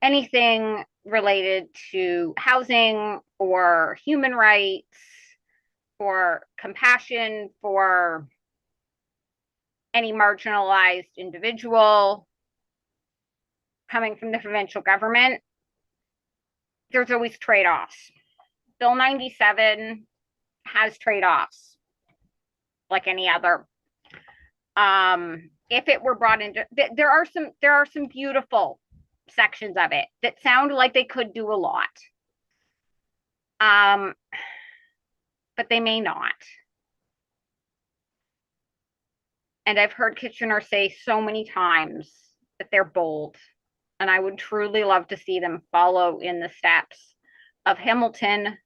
anything related to housing or human rights or compassion for any marginalized individual coming from the provincial government, there's always trade-offs. Bill 97 has trade-offs like any other. If it were brought into, there are some beautiful sections of it that sound like they could do a lot. But they may not. And I've heard Kitchener say so many times that they're bold. And I would truly love to see them follow in the steps of Hamilton,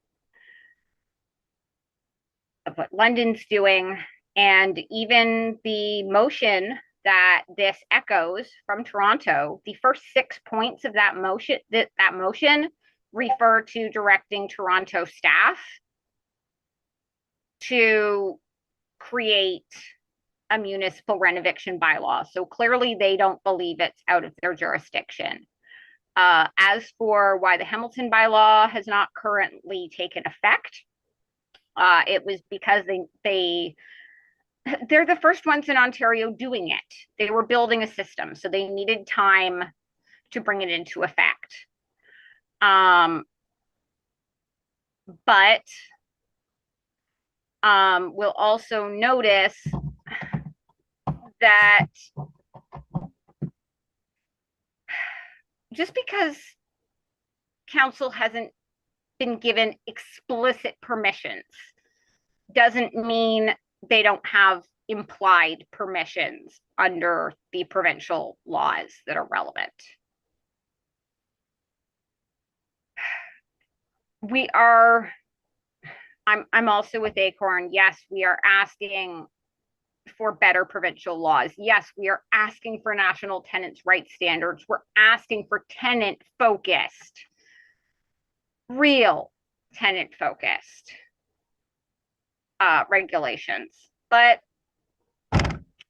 of what London's doing, and even the motion that this echoes from Toronto. The first 6 points of that motion, refer to directing Toronto staff to create a municipal renoviction bylaw. So clearly they don't believe it's out of their jurisdiction. As for why the Hamilton bylaw has not currently taken effect, it was because they're the first ones in Ontario doing it. They were building a system, so they needed time to bring it into effect. But we'll also notice that just because council hasn't been given explicit permissions doesn't mean they don't have implied permissions under the provincial laws that are relevant. I'm also with ACORN. Yes, we are asking for better provincial laws. Yes, we are asking for national tenants' rights standards. We're asking for tenant-focused, real tenant-focused regulations, but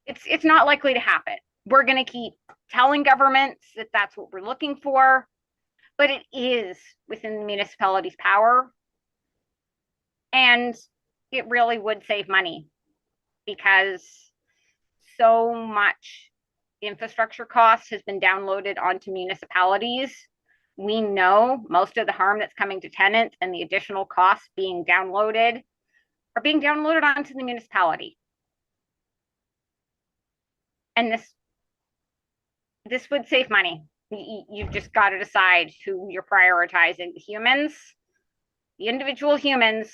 it's not likely to happen. We're going to keep telling governments that that's what we're looking for, but it is within the municipality's power, and it really would save money because so much infrastructure cost has been downloaded onto municipalities. We know most of the harm that's coming to tenants and the additional costs being downloaded are being downloaded onto the municipality. And this would save money. You've just got to decide who you're prioritizing, the humans, the individual humans,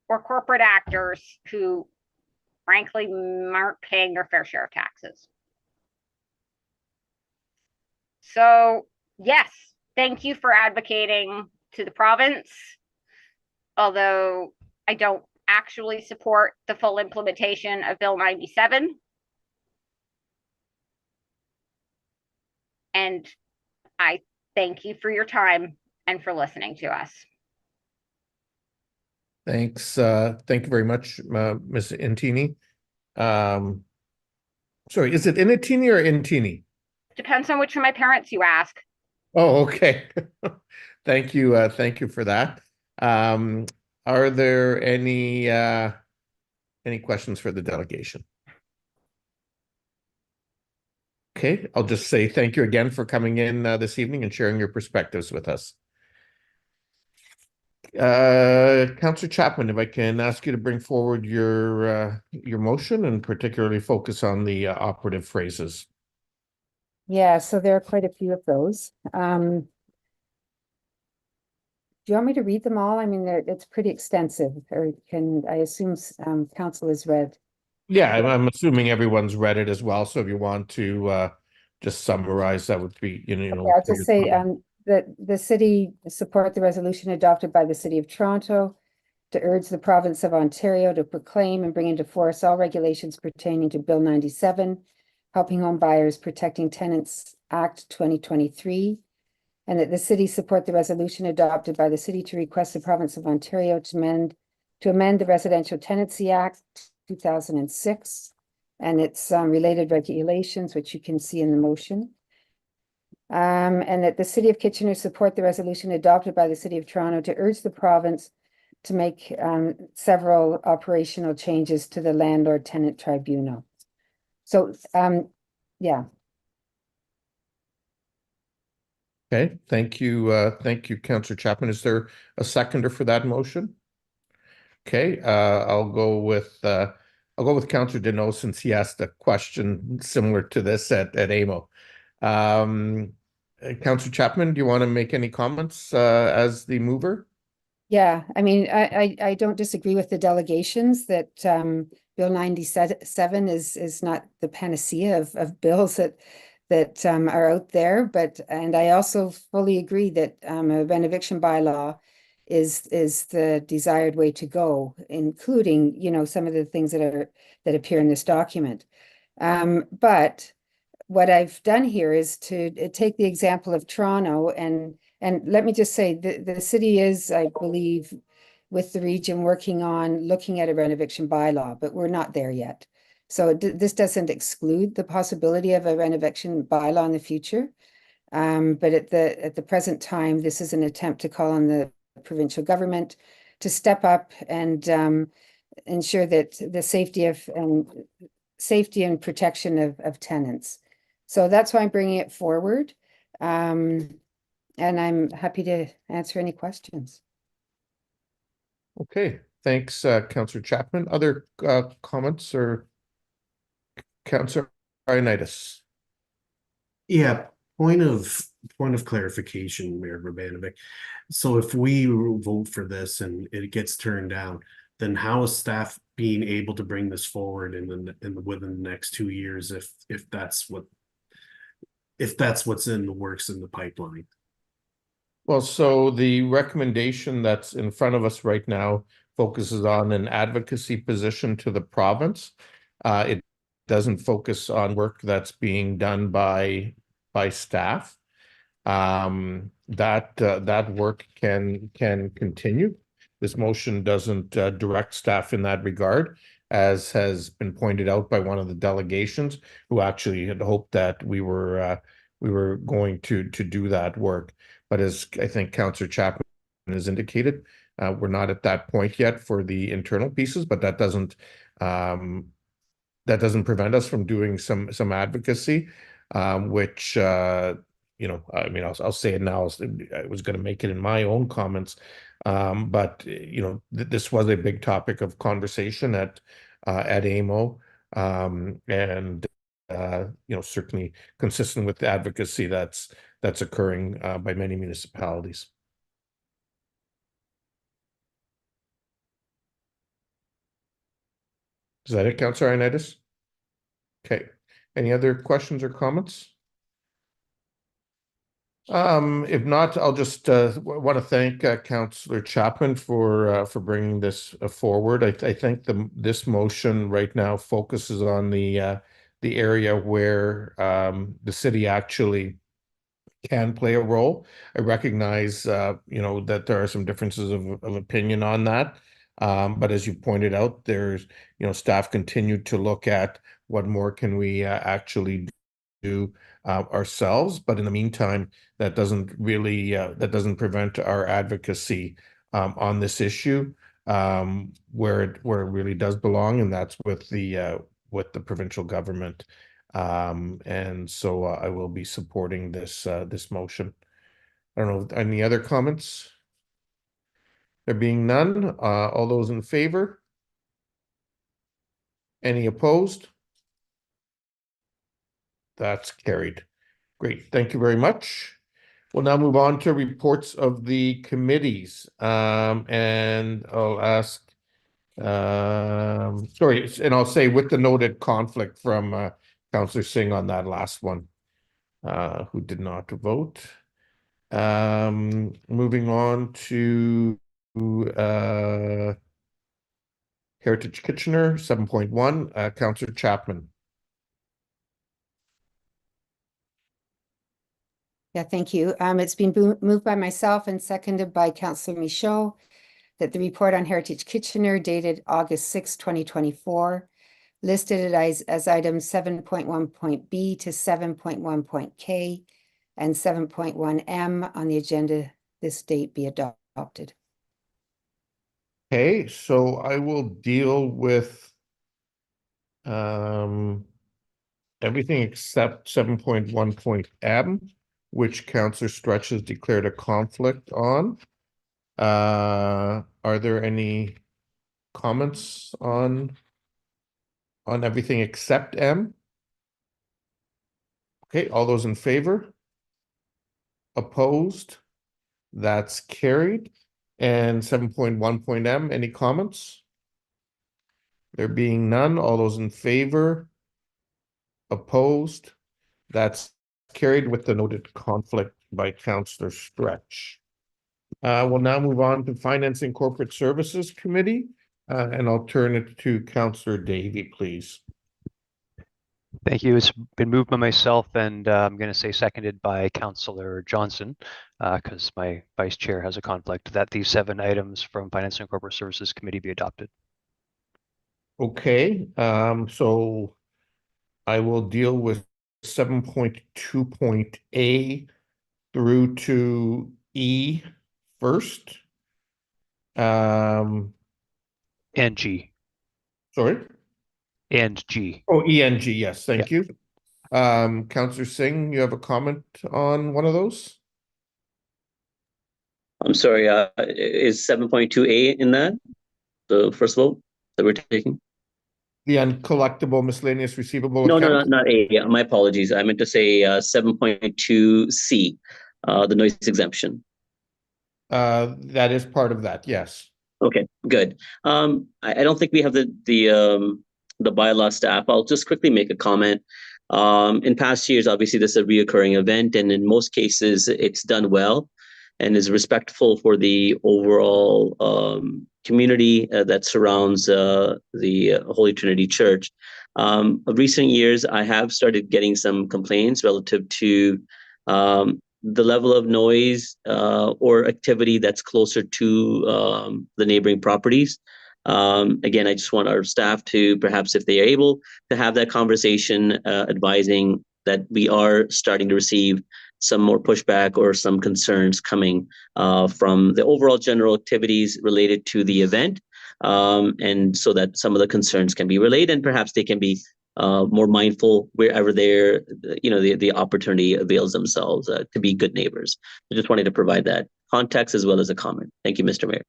or corporate actors who frankly aren't paying their fair share of taxes. So yes, thank you for advocating to the province, although I don't actually support the full implementation of Bill 97. And I thank you for your time and for listening to us. Thanks. Thank you very much, Ms. Intini. Sorry, is it Inatini or Intini? Depends on which of my parents you ask. Oh, okay. Thank you. Thank you for that. Are there any questions for the delegation? Okay, I'll just say thank you again for coming in this evening and sharing your perspectives with us. Councillor Chapman, if I can ask you to bring forward your motion and particularly focus on the operative phrases. Yeah, so there are quite a few of those. Do you want me to read them all? I mean, it's pretty extensive, or I assume council has read. Yeah, I'm assuming everyone's read it as well. So if you want to just summarize, that would be, Okay, I'll just say that the city support the resolution adopted by the City of Toronto to urge the province of Ontario to proclaim and bring into force all regulations pertaining to Bill 97, Helping Home Buyers Protecting Tenants Act 2023, and that the city support the resolution adopted by the city to request the province of Ontario to amend the Residential Tenancy Act 2006 and its related regulations, which you can see in the motion. And that the City of Kitchener support the resolution adopted by the City of Toronto to urge the province to make several operational changes to the Landlord-Tenant Tribunal. So, yeah. Okay, thank you, Councillor Chapman. Is there a seconder for that motion? Okay, I'll go with Councillor Deneau since he asked a question similar to this at AMO. Councillor Chapman, do you want to make any comments as the mover? Yeah, I mean, I don't disagree with the delegations that Bill 97 is not the panacea of bills that are out there, and I also fully agree that a renoviction bylaw is the desired way to go, including, you know, some of the things that appear in this document. But what I've done here is to take the example of Toronto, and let me just say the city is, I believe, with the region working on looking at a renoviction bylaw, but we're not there yet. So this doesn't exclude the possibility of a renoviction bylaw in the future. But at the present time, this is an attempt to call on the provincial government to step up and ensure that the safety and protection of tenants. So that's why I'm bringing it forward. And I'm happy to answer any questions. Okay, thanks, Councillor Chapman. Other comments or Councillor Ioannidis? Yeah, point of clarification, Mayor Urbanovic. So if we vote for this and it gets turned down, then how is staff being able to bring this forward within the next 2 years if that's what's in the works in the pipeline? Well, so the recommendation that's in front of us right now focuses on an advocacy position to the province. It doesn't focus on work that's being done by staff. That work can continue. This motion doesn't direct staff in that regard, as has been pointed out by one of the delegations who actually had hoped that we were going to do that work. But as I think Councillor Chapman has indicated, we're not at that point yet for the internal pieces, but that doesn't prevent us from doing some advocacy, which you know, I mean, I'll say it now. I was going to make it in my own comments, but you know, this was a big topic of conversation at AMO, and you know, certainly consistent with the advocacy that's occurring by many municipalities. Is that it, Councillor Ioannidis? Okay. Any other questions or comments? If not, I'll just want to thank Councillor Chapman for bringing this forward. I think this motion right now focuses on the area where the city actually can play a role. I recognize you know, that there are some differences of opinion on that, but as you pointed out, there's, you know, staff continue to look at what more can we actually do ourselves. But in the meantime, that doesn't really that doesn't prevent our advocacy on this issue where it really does belong, and that's with the provincial government. And so I will be supporting this motion. I don't know, any other comments? There being none, all those in favor? Any opposed? That's carried. Great, thank you very much. We'll now move on to reports of the committees. And I'll ask, sorry, and I'll say with the noted conflict from Councillor Singh on that last one, who did not vote. Moving on to Heritage Kitchener, 7.1, Councillor Chapman. Yeah, thank you. It's been moved by myself and seconded by Councillor Michaud that the report on Heritage Kitchener dated August 6, 2024, listed as items 7.1.b to 7.1.k and 7.1m on the agenda this date be adopted. Okay, so I will deal with everything except 7.1.m, which Councillor Stretch has declared a conflict on. Are there any comments on everything except M? Okay, all those in favor? Opposed? That's carried. And 7.1.m, any comments? There being none, all those in favor? Opposed? That's carried with the noted conflict by Councillor Stretch. We'll now move on to Finance and Corporate Services Committee, and I'll turn it to Councillor Davey, please. Thank you. It's been moved by myself, and I'm going to say seconded by Councillor Johnson, because my vice chair has a conflict, that these 7 items from Finance and Corporate Services Committee be adopted. Okay, so I will deal with 7.2.a through to E first. And G. Sorry? And G. Oh, E and G, yes, thank you. Councillor Singh, you have a comment on one of those? I'm sorry, is 7.2A in that? The first vote that we're taking? The uncollectible miscellaneous receivable No, account? not A. Yeah, my apologies. I meant to say 7.2C, the noise exemption. That is part of that, yes. Okay, good. I don't think we have the bylaw staff. I'll just quickly make a comment. In past years, obviously, this is a reoccurring event, and in most cases, it's done well and is respectful for the overall community that surrounds the Holy Trinity Church. Recent years, I have started getting some complaints relative to the level of noise or activity that's closer to the neighboring properties. Again, I just want our staff to perhaps, if they are able, to have that conversation, advising that we are starting to receive some more pushback or some concerns coming from the overall general activities related to the event, and so that some of the concerns can be relayed and perhaps they can be more mindful wherever they're, the opportunity avails themselves to be good neighbors. I just wanted to provide that context as well as a comment. Thank you, Mr. Mayor.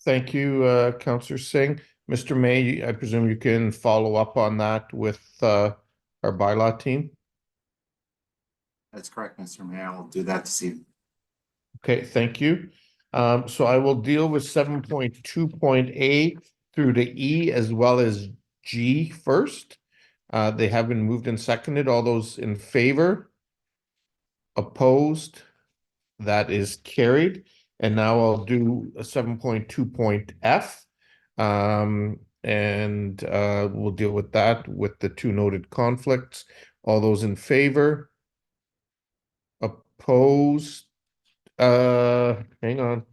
Thank you, Councillor Singh. Mr. May, I presume you can follow up on that with our bylaw team? That's correct, Mr. Mayor. I'll do that this evening. Okay, thank you. So I will deal with 7.2.A through to E as well as G first. They have been moved and seconded. All those in favor? Opposed? That is carried. And now I'll do a 7.2.F. And we'll deal with that with the two noted conflicts. All those in favor? Opposed? Hang on.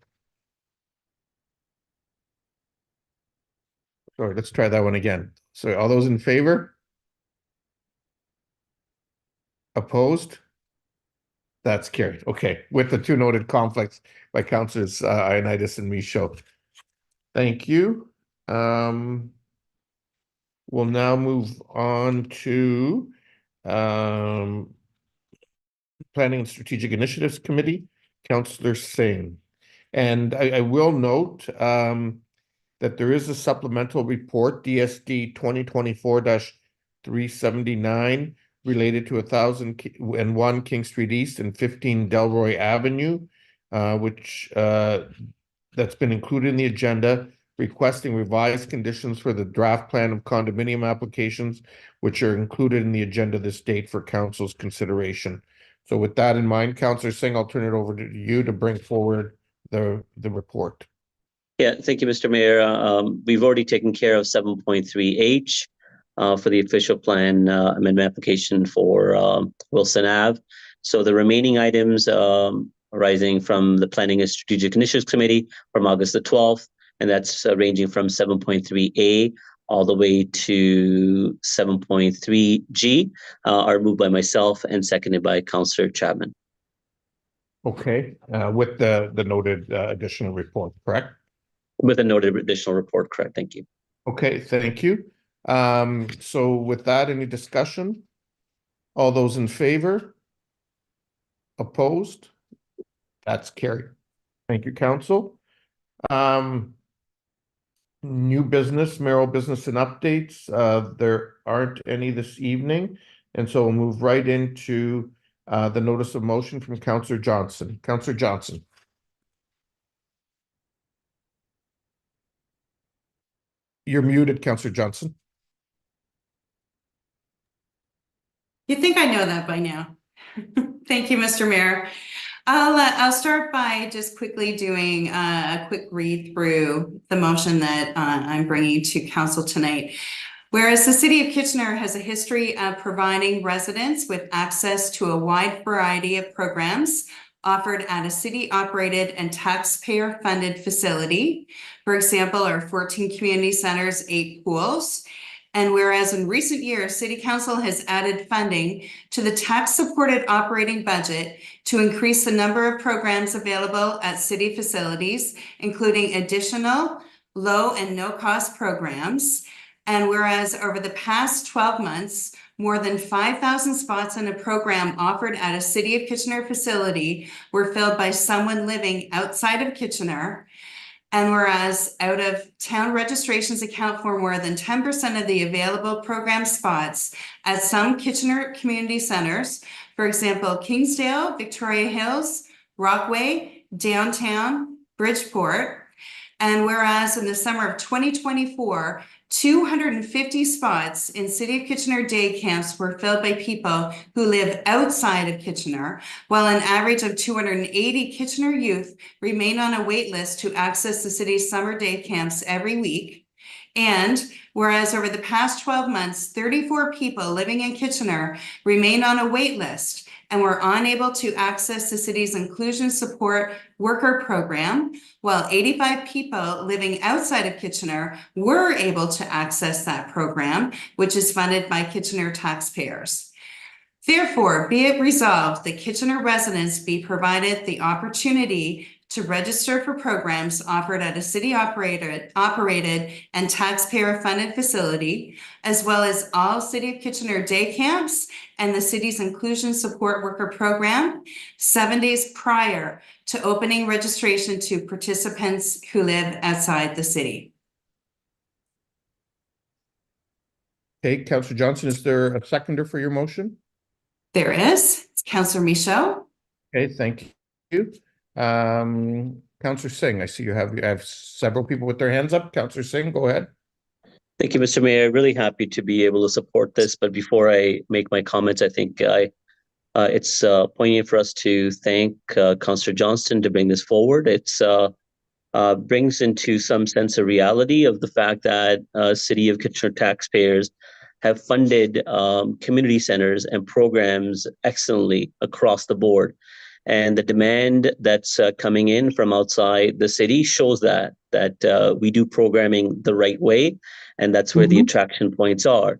Sorry, let's try that one again. So all those in favor? Opposed? That's carried. Okay, with the two noted conflicts by Councilors Ioannidis and Michaud. Thank you. We'll now move on to Planning and Strategic Initiatives Committee, Councillor Singh. And I will note that there is a supplemental report, DSD 2024-379, related to 1001 King Street East and 15 Delroy Avenue, which that's been included in the agenda, requesting revised conditions for the draft plan of condominium applications, which are included in the agenda this date for council's consideration. So with that in mind, Councillor Singh, I'll turn it over to you to bring forward the report. Yeah, thank you, Mr. Mayor. We've already taken care of 7.3H. For the official plan amendment application for Wilson Ave. So the remaining items arising from the Planning and Strategic Initiatives Committee from August the 12th, and that's ranging from 7.3A all the way to 7.3G are moved by myself and seconded by Councillor Chapman. Okay, with the noted additional report, correct? With a noted additional report, correct. Thank you. Okay, thank you. So with that, any discussion? All those in favor? Opposed? That's carried. Thank you, Council. New business, mayoral business and updates. There aren't any this evening, and so we'll move right into the notice of motion from Councillor Johnson. Councillor Johnson. You're muted, Councillor Johnson. You think I know that by now. Thank you, Mr. Mayor. I'll start by just quickly doing a quick read through the motion that I'm bringing to council tonight. Whereas the City of Kitchener has a history of providing residents with access to a wide variety of programs offered at a city-operated and taxpayer-funded facility. For example, our 14 community centers, 8 pools. And whereas in recent years, City Council has added funding to the tax-supported operating budget to increase the number of programs available at city facilities, including additional low and no-cost programs. And whereas over the past 12 months, more than 5,000 spots in a program offered at a City of Kitchener facility were filled by someone living outside of Kitchener. And whereas out of town registrations account for more than 10% of the available program spots at some Kitchener community centers, for example, Kingsdale, Victoria Hills, Rockaway, Downtown, Bridgeport. And whereas in the summer of 2024, 250 spots in City of Kitchener day camps were filled by people who live outside of Kitchener, while an average of 280 Kitchener youth remain on a wait list to access the city's summer day camps every week. And whereas over the past 12 months, 34 people living in Kitchener remained on a wait list and were unable to access the city's inclusion support worker program, while 85 people living outside of Kitchener were able to access that program, which is funded by Kitchener taxpayers. Therefore, be it resolved that Kitchener residents be provided the opportunity to register for programs offered at a city operated and taxpayer funded facility, as well as all City of Kitchener day camps and the city's inclusion support worker program 7 days prior to opening registration to participants who live outside the city. Okay, Councillor Johnson, is there a seconder for your motion? There is. It's Councillor Michaud. Okay, thank you. Councillor Singh, I see you have several people with their hands up. Councillor Singh, go ahead. Thank you, Mr. Mayor. Really happy to be able to support this. But before I make my comments, I think it's poignant for us to thank Councillor Johnston to bring this forward. It's brings into some sense a reality of the fact that City of Kitchener taxpayers have funded community centers and programs excellently across the board. And the demand that's coming in from outside the city shows that we do programming the right way, and that's where the attraction points are.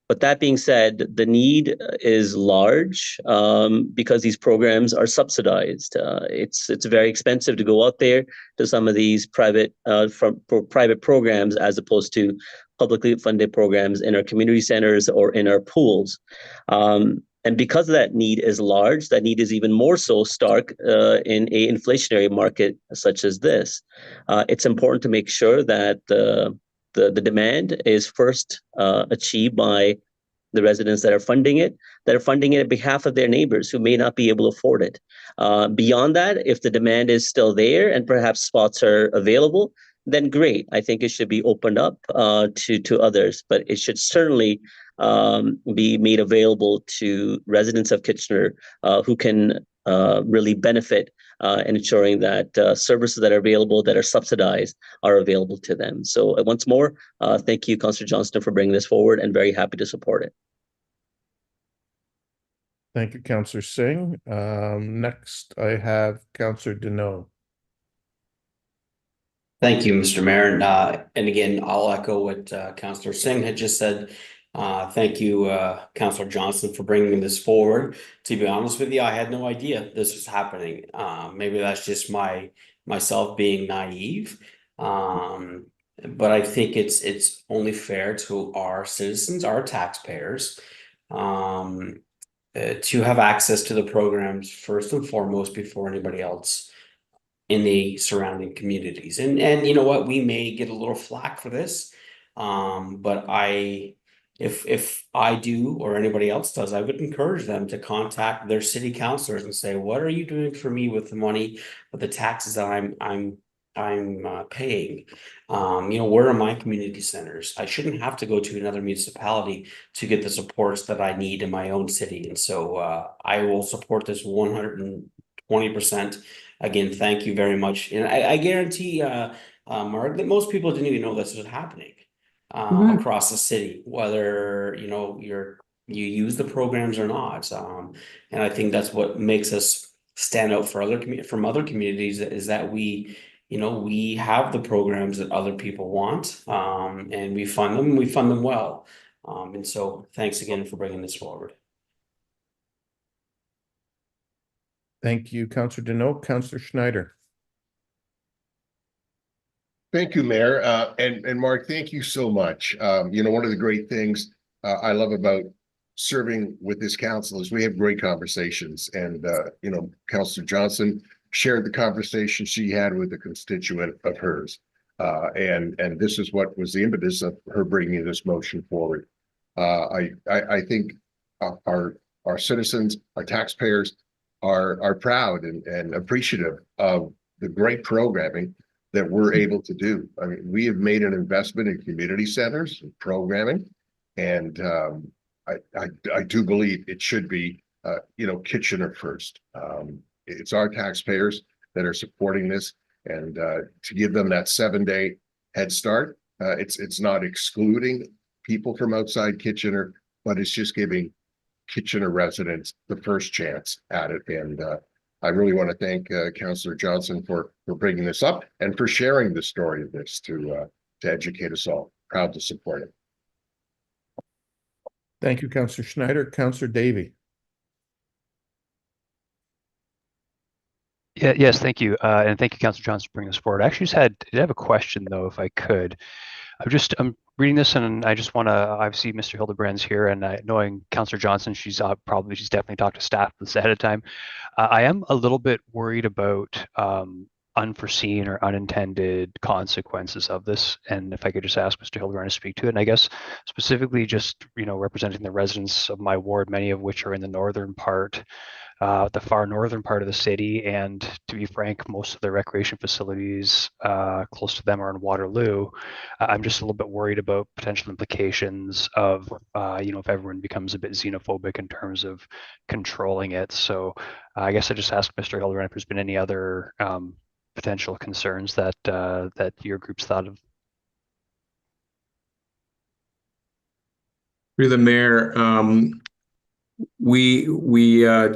But that being said, the need is large because these programs are subsidized. It's very expensive to go out there to some of these private programs as opposed to publicly funded programs in our community centers or in our pools. And because that need is large, that need is even more so stark in an inflationary market such as this. It's important to make sure that the demand is first achieved by the residents that are funding it on behalf of their neighbors who may not be able to afford it. Beyond that, if the demand is still there and perhaps spots are available, then great. I think it should be opened up to others, but it should certainly be made available to residents of Kitchener who can really benefit in ensuring that services that are available, that are subsidized, are available to them. So once more, thank you, Councillor Johnston, for bringing this forward, and very happy to support it. Thank you, Councillor Singh. Next, I have Councillor Deneau. Thank you, Mr. Mayor. And again, I'll echo what Councillor Singh had just said. Thank you, Councillor Johnston, for bringing this forward. To be honest with you, I had no idea this was happening. Maybe that's just myself being naive. But I think it's only fair to our citizens, our taxpayers, to have access to the programs first and foremost before anybody else in the surrounding communities. And you know what, we may get a little flack for this, but if I do or anybody else does, I would encourage them to contact their city councilors and say, what are you doing for me with the money, with the taxes that I'm paying? Where are my community centers? I shouldn't have to go to another municipality to get the supports that I need in my own city. And so I will support this 120%. Again, thank you very much. And I guarantee, Mark, that most people didn't even know this was happening across the city, whether you use the programs or not. And I think that's what makes us stand out from other communities, is that we have the programs that other people want, and we fund them well. And so thanks again for bringing this forward. Thank you, Councillor Deneau. Councillor Schneider. Thank you, Mayor. And Mark, thank you so much. One of the great things I love about serving with this council is we have great conversations. And, Councillor Johnson shared the conversation she had with a constituent of hers. And this is what was the impetus of her bringing this motion forward. I think our citizens, our taxpayers are proud and appreciative of the great programming that we're able to do. I mean, we have made an investment in community centers and programming, and I do believe it should be, Kitchener first. It's our taxpayers that are supporting this, and to give them that 7-day head start It's not excluding people from outside Kitchener, but it's just giving Kitchener residents the first chance at it. And I really want to thank Councillor Johnson for bringing this up and for sharing the story of this to educate us all. Proud to support it. Thank you, Councillor Schneider. Councillor Davey. Yeah, yes, thank you. And thank you, Councillor Johnson, for bringing this forward. I actually did have a question though, if I could. I'm reading this and I just want to, I see Mr. Hildebrand's here, and knowing Councillor Johnson, she's definitely talked to staff this ahead of time. I am a little bit worried about unforeseen or unintended consequences of this. And if I could just ask Mr. Hildebrand to speak to it, and I guess specifically just, representing the residents of my ward, many of which are in the northern part, the far northern part of the city, and to be frank, most of the recreation facilities close to them are in Waterloo. I'm just a little bit worried about potential implications of, if everyone becomes a bit xenophobic in terms of controlling it. So I guess I just asked Mr. Hildebrand if there's been any other potential concerns that that your group's thought of. Through the mayor, we'll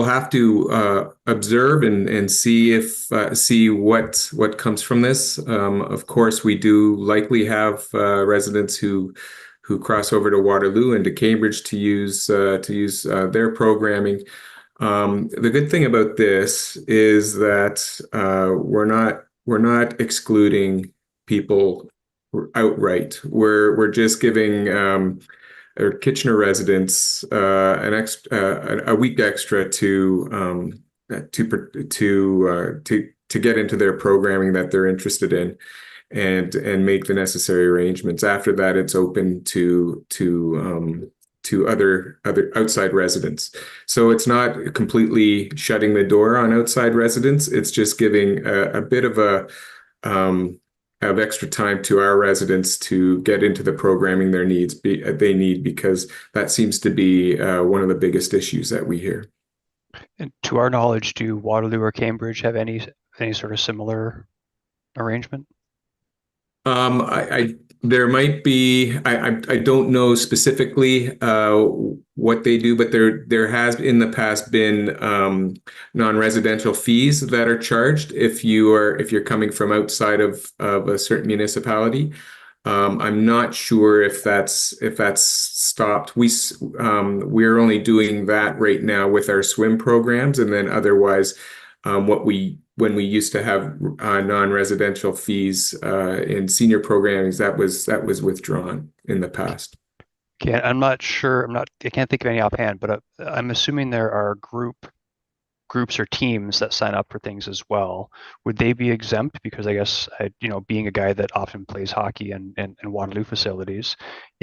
have to observe and see what comes from this. Of course, we do likely have residents who cross over to Waterloo and to Cambridge to use their programming. The good thing about this is that we're not excluding people outright. We're just giving our Kitchener residents a week extra to get into their programming that they're interested in, and make the necessary arrangements. After that, it's open to other outside residents. So it's not completely shutting the door on outside residents. It's just giving a bit of extra time to our residents to get into the programming they need, because that seems to be one of the biggest issues that we hear. And to our knowledge, do Waterloo or Cambridge have any sort of similar arrangement? There might be. I don't know specifically what they do, but there has in the past been non-residential fees that are charged if you're coming from outside of a certain municipality. I'm not sure if that's stopped. We're only doing that right now with our swim programs, and then otherwise, when we used to have non-residential fees in senior programming, that was withdrawn in the past. Okay, I'm not sure. I can't think of any offhand, but I'm assuming there are groups or teams that sign up for things as well. Would they be exempt? Because I guess being a guy that often plays hockey in Waterloo facilities,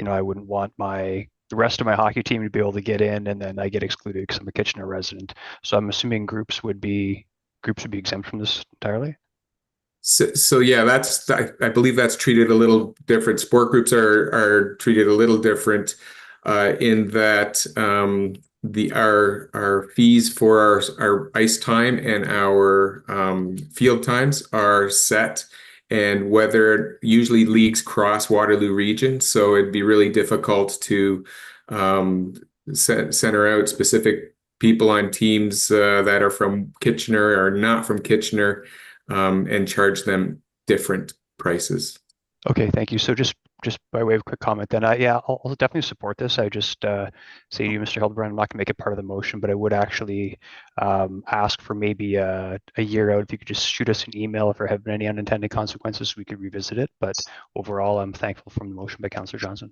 I wouldn't want the rest of my hockey team to be able to get in, and then I get excluded because I'm a Kitchener resident. So I'm assuming groups would be exempt from this entirely. So yeah, I believe that's treated a little different. Sport groups are treated a little different in that our fees for our ice time and our field times are set, and whether usually leagues cross Waterloo region, so it'd be really difficult to center out specific people on teams that are from Kitchener or not from Kitchener, and charge them different prices. Okay, thank you. So just by way of quick comment then, yeah, I'll definitely support this. I just say to you, Mr. Hildebrand, I'm not going to make it part of the motion, but I would actually ask for maybe a year out, if you could just shoot us an email if there have been any unintended consequences, we could revisit it. But overall, I'm thankful for the motion by Councillor Johnson.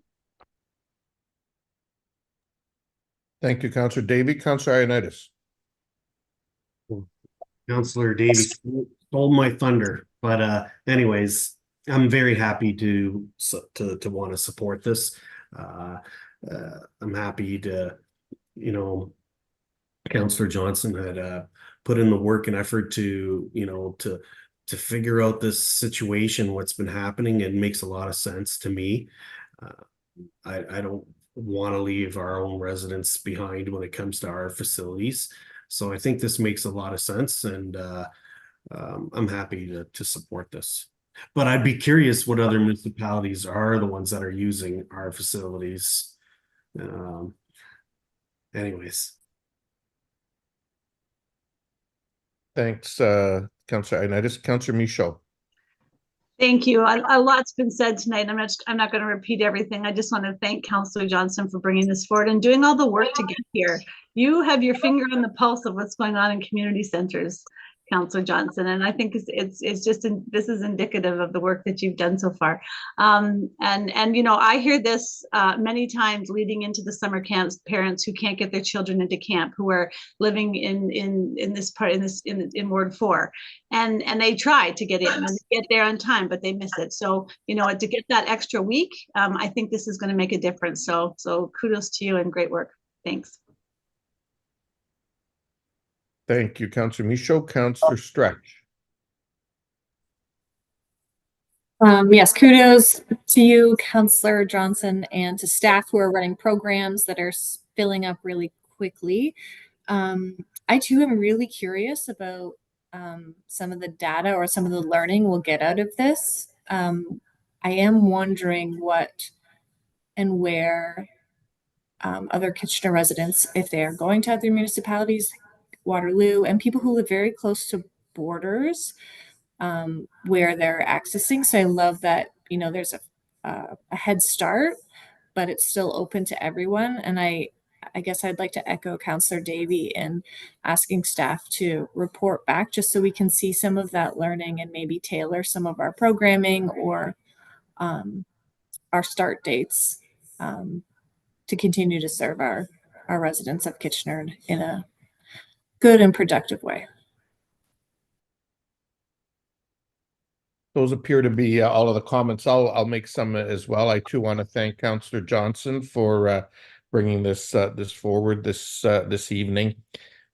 Thank you, Councillor Davey. Councillor Ioannidis. Councillor Davey stole my thunder, but anyways, I'm very happy to want to support this. I'm happy to, Councillor Johnson had put in the work and effort to figure out this situation, what's been happening. It makes a lot of sense to me. I don't want to leave our own residents behind when it comes to our facilities. So I think this makes a lot of sense, and I'm happy to support this. But I'd be curious what other municipalities are the ones that are using our facilities. Anyways. Thanks, Councillor Ioannidis. Councillor Michaud. Thank you. A lot's been said tonight. I'm not going to repeat everything. I just want to thank Councillor Johnson for bringing this forward and doing all the work to get here. You have your finger on the pulse of what's going on in community centers, Councillor Johnson, and I think it's just this is indicative of the work that you've done so far. And you know, I hear this many times leading into the summer camps, parents who can't get their children into camp, who are living in this part in Ward 4, and they try to get in and they get there on time, but they miss it. So you know, to get that extra week, I think this is going to make a difference. So kudos to you and great work. Thanks. Thank you, Councillor Michaud. Councillor Stretch. Yes, kudos to you, Councillor Johnson, and to staff who are running programs that are filling up really quickly. I too am really curious about some of the data or some of the learning we'll get out of this. I am wondering what and where other Kitchener residents, if they are going to other municipalities, Waterloo, and people who live very close to borders where they're accessing. So I love that, you know, there's a head start, but it's still open to everyone. And I guess I'd like to echo Councillor Davey in asking staff to report back just so we can see some of that learning and maybe tailor some of our programming or our start dates to continue to serve our residents of Kitchener in a good and productive way. Those appear to be all of the comments. I'll make some as well. I too want to thank Councillor Johnson for bringing this forward this evening.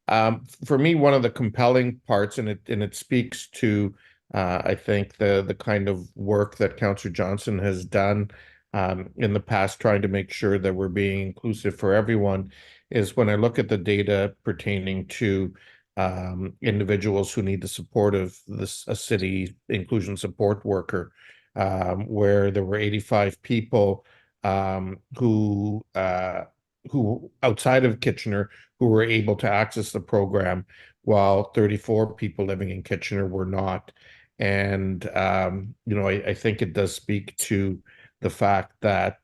For me, one of the compelling parts, and it speaks to I think the kind of work that Councillor Johnson has done in the past, trying to make sure that we're being inclusive for everyone, is when I look at the data pertaining to individuals who need the support of a city inclusion support worker, where there were 85 people who outside of Kitchener who were able to access the program, while 34 people living in Kitchener were not. And you know, I think it does speak to the fact that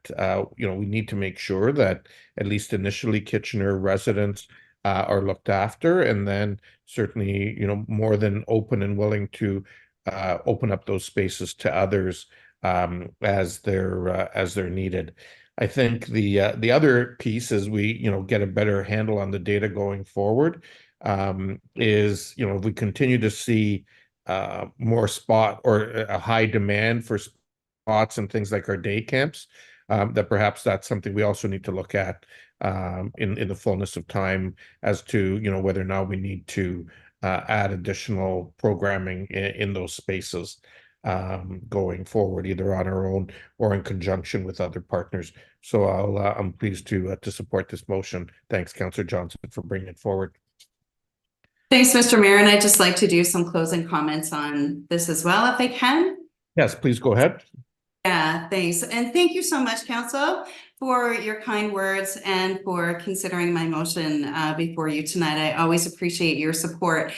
you know, we need to make sure that at least initially Kitchener residents are looked after, and then certainly, you know, more than open and willing to open up those spaces to others as they're needed. I think the other piece, as we, you know, get a better handle on the data going forward, is, you know, if we continue to see more spot or a high demand for spots and things like our day camps, that perhaps that's something we also need to look at in the fullness of time, as to, you know, whether or not we need to add additional programming in those spaces going forward, either on our own or in conjunction with other partners. So I'm pleased to support this motion. Thanks, Councillor Johnson, for bringing it forward. Thanks, Mr. Mayor, and I'd just like to do some closing comments on this as well, if I can. Yes, please go ahead. Yeah, thanks. And thank you so much, Council, for your kind words and for considering my motion before you tonight. I always appreciate your support.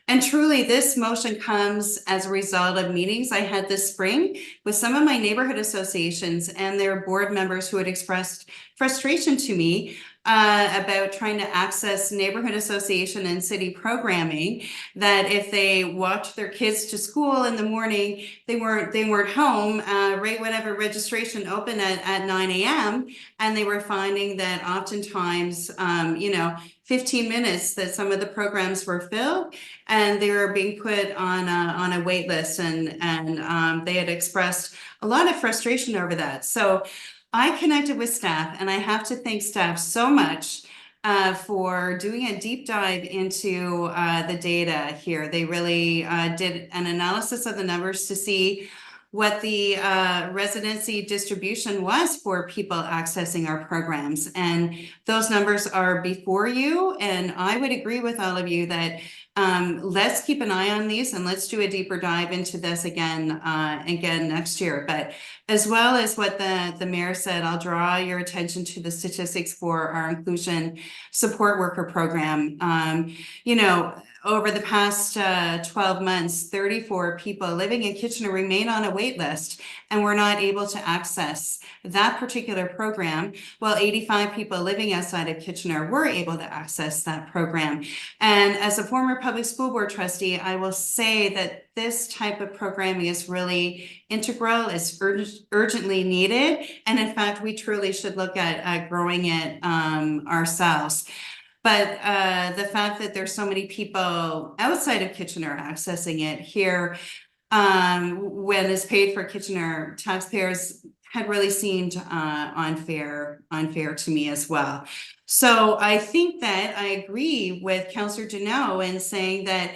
And truly, this motion comes as a result of meetings I had this spring with some of my neighborhood associations and their board members who had expressed frustration to me about trying to access neighborhood association and city programming, that if they walked their kids to school in the morning, they weren't home right whenever registration opened at 9 a.m. And they were finding that oftentimes, you know, 15 minutes that some of the programs were filled and they were being put on a wait list, and they had expressed a lot of frustration over that. So I connected with staff, and I have to thank staff so much for doing a deep dive into the data here. They really did an analysis of the numbers to see what the residency distribution was for people accessing our programs. And those numbers are before you. And I would agree with all of you that Let's keep an eye on these and let's do a deeper dive into this again next year. But as well as what the mayor said, I'll draw your attention to the statistics for our inclusion support worker program. Over the past 12 months, 34 people living in Kitchener remain on a wait list and were not able to access that particular program, while 85 people living outside of Kitchener were able to access that program. And as a former public school board trustee, I will say that this type of programming is really integral, is urgently needed. And in fact, we truly should look at growing it ourselves. But the fact that there's so many people outside of Kitchener accessing it here, when it's paid for Kitchener taxpayers, had really seemed unfair to me as well. So I think that I agree with Councillor Duneau in saying that,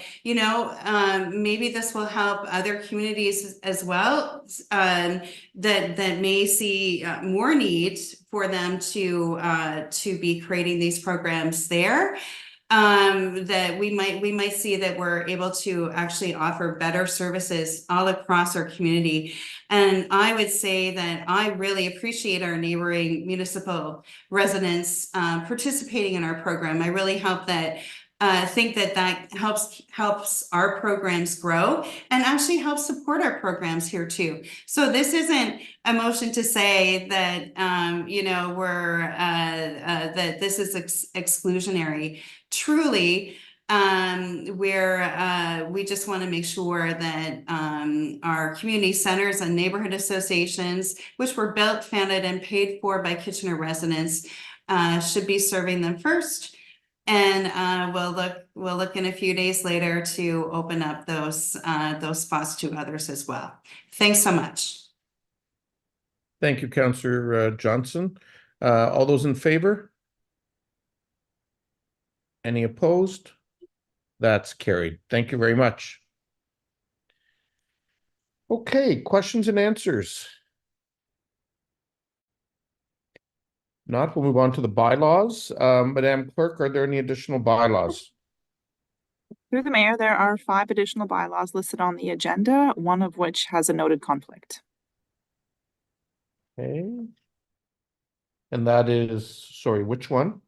maybe this will help other communities as well, that may see more need for them to be creating these programs there. That we might see that we're able to actually offer better services all across our community. And I would say that I really appreciate our neighboring municipal residents participating in our program. I really think that helps our programs grow and actually helps support our programs here too. So this isn't a motion to say that that this is exclusionary. Truly, we just want to make sure that our community centers and neighborhood associations, which were built, founded, and paid for by Kitchener residents, should be serving them first. And we'll look in a few days later to open up those spots to others as well. Thanks so much. Thank you, Councillor Johnson. All those in favor? Any opposed? That's carried. Thank you very much. Okay, questions and answers. Not, we'll move on to the bylaws. Madam Clerk, are there any additional bylaws? Through the mayor, there are 5 additional bylaws listed on the agenda, one of which has a noted conflict. Okay. And that is, sorry, which one?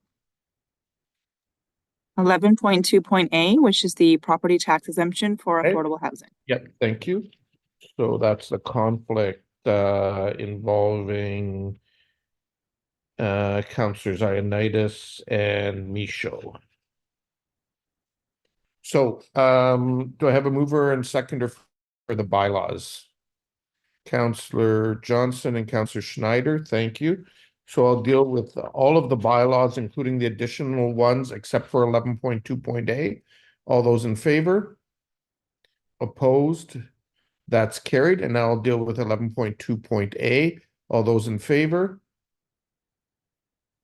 11.2.A, which is the property tax exemption for Okay. affordable housing. Yep, thank you. So that's the conflict involving Councillors Ioannidis and Michaud. So do I have a mover and seconder for the bylaws? Councillor Johnson and Councillor Schneider, thank you. So I'll deal with all of the bylaws, including the additional ones, except for 11.2.A. All those in favor? Opposed? That's carried. And now I'll deal with 11.2.A. All those in favor?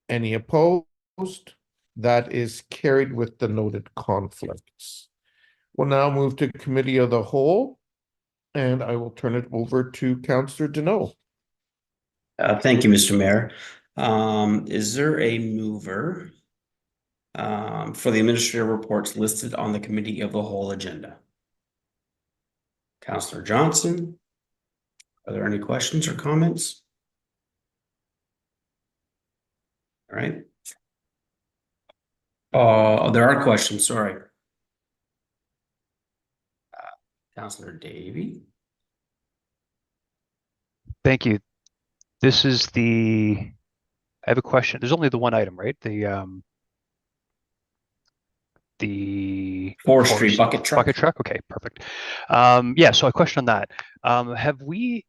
Any opposed? That is carried with the noted conflicts. We'll now move to Committee of the Whole, and I will turn it over to Councillor Duneau. Thank you, Mr. Mayor. Is there a mover for the administrative reports listed on the Committee of the Whole agenda? Councillor Johnson, are there any questions or comments? All right. There are questions, sorry. Councillor Davey. Thank you. This is I have a question. There's only the one item, right? The forestry bucket truck. Bucket truck. Okay, perfect. Yeah, so a question on that. Have we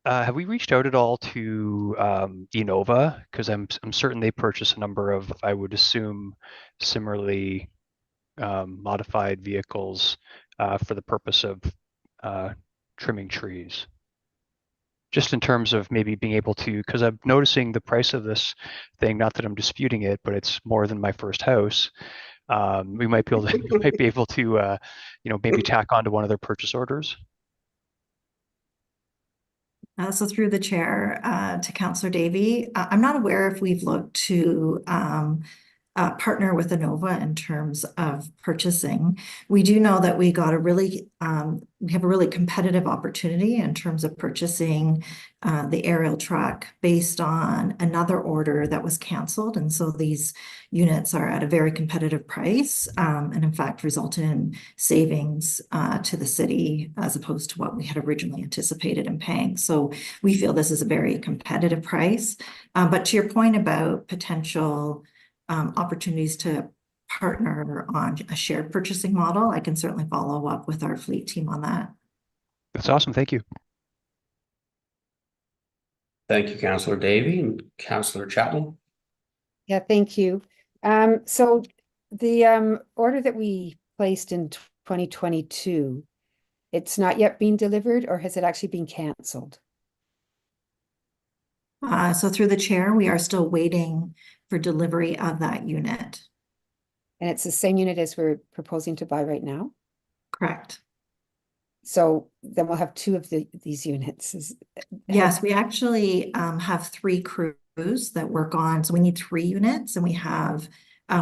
reached out at all to Enova? Because I'm certain they purchase a number of, I would assume, similarly modified vehicles for the purpose of trimming trees. Just in terms of maybe being able to, because I'm noticing the price of this thing, not that I'm disputing it, but it's more than my first house. We might be able to, maybe tack onto one of their purchase orders. So through the chair to Councillor Davey, I'm not aware if we've looked to partner with Innova in terms of purchasing. We do know that we got we have a really competitive opportunity in terms of purchasing the aerial truck based on another order that was canceled. And so these units are at a very competitive price, and in fact resulted in savings to the city as opposed to what we had originally anticipated in paying. So we feel this is a very competitive price. But to your point about potential opportunities to partner on a shared purchasing model, I can certainly follow up with our fleet team on that. That's awesome. Thank you. Thank you, Councillor Davey and Councillor Chapman. Yeah, thank you. So the order that we placed in 2022, it's not yet been delivered, or has it actually been canceled? So through the chair, we are still waiting for delivery of that unit. And it's the same unit as we're proposing to buy right now? Correct. So then we'll have two of these units. Yes, we actually have 3 crews that work on, so we need 3 units, and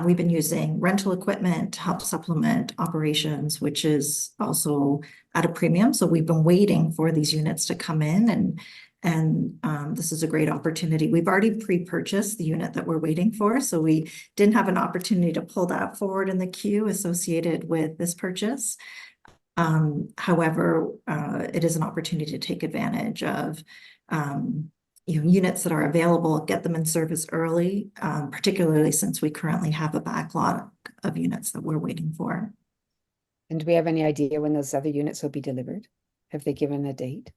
we've been using rental equipment to help supplement operations, which is also at a premium. So we've been waiting for these units to come in, and this is a great opportunity. We've already pre-purchased the unit that we're waiting for, so we didn't have an opportunity to pull that forward in the queue associated with this purchase. However, it is an opportunity to take advantage of units that are available, get them in service early, particularly since we currently have a backlog of units that we're waiting for. And do we have any idea when those other units will be delivered? Have they given a date?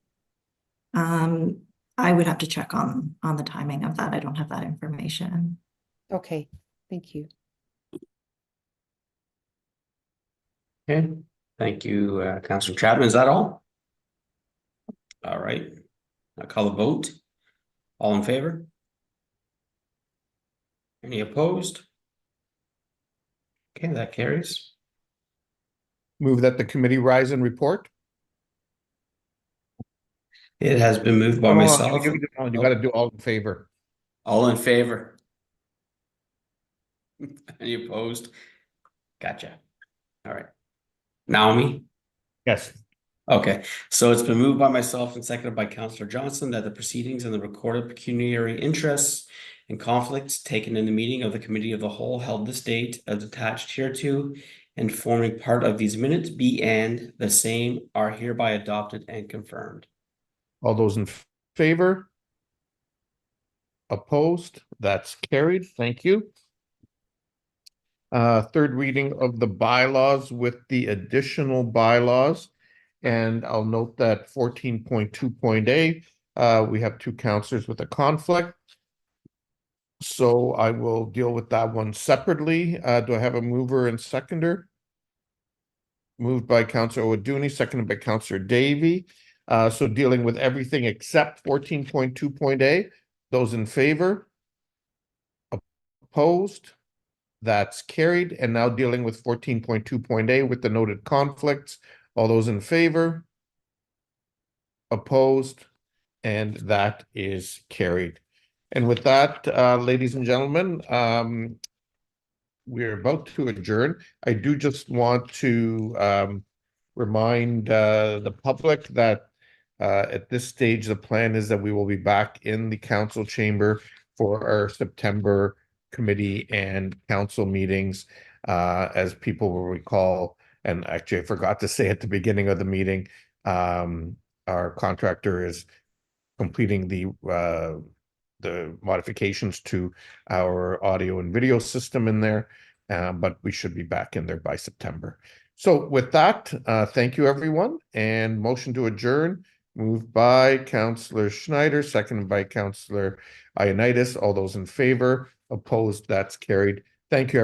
I would have to check on the timing of that. I don't have that information. Okay, thank you. Okay, thank you, Councillor Chapman. Is that all? All right, I'll call a vote. All in favor? Any opposed? Okay, that carries. Move that the committee rise and report. It has been moved by Hold on, myself. you got to do all in favor. All in favor? Any opposed? Gotcha. All right. Naomi? Yes. Okay, so it's been moved by myself and seconded by Councillor Johnson that the proceedings and the recorded pecuniary interests and conflicts taken in the meeting of the Committee of the Whole held this date as attached hereto and forming part of these minutes be and the same are hereby adopted and confirmed. All those in favor? Opposed? That's carried. Thank you. Third reading of the bylaws with the additional bylaws. And I'll note that 14.2.a, we have 2 councillors with a conflict. So I will deal with that one separately. Do I have a mover and seconder? Moved by Councillor O'Dooney, seconded by Councillor Davey. So dealing with everything except 14.2.a. Those in favor? Opposed? That's carried. And now dealing with 14.2.a with the noted conflicts. All those in favor? Opposed? And that is carried. And with that, ladies and gentlemen, we're about to adjourn. I do just want to remind the public that at this stage, the plan is that we will be back in the council chamber for our September committee and council meetings. As people will recall, and actually I forgot to say at the beginning of the meeting, our contractor is completing the modifications to our audio and video system in there, but we should be back in there by September. So with that, thank you, everyone, and motion to adjourn, moved by Councillor Schneider, seconded by Councillor Ioannidis. All those in favor? Opposed? That's carried. Thank you.